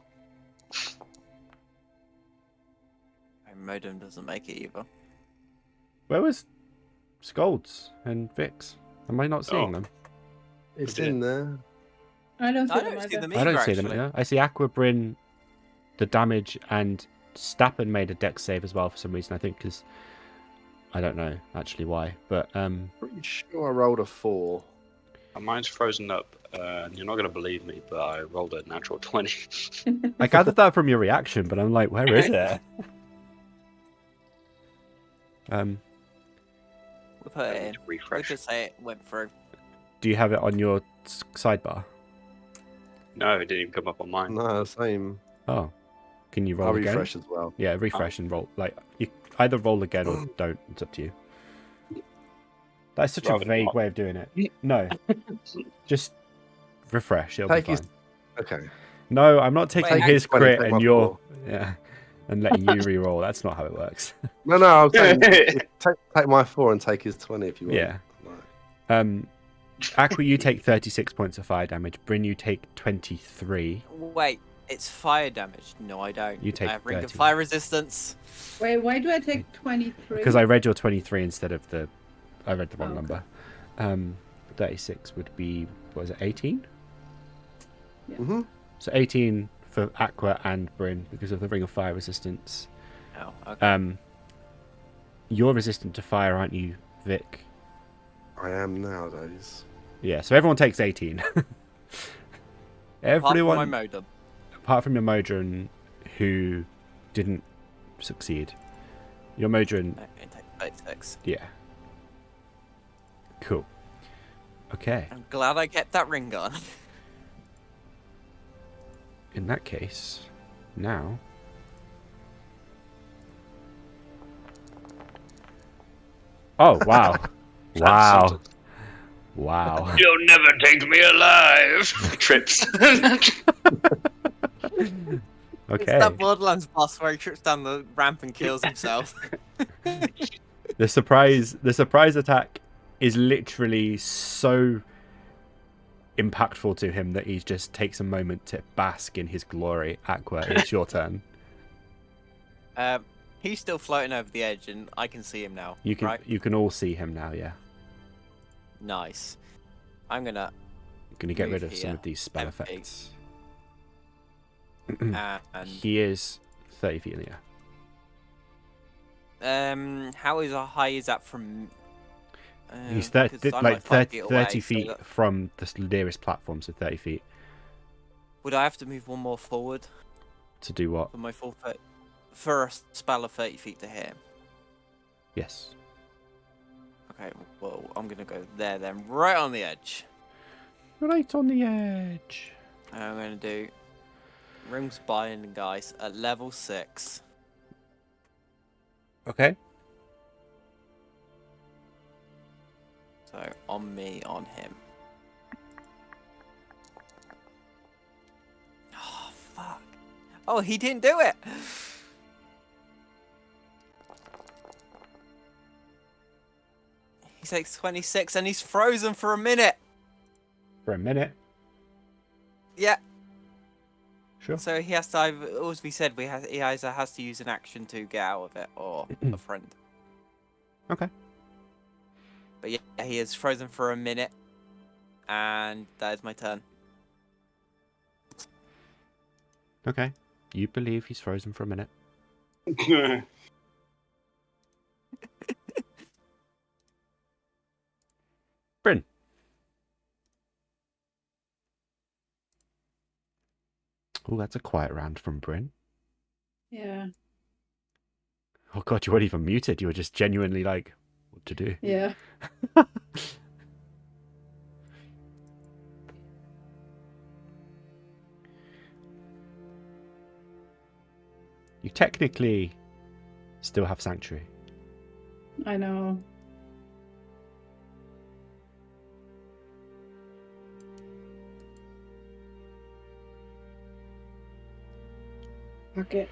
My modem doesn't make it either. Where was Sköld's and Vic's? Am I not seeing Oh. them? It's Okay. in there. I don't see I them don't see either. them I either, don't see them. actually. Yeah, I see Aqua, Bryn, the damage, and Stappen made a dex save as well for some reason. I think because I don't know actually why, but Pretty sure I rolled a 4. Mine's frozen up. You're not gonna believe me, but I rolled a natural 20. I gathered that from your reaction. But I'm like, where is it? We put I it need in. to We refresh. just say it went through. Do you have it on your sidebar? No, it didn't even come up on mine. No, same. Oh, can you roll I'll again? refresh as well. Yeah, refresh and roll. Like you either roll again or don't. It's up to you. That's such a Rather vague not. way of doing it. No, just refresh. It'll Take be his- fine. Okay. No, I'm not taking Wait, his take 20, crit take and my your 4. yeah, and letting you re-roll. That's not how it works. No, I'm saying take my 4 and take his 20 if you want. Yeah. Right. Aqua, you take 36 points of fire damage. Bryn, you take 23. Wait, it's fire damage. No, I don't. You take I have ring of 30. fire resistance. Wait, why do I take 23? Because I read your 23 instead of the... I read the wrong Oh, okay. number. 36 would be... What was it, 18? Mm-hmm. So 18 for Aqua and Bryn because of the ring of fire resistance. Oh, okay. You're resistant to fire, aren't you, Vic? I am nowadays. Yeah, so everyone takes 18. Apart Everyone, from my modem. apart from your Modron, who didn't succeed. Your Modron, Okay, take 36. yeah. Cool. Okay. I'm glad I kept that ring on. In that case, now... Oh, wow. Wow. Wow. You'll never take me alive. Trips. It's Okay. that Borderlands boss where he trips down the ramp and kills himself. The surprise attack is literally so impactful to him that he just takes a moment to bask in his glory. Aqua, it's your turn. He's still floating over the edge, and I can see him now. You can right? you can all see him now. Yeah. Nice. I'm gonna Get rid move of some here. of these spell Empty. effects. and He is 30 feet in the air. how high is that from? He's 'cause I'm like 5 30, feet away, 30 so feet that- from the nearest platform, so 30 feet. Would I have to move one more forward To do what? for my full for a spell of 30 feet to hit him? Yes. Okay, well, I'm gonna go there then, right on the edge. Right on the edge. And I'm gonna do rings binding, guys, at level 6. Okay. So on me, on him. Oh fuck! Oh, he didn't do it. He takes 26, and he's frozen for a minute. For a minute. Yeah. Sure. So he has to either, as we said, he either has to use an action to get out of it, or a friend. Okay. But yeah, he is frozen for a minute, and that is my turn. Okay. You believe he's frozen for a minute. Bryn. Oh, that's a quiet round from Bryn. Yeah. Oh god, you weren't even muted. You were just genuinely like, what to do? Yeah. You technically still have Sanctuary. I know. Fuck it.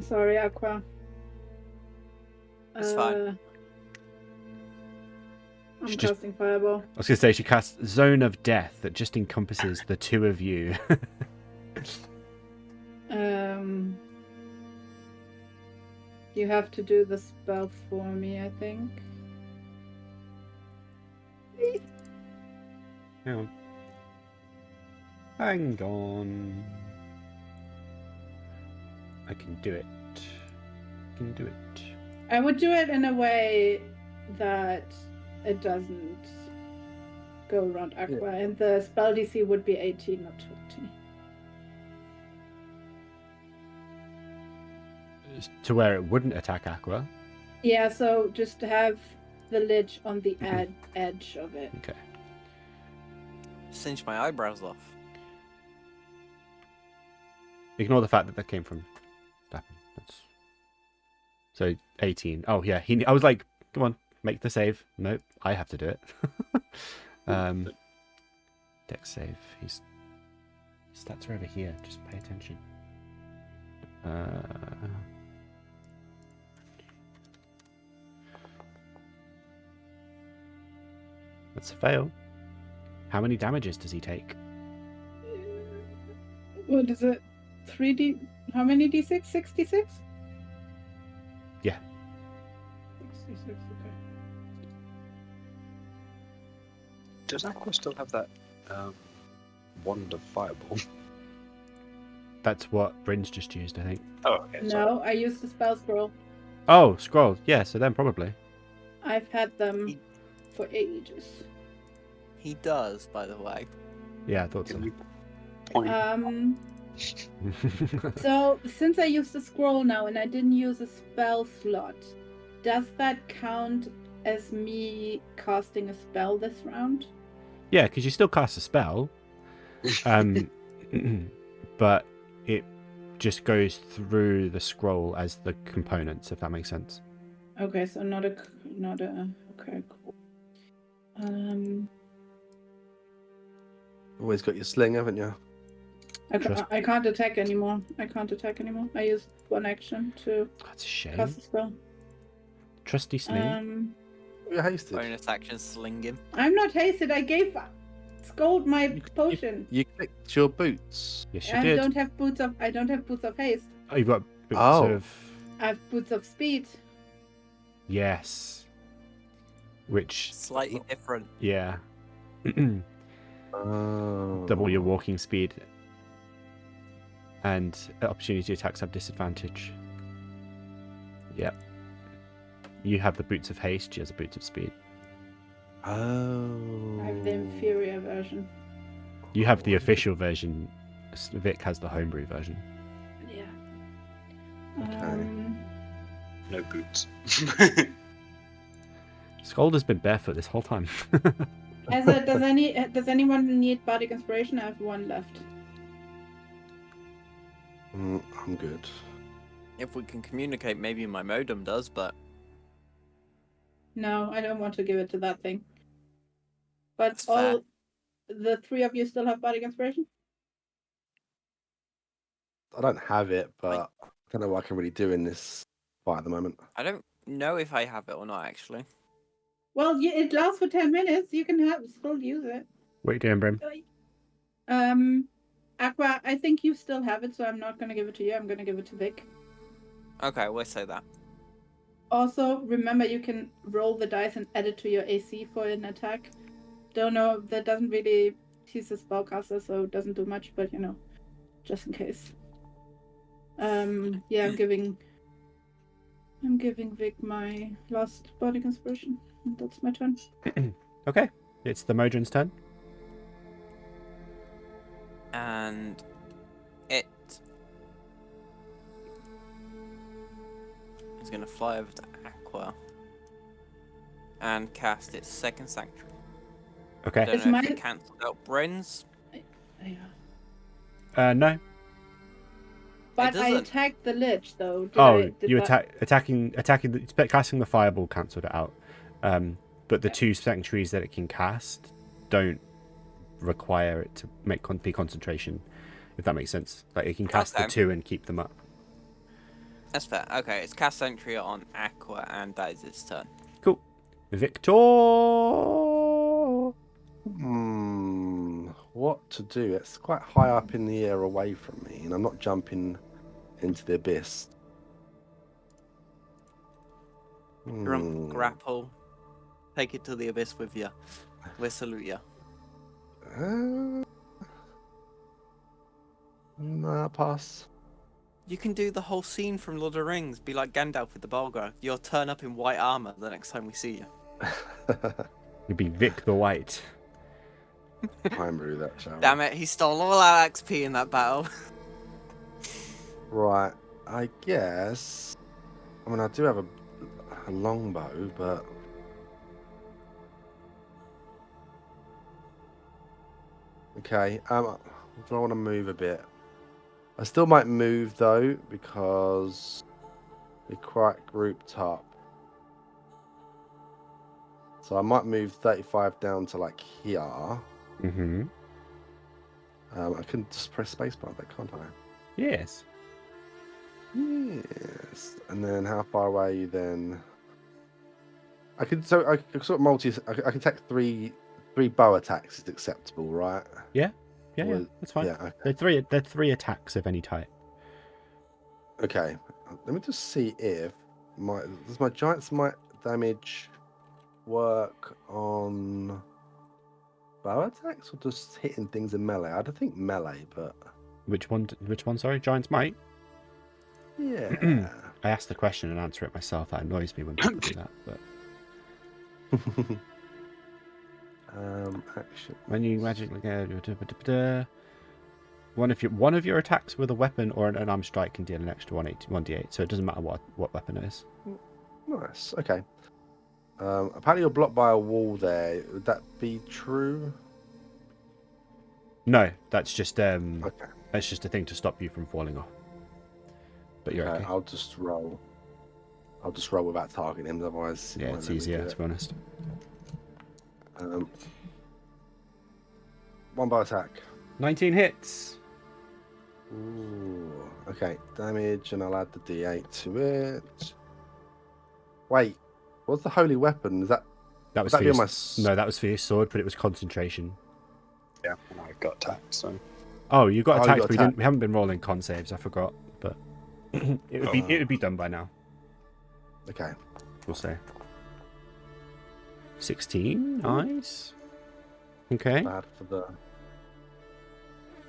Sorry, Aqua. It's fine. I'm She just- casting Fireball. I was going to say she casts Zone of Death that just encompasses the two of you. You have to do the spell for me, I think. Hang on. Hang on. I can do it. I can do it. I would do it in a way that it doesn't go around Aqua, and the spell DC would be 18, not 20. To where it wouldn't attack Aqua. Yeah, so just to have the ledge on the edge of it. Okay. Singe my eyebrows off. Ignore the fact that that came from Stappen. That's... So 18. Oh yeah, I was like, come on, make the save. Nope, I have to do it. Dex save. His stats are over here. Just pay attention. That's a fail. How many damages does he take? What is it? 3D? How many D6? 66? Yeah. 66, okay. Does Aqua still have that wand of fireball? That's what Bryn's just used, I think. Oh, okay. Sorry. No, I used the spell scroll. Oh, scroll. Yeah, so then probably. I've had them for ages. He does, by the way. Yeah, I thought so. Can we point? So since I used the scroll now and I didn't use a spell slot, does that count as me casting a spell this round? Yeah, because you still cast a spell. But it just goes through the scroll as the components, if that makes sense. Okay, so not a okay, cool. Always got your sling, haven't you? I can't attack anymore. I used one action to That's a shame. cast a spell. Trusty sling. You're hasted. Bonus action, sling him. I'm not hasted. I gave Sköld my You- potion. You clicked your boots. Yes, you I did. don't have boots of haste. Oh, you've got boots Oh. of... I have boots of speed. Yes. Which, Slightly different. yeah. Oh. Double your walking speed. And opportunity attacks have disadvantage. Yep. You have the boots of haste, she has the boots of speed. Oh. I have the inferior version. You have the official version. Vic has the homebrew version. Yeah. Okay. No boots. Sköld has been barefoot this whole time. Does anyone need bardic inspiration? I have one left. I'm good. If we can communicate, maybe my modem does, but No, I don't want to give it to that thing. But That's fair. all the three of you still have bardic inspiration? I don't have it, but I don't know what I can really do in this fight at the moment. I don't know if I have it or not, actually. Well, it lasts for 10 minutes. You can still use it. What are you doing, Brim? Aqua, I think you still have it, so I'm not going to give it to you. I'm going to give it to Vic. Okay, we'll say that. Also, remember you can roll the dice and add it to your AC for an attack. Don't know, that doesn't really... He's a spellcaster, so it doesn't do much, but you know, just in case. Yeah, I'm giving Vic my last bardic inspiration. And that's my turn. Okay. It's the Modron's turn. And it is going to fly over to Aqua and cast its second sanctuary. Okay. Don't Is know if mine- it cancelled out Bryn's. Yeah. No. But I doesn't. attacked the lich, though. Attacking casting the fireball cancelled it out. But the two sanctuaries that it can cast don't require it to be concentration, if that makes sense. Like it can cast the Okay. two and keep them up. That's fair. Okay, it's cast sanctuary on Aqua, and that is its turn. Cool. Victor. What to do? It's quite high up in the air away from me, and I'm not jumping into the abyss. Drunk grapple. Take it to the abyss with you. We salute you. Nah, pass. You can do the whole scene from Lord of the Rings. Be like Gandalf with the Balrog. You'll turn up in white armor the next time we see you. You'd be Vic the White. Homebrew that, shall we? Damn it, he stole all our XP in that battle. Right, I guess. I mean, I do have a longbow, but okay. Do I want to move a bit? I still might move though because we're quite grouped up. So I might move 35 down to like here. Mm-hmm. I can just press spacebar there, can't I? Yes. Yes. And then how far away are you then? I can sort of I can take three bow attacks is acceptable, right? Yeah, Or- that's fine. Yeah. Okay. They're three attacks of any type. Okay. Let me just see if does my giant's might damage work on bow attacks or just hitting things in melee? I don't think melee, but Which one? Sorry, Giant's Might. yeah. I asked the question and answer it myself. That annoys me when people do that. But Action. when you magically go, one of your attacks with a weapon or an unarmed strike can deal an extra 1d8. So it doesn't matter what weapon it is. Nice. Okay. Apparently you're blocked by a wall there. Would that be true? No, that's just Okay. that's just a thing to stop you from falling off. But you're okay. I'll just roll. I'll just roll without targeting him, otherwise. Yeah, it's easier to be honest. One bow attack. 19 hits. Ooh. Okay, damage, and I'll add the d8 to it. Wait, what's the holy weapon? Is that? That was Would for that your, be on my no, that was for your sword, but it was concentration. Yeah, and I've got attacked, so Oh, you got Oh, you attacked. got We attacked. didn't. We haven't been rolling con saves. I forgot, but it would be done by now. Okay. We'll say 16. Nice. Okay. Bad for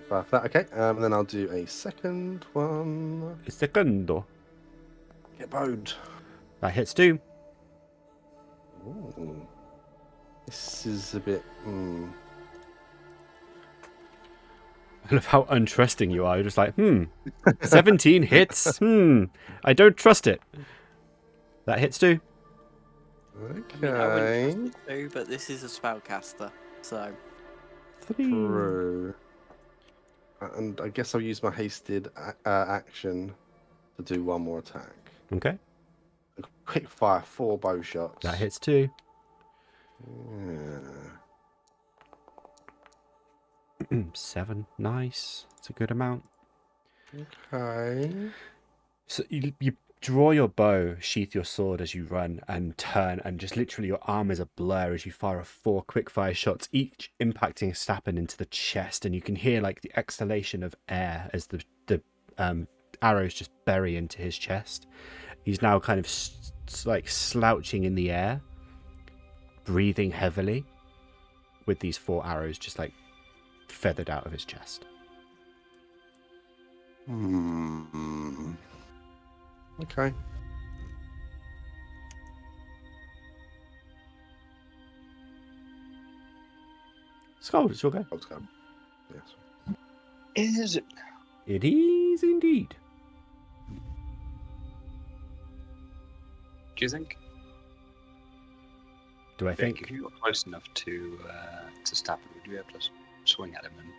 that. Okay. And then I'll do a second one. Secondo. Get boned. That hits 2. Ooh. This is a bit. I love how untrusting you are. You're just like, 17 hits. I don't trust it. That hits 2. Okay. I mean, I wouldn't trust it too, but this is a spellcaster, so 3. True. And I guess I'll use my hasted action to do one more attack. Okay. Quick fire, 4 bow shots. That hits 2. Yeah. 7. Nice. It's a good amount. Okay. So you draw your bow, sheath your sword as you run, and turn, and just literally your arm is a blur as you fire 4 quick fire shots, each impacting Stappen into the chest, and you can hear like the exhalation of air as the arrows just bury into his chest. He's now kind of like slouching in the air, breathing heavily, with these 4 arrows just like feathered out of his chest. Okay. Sköld, it's your go. Let's go. Yes. is it? It is indeed. Do you think? Do I think? If you were close enough to Stappen, would you be able to swing at him and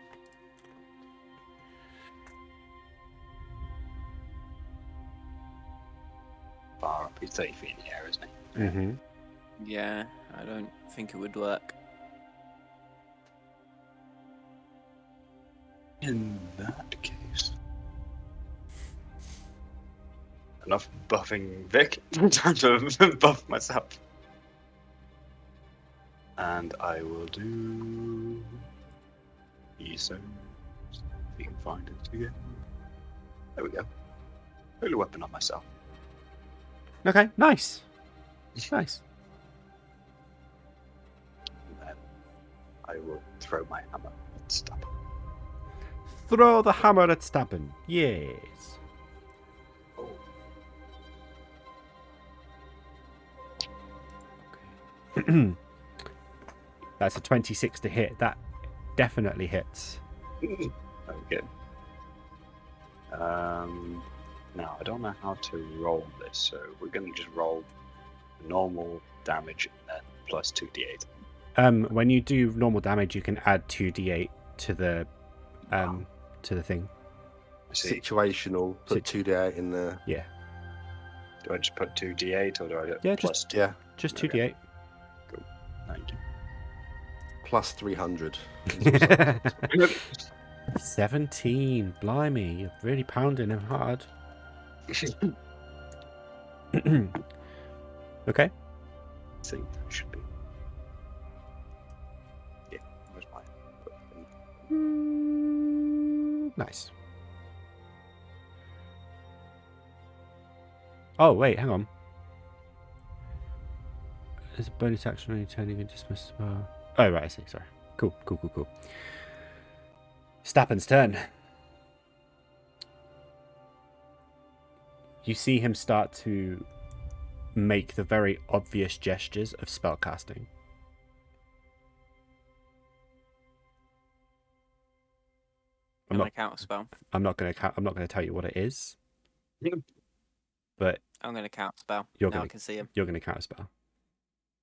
far up? He's 30 feet in the air, isn't he? Mm-hmm. yeah, I don't think it would work. In that case, enough buffing Vic. Time to buff myself. And I will do ESO. If you can find it again. There we go. Holy weapon on myself. Okay, nice. Nice. And then I will throw my hammer at Stappen. Throw the hammer at Stappen. Yes. Oh. That's a 26 to hit. That definitely hits. Okay. Now I don't know how to roll this, so we're gonna just roll normal damage and then plus 2d8. When you do normal damage, you can add 2d8 to the thing. I see. Situational. Put 2d8 in there. Yeah. Do I just put 2d8 or do I do Yeah, plus 2? Yeah. Just Okay. 2d8. Thank you. Plus 300. 17. Blimey, you're really pounding him hard. Okay. I think that should be. Yeah, where's mine? Nice. Oh, wait, hang on. There's a bonus action when you're turning a dismiss spell. Oh, right, I see. Sorry. Cool. Stappen's turn. You see him start to make the very obvious gestures of spellcasting. I'm gonna counter spell. I'm not going to tell you what it is. But I'm gonna counter spell. You're Now gonna- I can see him you're going to counter spell.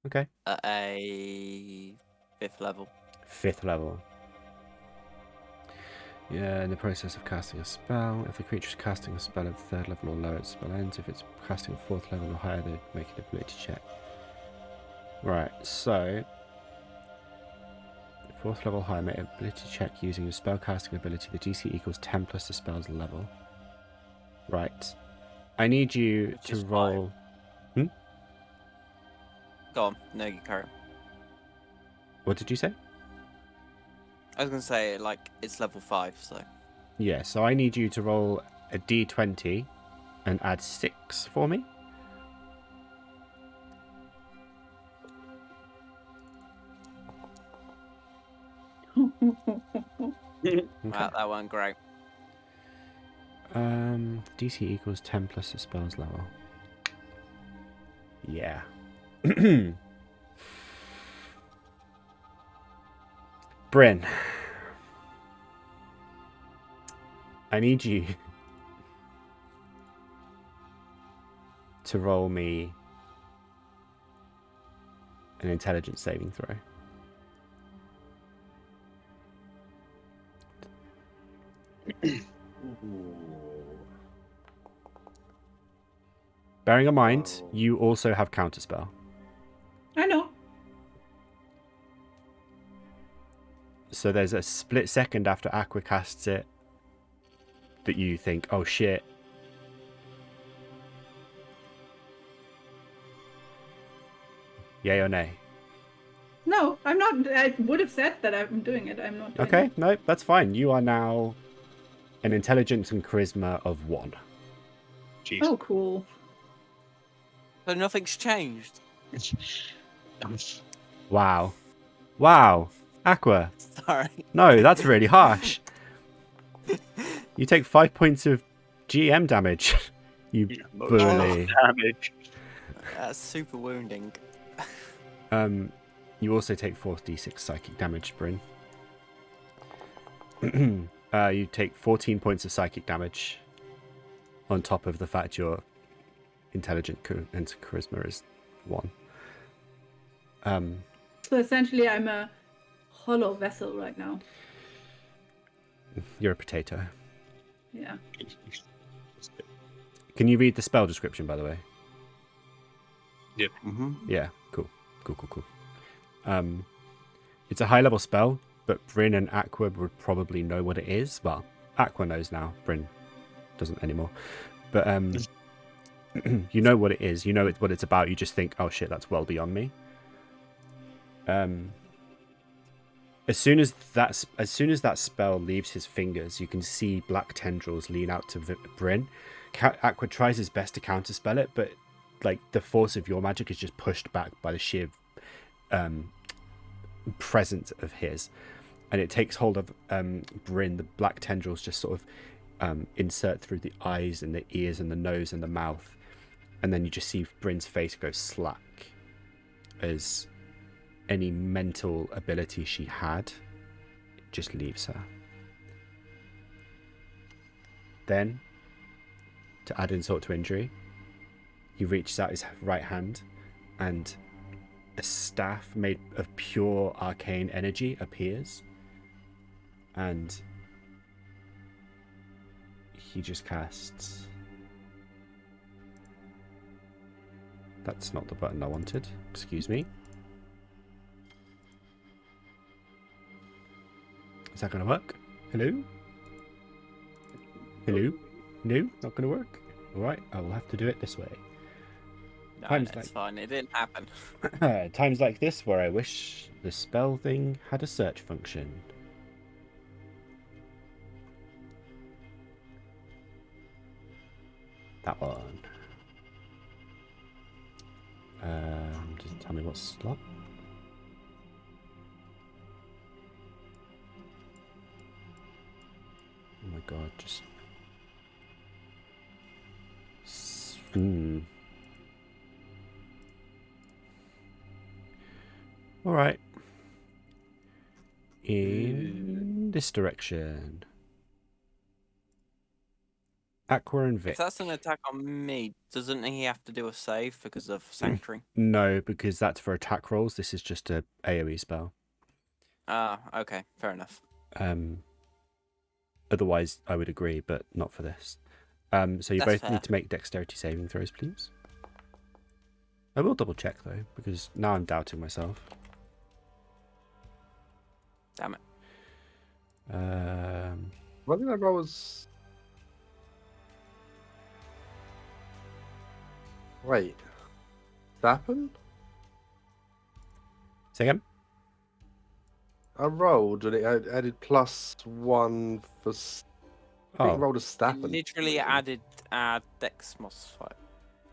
Okay. at a 5th level. 5th level. Yeah, in the process of casting a spell, if the creature is casting a spell of 3rd level or lower, its spell ends. If it's casting 4th level or higher, they make an ability check. Right, so 4th level higher, make an ability check using your spellcasting ability. The DC equals 10 plus the spell's level. Right. I need you Which to is roll. Go on. No, you carry on. What did you say? I was gonna say like it's level 5, so Yeah, so I need you to roll a d20 and add 6 for me. Okay. wow, that went great. DC equals 10 plus the spell's level. Yeah. Bryn, I need you to roll me an intelligence saving throw. Bearing in mind, you also have counterspell. I know. So there's a split second after Aqua casts it that you think, oh shit. Yay or nay? No, I'm not. I would have said that I'm doing it. I'm not doing Okay, it. no, that's fine. You are now an intelligence and charisma of 1. Jeez. Oh, cool. So nothing's changed. Wow. Wow. Aqua. Sorry. No, that's really harsh. You take 5 points of GM damage. You bully. Damage. That's super wounding. You also take 4d6 psychic damage, Bryn. You take 14 points of psychic damage on top of the fact your intelligence and charisma is 1. So essentially, I'm a hollow vessel right now. You're a potato. Yeah. Can you read the spell description, by the way? Yep. Mm-hmm. Yeah, cool. It's a high-level spell, but Bryn and Aqua would probably know what it is. Well, Aqua knows now. Bryn doesn't anymore. But you know what it is. You know what it's about. You just think, oh shit, that's well beyond me. As soon as that spell leaves his fingers, you can see black tendrils lean out to Bryn. Aqua tries his best to counterspell it, but like the force of your magic is just pushed back by the sheer presence of his, and it takes hold of Bryn. The black tendrils just sort of insert through the eyes and the ears and the nose and the mouth, and then you just see Bryn's face go slack as any mental ability she had just leaves her. Then, to add insult to injury, he reaches out his right hand and a staff made of pure arcane energy appears, and he just casts. That's not the button I wanted. Excuse me. Is that going to work? Hello? Hello? No, not going to work. All right, I will have to do it this way. No, Times it's fine. It didn't happen. Times like this where I wish the spell thing had a search function. That one. Doesn't tell me what slot. Oh my god, just... Alright. In this direction. Aqua and Vic. If that's an attack on me, doesn't he have to do a save because of Sanctuary? No, because that's for attack rolls. This is just a AoE spell. Ah, okay, fair enough. Otherwise, I would agree, but not for this. So you That's both fair. need to make dexterity saving throws, please. I will double check though, because now I'm doubting myself. Damn it. I think that roll was. Wait. Stappen? Say again? I rolled and it added +1 for. I think I Oh, rolled a It Stappen. literally added Dex modifier.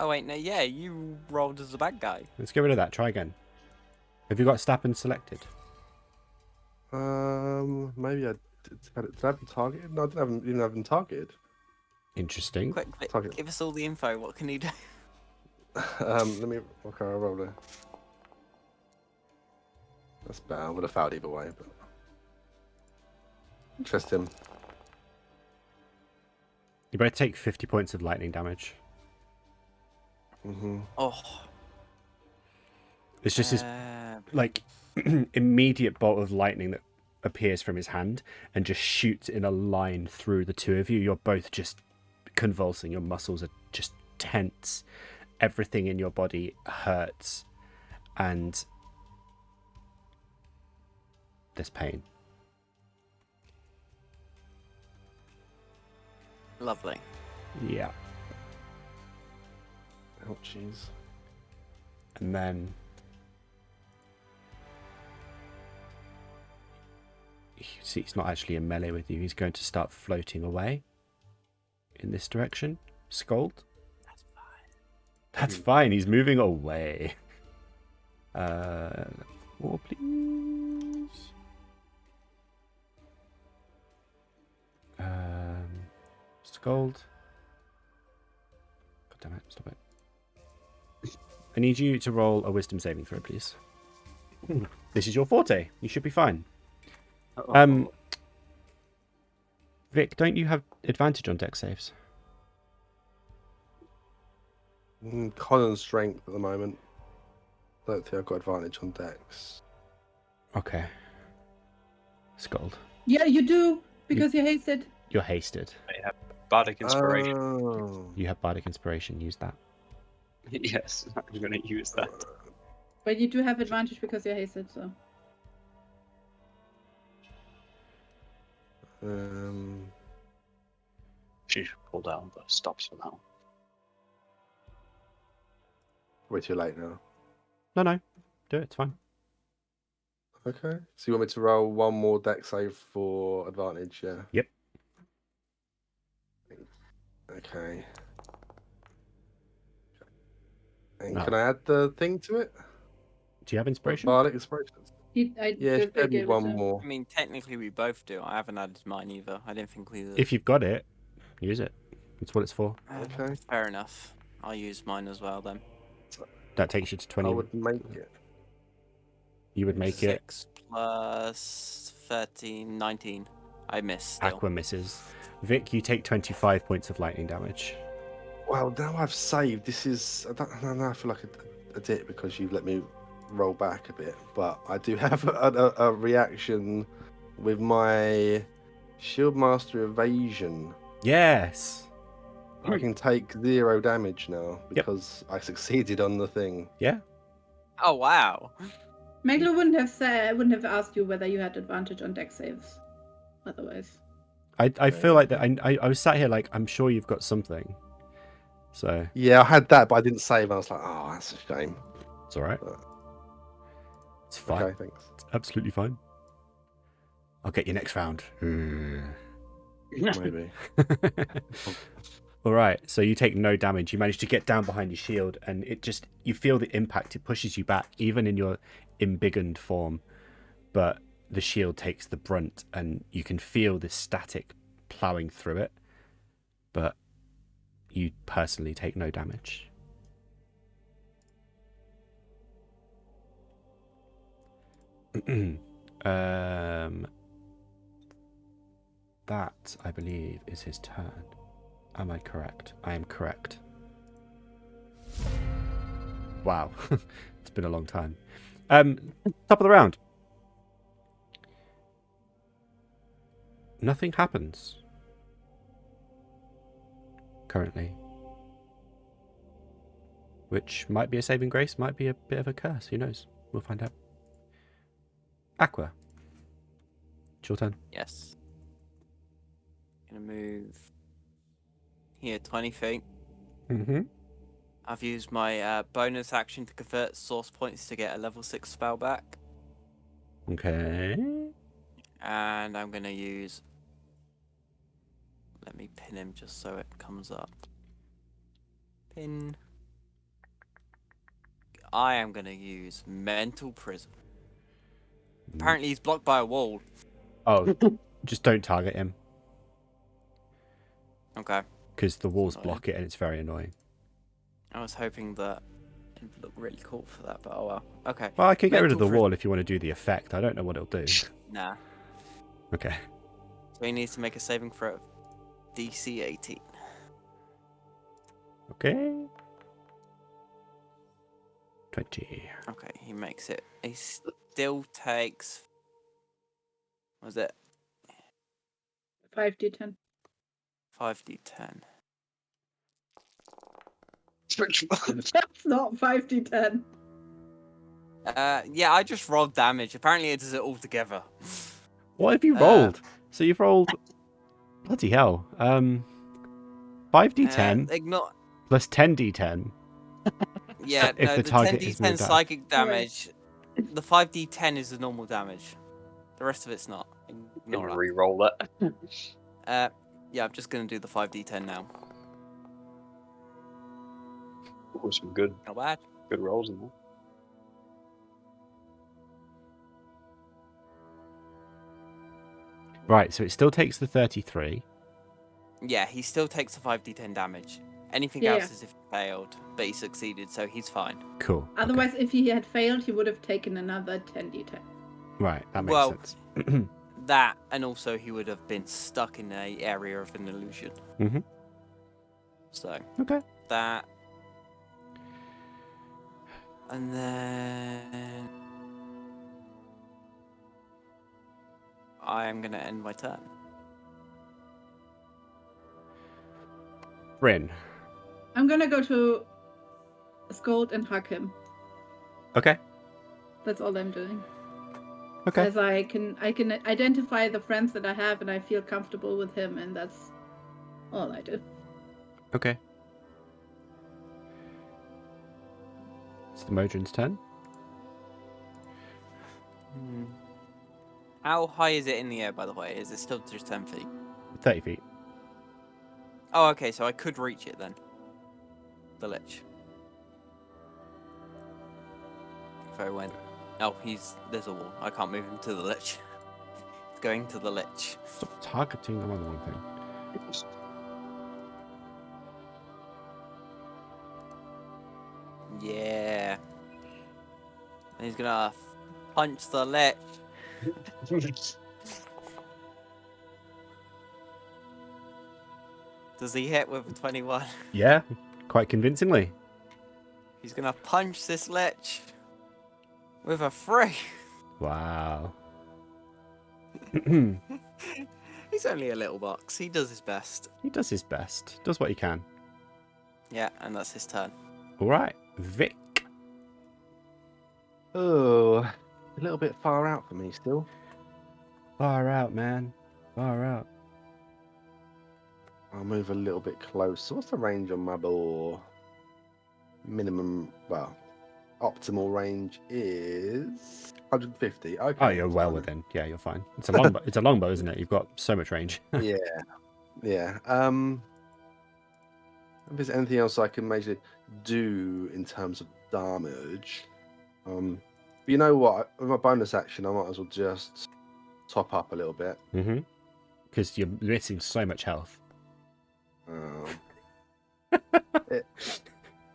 Oh wait, no, yeah, you rolled as a bad guy. let's get rid of that. Try again. Have you got Stappen selected? Maybe I did I have them targeted? No, I didn't even have them targeted. Interesting. Quick, Target. give us all the info. What can you do? Let me. Okay, I'll roll it. That's bad. I would have fouled either way, but trust him. You better take 50 points of lightning damage. Oh, It's just this like immediate bolt of lightning that appears from his hand and just shoots in a line through the two of you. You're both just convulsing. Your muscles are just tense. Everything in your body hurts, and there's pain. lovely. Yeah. Oh, jeez. And then you see he's not actually in melee with you. He's going to start floating away in this direction. Sköld. That's fine. That's fine. He's moving away. More, please. Sköld. God damn it! Stop it. I need you to roll a wisdom saving throw, please. This is your forte. You should be fine. Vic, don't you have advantage on dex saves? Con and strength at the moment. Don't think I've got advantage on dex. Okay. Sköld. Yeah, you do, because you hasted. You're hasted. I have bardic inspiration. Oh. You have bardic inspiration. Use that. Yes, I'm going to use that. But you do have advantage because you're hasted, so. She should pull down the stops for now. Way too late now. No. Do it. It's fine. Okay. So you want me to roll one more dex save for advantage, yeah? Yep. Okay. And No. can I add the thing to it? Do you have inspiration? Bardic inspiration? I Yeah, just she gave me gave it one to- more. I mean, technically we both do. I haven't added mine either. I didn't think we. If you've got it, use it. That's what it's for. Okay. Fair enough. I'll use mine as well then. That takes you to 20. I would make it. You would make it. 6 plus 13, 19. I missed still. Aqua misses. Vic, you take 25 points of lightning damage. Well, now I've saved. This is. I feel like a dick because you've let me roll back a bit. But I do have a reaction with my Shield Master Evasion. Yes. I can take 0 damage now because I succeeded on the thing. Yeah. Oh wow. Meglo wouldn't have asked you whether you had advantage on dex saves. Otherwise. I feel like that. I was sat here like, I'm sure you've got something. So. Yeah, I had that, but I didn't save. I was like, oh, that's a shame. It's all right. But... It's fine. Okay, thanks. It's absolutely fine. I'll get you next round. Maybe. All right. So you take no damage. You manage to get down behind your shield, and you feel the impact. It pushes you back, even in your embiggened form. But the shield takes the brunt, and you can feel this static plowing through it. But you personally take no damage. That, I believe, is his turn. Am I correct? I am correct. Wow. It's been a long time. Top of the round. Nothing happens. Currently. Which might be a saving grace, might be a bit of a curse. Who knows? We'll find out. Aqua. It's your turn. Yes. Gonna move here 20 feet. Mm-hmm. I've used my bonus action to convert source points to get a level 6 spell back. Okay. And I'm gonna use. Let me pin him just so it comes up. Pin. I am gonna use mental prison. Apparently he's blocked by a wall. Oh, just don't target him Okay. because the walls Annoying. block it and it's very annoying. I was hoping that it would look really cool for that, but oh well. Okay. Well, I could get rid of Mental the prison. wall if you want to do the effect. I don't know what it'll do. Nah. Okay. So he needs to make a saving throw of DC 18. Okay. 20. Okay, he makes it. He still takes. What was it? 5d10. 5d10. That's not 5d10. Yeah, I just rolled damage. Apparently it does it all together. What have you rolled? So you've rolled. Bloody hell. 5d10 Ignore. plus 10d10. Yeah, If no, the the target is 10d10 moved out. psychic damage. The 5d10 is the normal damage. The rest of it's not. Can Ignore that. re-roll that. Yeah, I'm just gonna do the 5d10 now. Oh, some good Not bad. rolls in there. Right, so it still takes the 33. Yeah, he still takes the 5d10 damage. Anything Yeah, else yeah. is if he failed, but he succeeded, so he's fine. Cool. okay. Otherwise, if he had failed, he would have taken another 10d10. Right, that makes Well, sense. That, and also he would have been stuck in an area of an illusion. Mm-hmm. So, Okay. that. And then. I am going to end my turn. Bryn. I'm gonna go to Sköld and hug him. Okay. That's all I'm doing. Okay. As I can identify the friends that I have, and I feel comfortable with him, and that's all I do. Okay. It's the Modron's turn. How high is it in the air, by the way? Is it still just 10 feet? 30 feet. Oh, okay, so I could reach it then. The lich. If I went. Oh, there's a wall. I can't move him to the lich. He's going to the lich. Stop targeting them on the wrong thing. Yeah. And he's gonna punch the lich. Does he hit with a 21? Yeah, quite convincingly. He's gonna punch this lich with a 3. Wow. He's only a little box. He does his best. He does his best. Does what he can. Yeah, and that's his turn. All right, Vic. Oh, a little bit far out for me still. Far out, man. Far out. I'll move a little bit closer. What's the range on my bow? Minimum, well, optimal range is 150. Okay. Oh, you're that's well fine. within. Yeah, you're fine. It's a longbow. It's a longbow, isn't it? You've got so much range. Yeah, yeah. If there's anything else I can majorly do in terms of damage, but you know what? With my bonus action, I might as well just top up a little bit. Mm-hmm. Because you're missing so much health.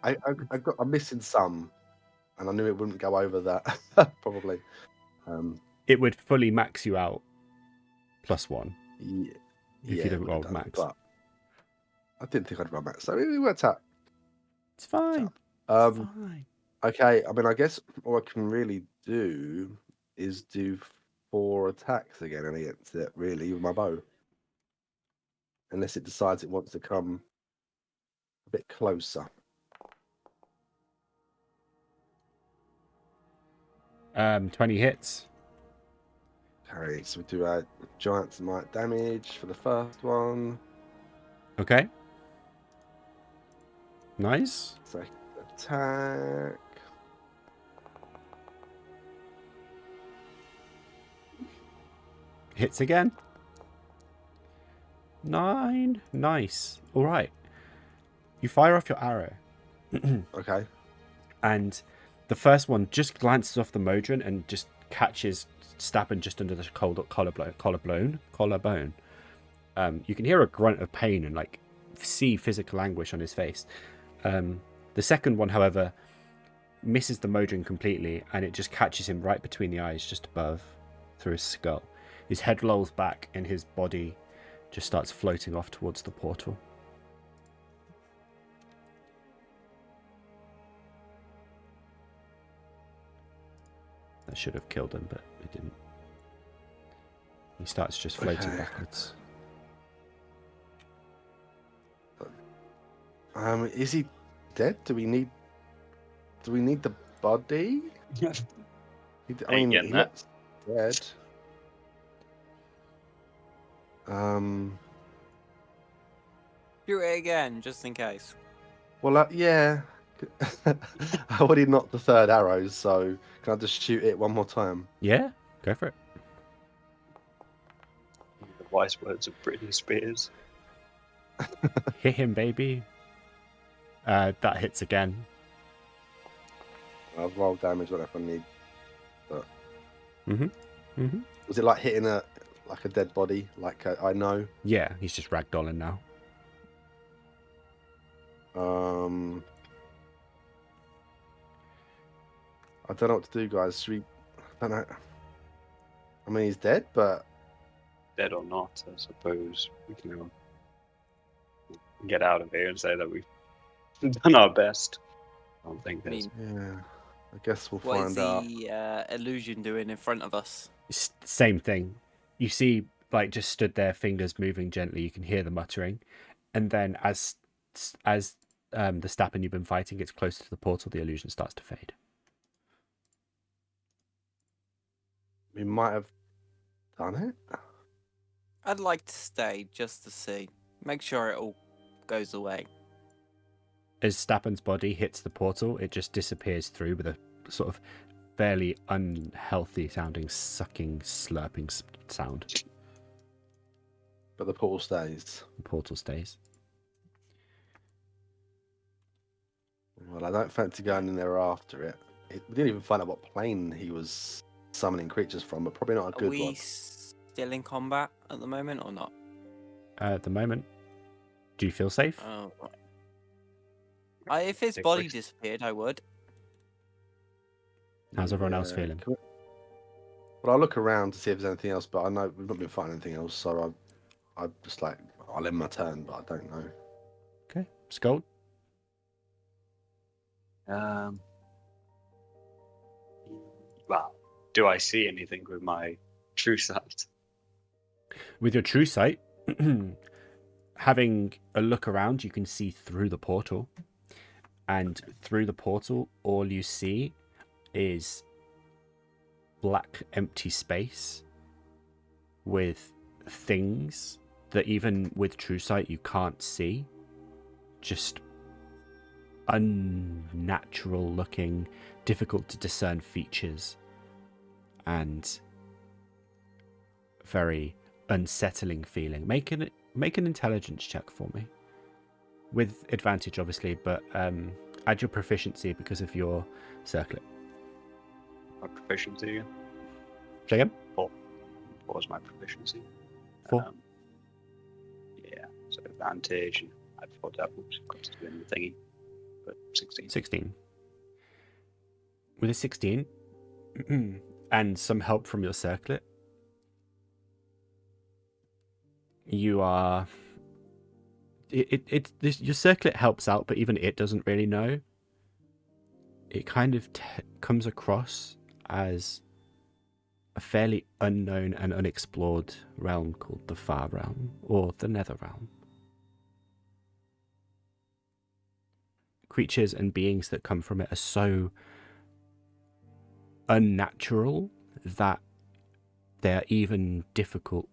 I'm missing some, and I knew it wouldn't go over that probably. It would fully max you out +1 Yeah, if you it didn't would roll have done, max. but I didn't think I'd run max, so it worked out. It's fine. It's fine. Okay, I mean, I guess all I can really do is do 4 attacks again against it, really, with my bow. Unless it decides it wants to come a bit closer. 20 hits. Okay, so we do a giant might damage for the first one. Okay. Nice. Second attack. Hits again. 9. Nice. All right. You fire off your arrow. Okay. And the first one just glances off the Modron and just catches Stappen just under the collarbone. You can hear a grunt of pain and like see physical anguish on his face. The second one, however, misses the Modron completely, and it just catches him right between the eyes, just above, through his skull. His head rolls back, and his body just starts floating off towards the portal. That should have killed him, but it didn't. He starts just floating backwards. Is he dead? Do we need the body? I mean, he looks dead. Do it again, just in case. Well, yeah. I already knocked the third arrow, so can I just shoot it one more time? Yeah, go for it. The wise words of Britney Spears. Hit him, baby. That hits again. I'll roll damage whatever I need. But... Mm-hmm. Was it like hitting a dead body? Like I know. Yeah, he's just ragdolling now. I don't know what to do, guys. Should we? I don't know. I mean, he's dead, but Dead or not, I suppose we can get out of here and say that we've done our best. I don't think there's... yeah. I guess we'll What is find out. the illusion doing in front of us? Same thing. You see, like, just stood there, fingers moving gently. You can hear the muttering, and then as the Stappen you've been fighting gets closer to the portal, the illusion starts to fade. We might have done it. I'd like to stay just to see. Make sure it all goes away. As Stappen's body hits the portal, it just disappears through with a sort of fairly unhealthy sounding sucking, slurping sound. But the portal stays. The portal stays. Well, I don't fancy going in there after it. We didn't even find out what plane he was summoning creatures from, but probably not a Are good we one. still in combat at the moment or not? At the moment, do you feel safe? Oh, right. If his Take body risks. disappeared, I would. How's everyone else Yeah, feeling? Well, I'll look around to see if there's anything else, but I know we've not been fighting anything else, so I just like, I'll end my turn, but I don't know. Okay. Sköld? Well, do I see anything with my true sight? With your true sight, having a look around, you can see through the portal. And through the portal, all you see is black, empty space with things that even with true sight you can't see. Just unnatural looking, difficult to discern features, and very unsettling feeling. Make an intelligence check for me. With advantage, obviously, but add your proficiency because of your circlet. My proficiency again? Say again? What was my proficiency? 4. Yeah, so advantage. I thought that was got to do in the thingy. But 16. 16. With a 16, and some help from your circlet, you are... your circlet helps out, but even it doesn't really know. It kind of comes across as a fairly unknown and unexplored realm called the Far Realm, or the Nether Realm. Creatures and beings that come from it are so unnatural that they're even difficult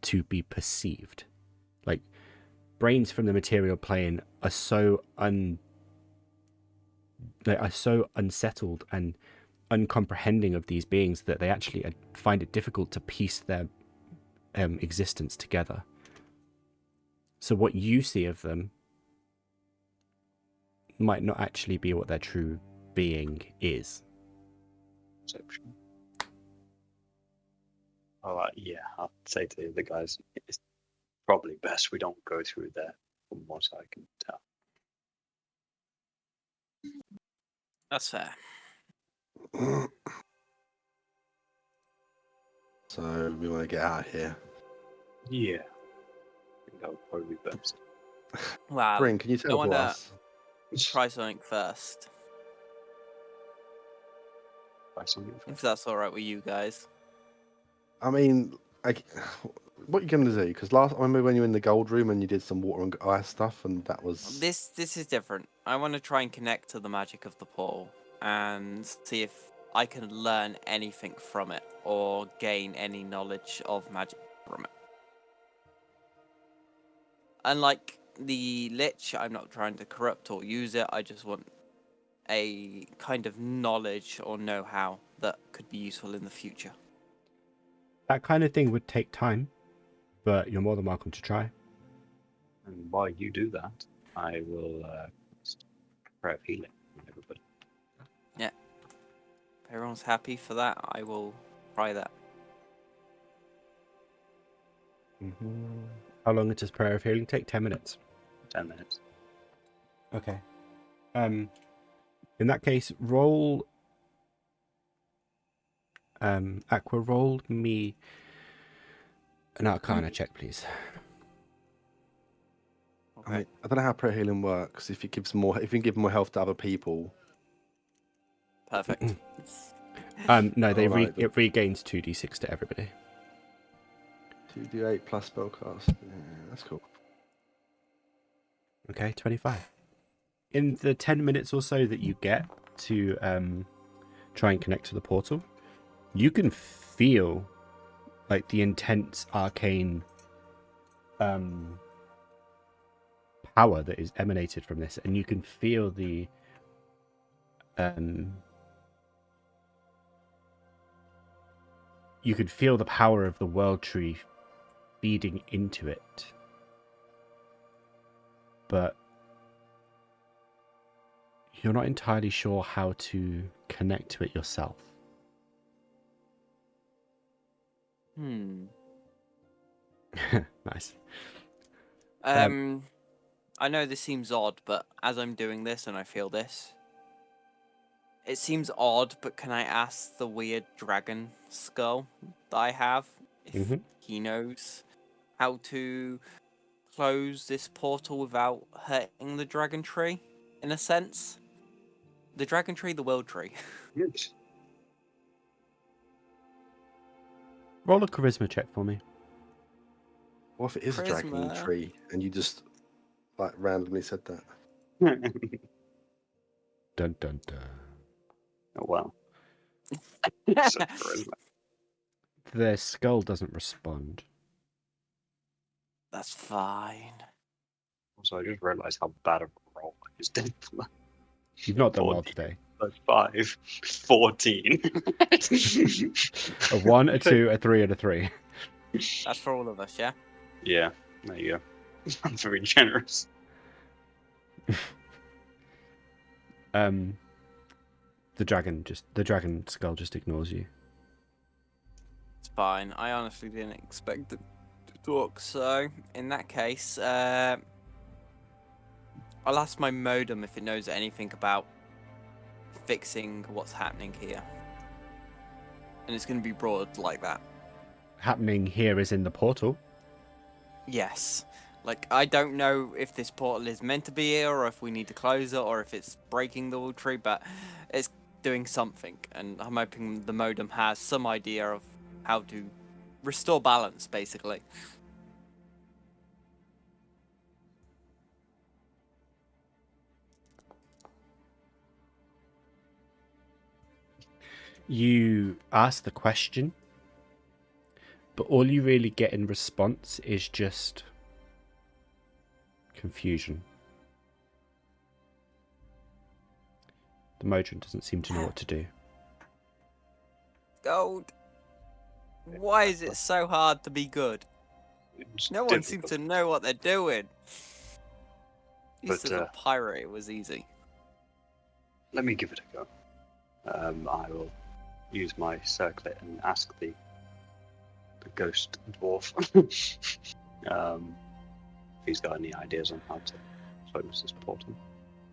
to be perceived. Like, brains from the material plane are so unsettled and uncomprehending of these beings that they actually find it difficult to piece their existence together. So what you see of them might not actually be what their true being is. Perception. Oh, yeah, I'll say to the guys, it's probably best we don't go through there, from what I can tell. That's fair. So we want to get out of here. Yeah, I think that would probably be best. Well, Bryn, can you I teleport wanna us? try something first, Try something if first. that's all right with you guys. I mean, what are you going to do? Because I remember when you were in the gold room and you did some water and ice stuff, and that was... This is different. I want to try and connect to the magic of the portal and see if I can learn anything from it or gain any knowledge of magic from it. Unlike the Lich, I'm not trying to corrupt or use it. I just want a kind of knowledge or know-how that could be useful in the future. That kind of thing would take time, but you're more than welcome to try. And while you do that, I will prep healing on everybody. Yeah. If everyone's happy for that, I will try that. How long does prayer of healing take? 10 minutes. 10 minutes. Okay. In that case, roll. Aqua, roll me an Arcana check, please. I mean, I don't know how prayer healing works. If you can give more health to other people. Perfect. No, Alright, it regains 2d6 to everybody. 2d8 plus spellcast. Yeah, that's cool. Okay, 25. In the 10 minutes or so that you get to try and connect to the portal, you can feel like the intense arcane power that is emanated from this, and you can feel the power of the world tree feeding into it. But you're not entirely sure how to connect to it yourself. Nice. I know this seems odd, but as I'm doing this and I feel this, it seems odd, but can I ask the weird dragon skull that I have if he knows how to close this portal without hurting the dragon tree, in a sense? The dragon tree, the world tree. Yes. Roll a charisma check for me. What if it is a dragon Charisma. tree and you just like randomly said that? Dun dun dun. Oh, wow. Such charisma. The skull doesn't respond. That's fine. Also, I just realised how bad of a roll I just did. You've not done well 14. today. 5, 14. A 1, a 2, a 3, and a 3. That's for all of us, yeah? Yeah, there you go. I'm very generous. The dragon skull just ignores you. It's fine. I honestly didn't expect it to talk, so in that case, I'll ask my modem if it knows anything about fixing what's happening here. And it's going to be broad like that. Happening here is in the portal. Yes. Like, I don't know if this portal is meant to be here, or if we need to close it, or if it's breaking the world tree, but it's doing something, and I'm hoping the modem has some idea of how to restore balance, basically. You ask the question, but all you really get in response is just confusion. The Modron doesn't seem to know what to do. Sköld, why is it so hard to be good? It's No one seems to difficult, know what they're doing. Used But, to the pirate, it was easy. let me give it a go. I will use my circlet and ask the ghost dwarf if he's got any ideas on how to close this portal.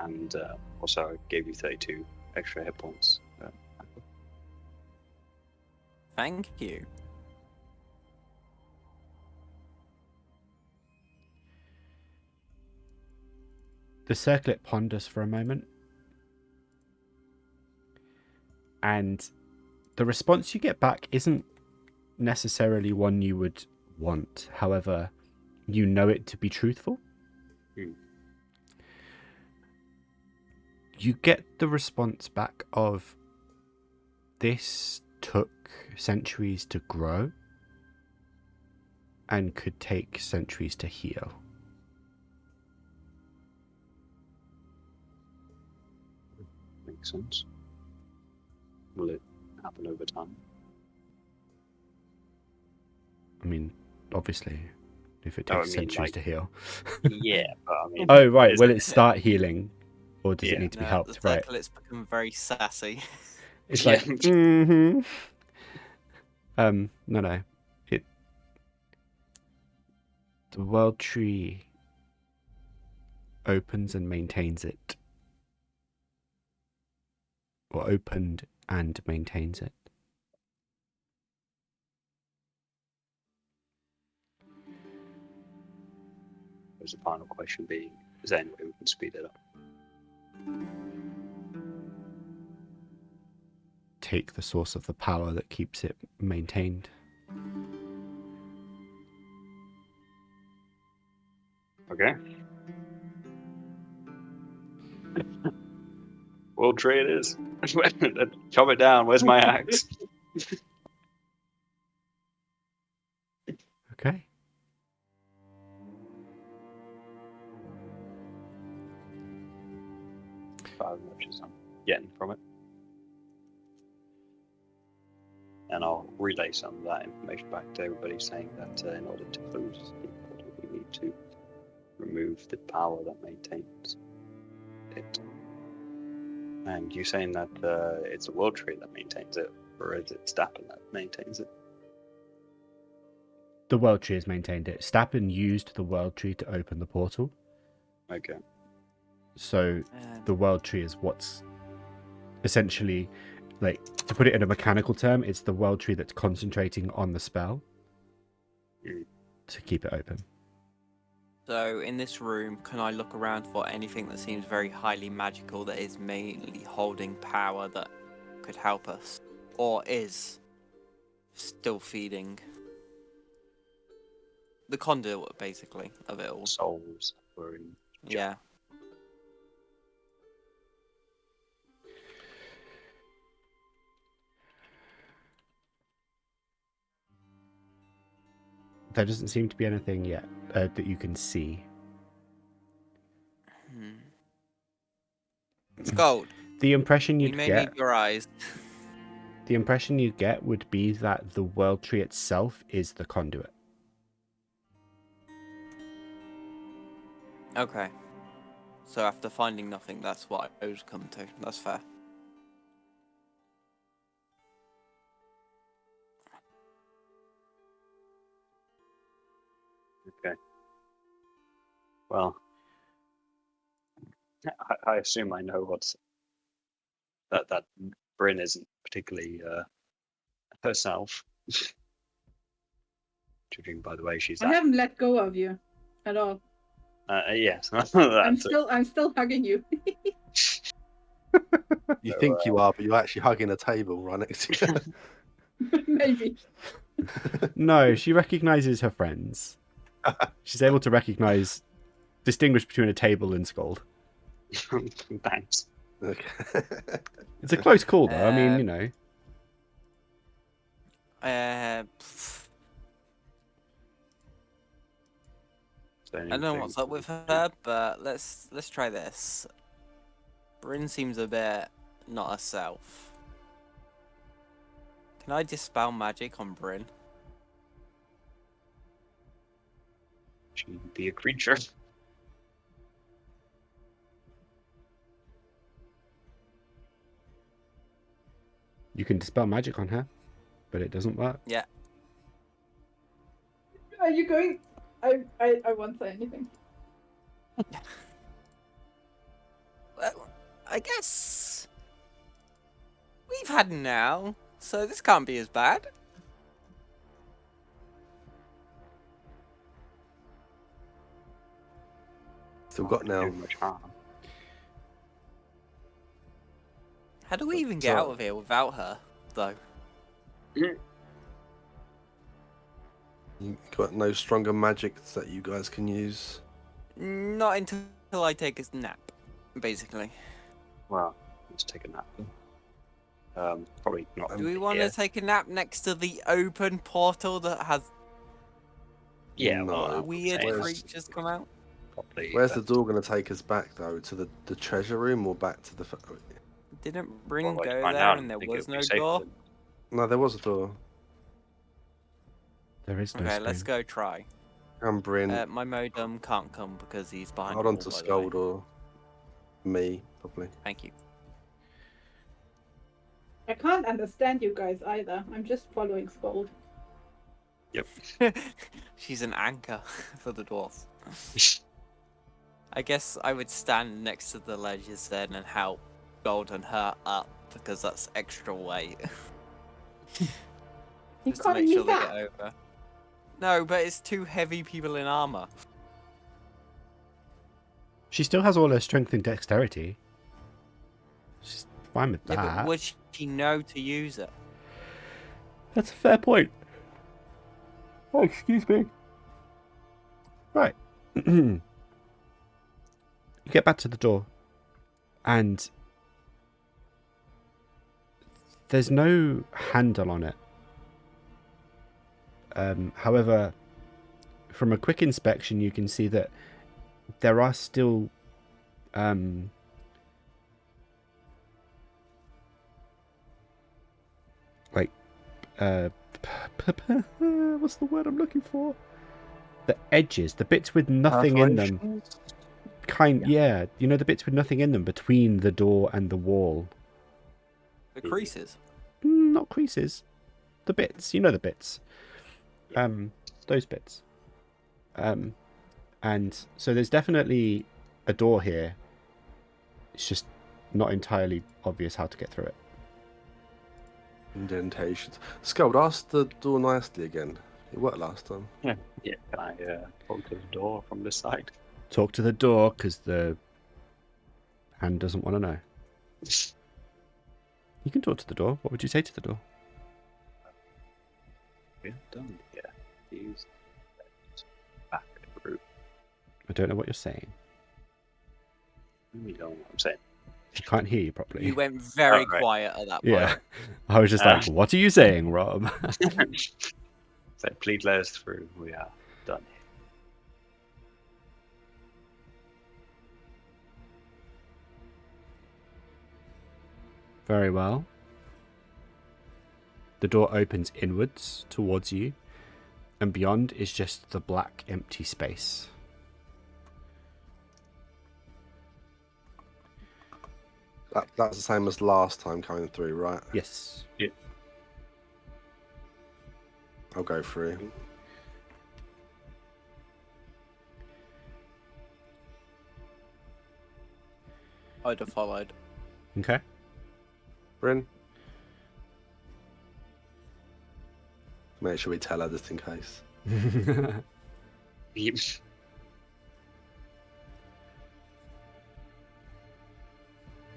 And also, I gave you 32 extra hit points. Thank you. The circlet ponders for a moment, and the response you get back isn't necessarily one you would want. However, you know it to be truthful. You get the response back of, this took centuries to grow and could take centuries to heal. Makes sense. Will it happen over time? I mean, obviously, if it Oh, I takes mean, centuries like- to heal. Yeah, but I mean... Oh, right. is Will it- it start healing? Or does it Yeah. need to be No, helped? the Right. circlet's become very sassy. It's Yeah. like, mm-hmm. No. The world tree opens and maintains it. Or opened and maintains it. There's the final question being, is there any way we can speed it up? Take the source of the power that keeps it maintained. Okay. World tree it is. Chop it down. Where's my axe? Okay. About as much as I'm getting from it. And I'll relay some of that information back to everybody, saying that in order to close the portal, we need to remove the power that maintains it. And you saying that it's a world tree that maintains it, or is it Stappen that maintains it? The world tree has maintained it. Stappen used the world tree to open the portal. Okay. So the world tree is what's essentially, like, to put it in a mechanical term, it's the world tree that's concentrating on the spell to keep it open. So in this room, can I look around for anything that seems very highly magical that is mainly holding power that could help us? Or is still feeding the conduit, basically, of it all? Souls were in. Yeah. There doesn't seem to be anything yet that you can see. Sköld, The impression we you'd may get, need your eyes. the impression you get would be that the world tree itself is the conduit. Okay. So after finding nothing, that's what I would come to. That's fair. Okay. Well, I assume I know what's that Bryn isn't particularly herself. Judging by the way she's I haven't let go of you at all. yes. I'm still hugging you. You So, think you are, but you're actually hugging a table right next to you. Maybe. No, she recognizes her friends. She's able to distinguish between a table and Sköld. Thanks. Okay. It's a close call, though. I mean, you know. I don't know what's up with her, but let's try this. Bryn seems a bit not herself. Can I dispel magic on Bryn? She'd be a creature. You can dispel magic on her, but it doesn't work. Yeah. Are you going? I won't say anything. Well, I guess we've had now, so this can't be as bad. Still got now. Do much harm. How do we even get So- out of here without her, though? You got no stronger magics that you guys can use. Not until I take a nap, basically. Well, let's take a nap. Probably not. Do we want to take a nap next to the open portal that has Yeah, No. well, I would weird say Where's- creatures come out? probably Where's the best- door going to take us back though? To the treasure room or back to the? Didn't Bryn well, I'd go find there out. and I there think it was would be no safer door? than- No, there was a door. There is no Okay, let's screen. go try. And Bryn, My modem can't come because he's behind hold the on wall, to by the way. Sköld or me, probably. Thank you. I can't understand you guys either. I'm just following Sköld. She's an anchor for the dwarf. I guess I would stand next to the ledges then and help Gold and her up because that's extra weight. You Just to can't make sure use they that. get over. No, but it's two heavy people in armor. She still has all her strength and dexterity. She's fine with Yeah, that. but would she know to use it? That's a fair point. Oh, excuse me. Right. You get back to the door, and there's no handle on it. However, from a quick inspection, you can see that there are still like what's the word I'm looking for? The edges, the bits with nothing in them. Yeah, you know, the bits with nothing in them between the door and the wall. The creases. Not creases. The bits, you know, the bits. Those bits. And so there's definitely a door here. It's just not entirely obvious how to get through it. Indentations. Sköld, ask the door nicely again. It worked last time. Yeah, can I talk to the door from this side? Talk to the door, because the hand doesn't want to know. You can talk to the door. What would you say to the door? We're done here. Use back to group. I don't know what you're saying. You know what I'm saying. I can't hear you properly. You went very Oh, right. quiet at that point. Yeah. I was just like, what are you saying, Rob? So please let us through. We are done here. Very well. The door opens inwards towards you, and beyond is just the black, empty space. That's the same as last time coming through, right? Yes. I'll go through. I'd have followed. Okay. Bryn? Make sure we tell her just in case. Yep.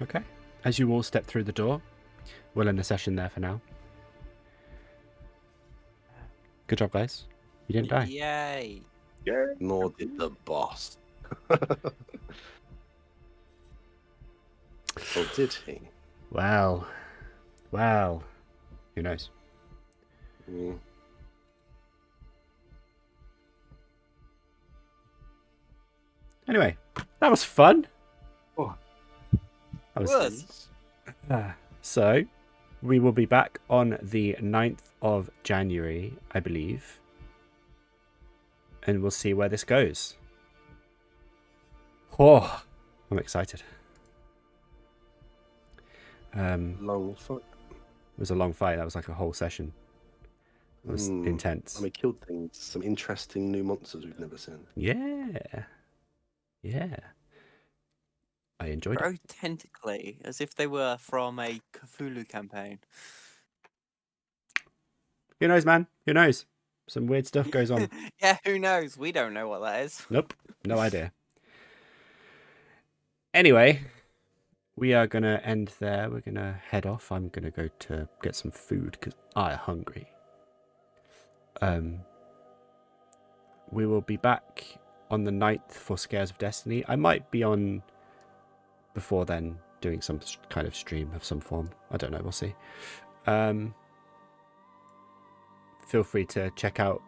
Okay. As you all step through the door, we'll end the session there for now. Good job, guys. You didn't die. Yay. Yeah. Nor did the boss. Or did he? Well. Who knows? Mm. Anyway, that was fun. Oh. That Was. So, we will be back on the 9th of January, I believe. And we'll see where this goes. Oh, I'm excited. Long fight. It was a long fight. That was like a whole session. It was intense. And we killed things. Some interesting new monsters we've never seen. Yeah. Yeah. I enjoyed it. Grow tentacly, as if they were from a Cthulhu campaign. Who knows, man? Who knows? Some weird stuff goes on. Yeah, who knows? We don't know what that is. Nope. No idea. Anyway, we are going to end there. We're going to head off. I'm going to go to get some food because I'm hungry. We will be back on the 9th for Scares of Destiny. I might be on before then doing some kind of stream of some form. I don't know. We'll see. Feel free to check out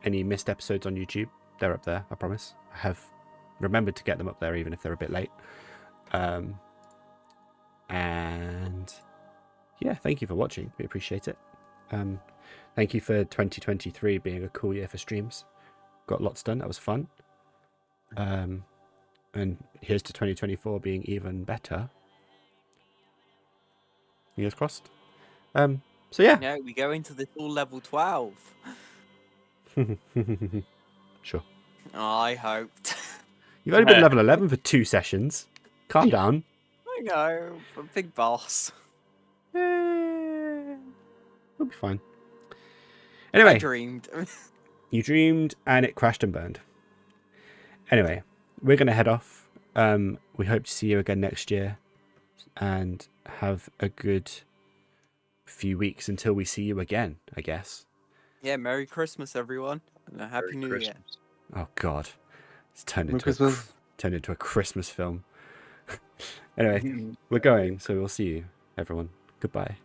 any missed episodes on YouTube. They're up there, I promise. I have remembered to get them up there even if they're a bit late. And yeah, thank you for watching. We appreciate it. Thank you for 2023 being a cool year for streams. Got lots done. That was fun. And here's to 2024 being even better. Fingers crossed. So yeah. Yeah, we go into this all level 12. Sure. I hoped. You've only been level 11 for 2 sessions. Calm down. I know, for big boss. We'll be fine. I Anyway, dreamed. you dreamed and it crashed and burned. Anyway, we're going to head off. We hope to see you again next year and have a good few weeks until we see you again, I guess. Yeah, Merry Christmas, everyone. And a Happy New Year. Oh, God. It's turned Merry into, turned into a Christmas film. Anyway, we're going, so we'll see you, everyone. Goodbye.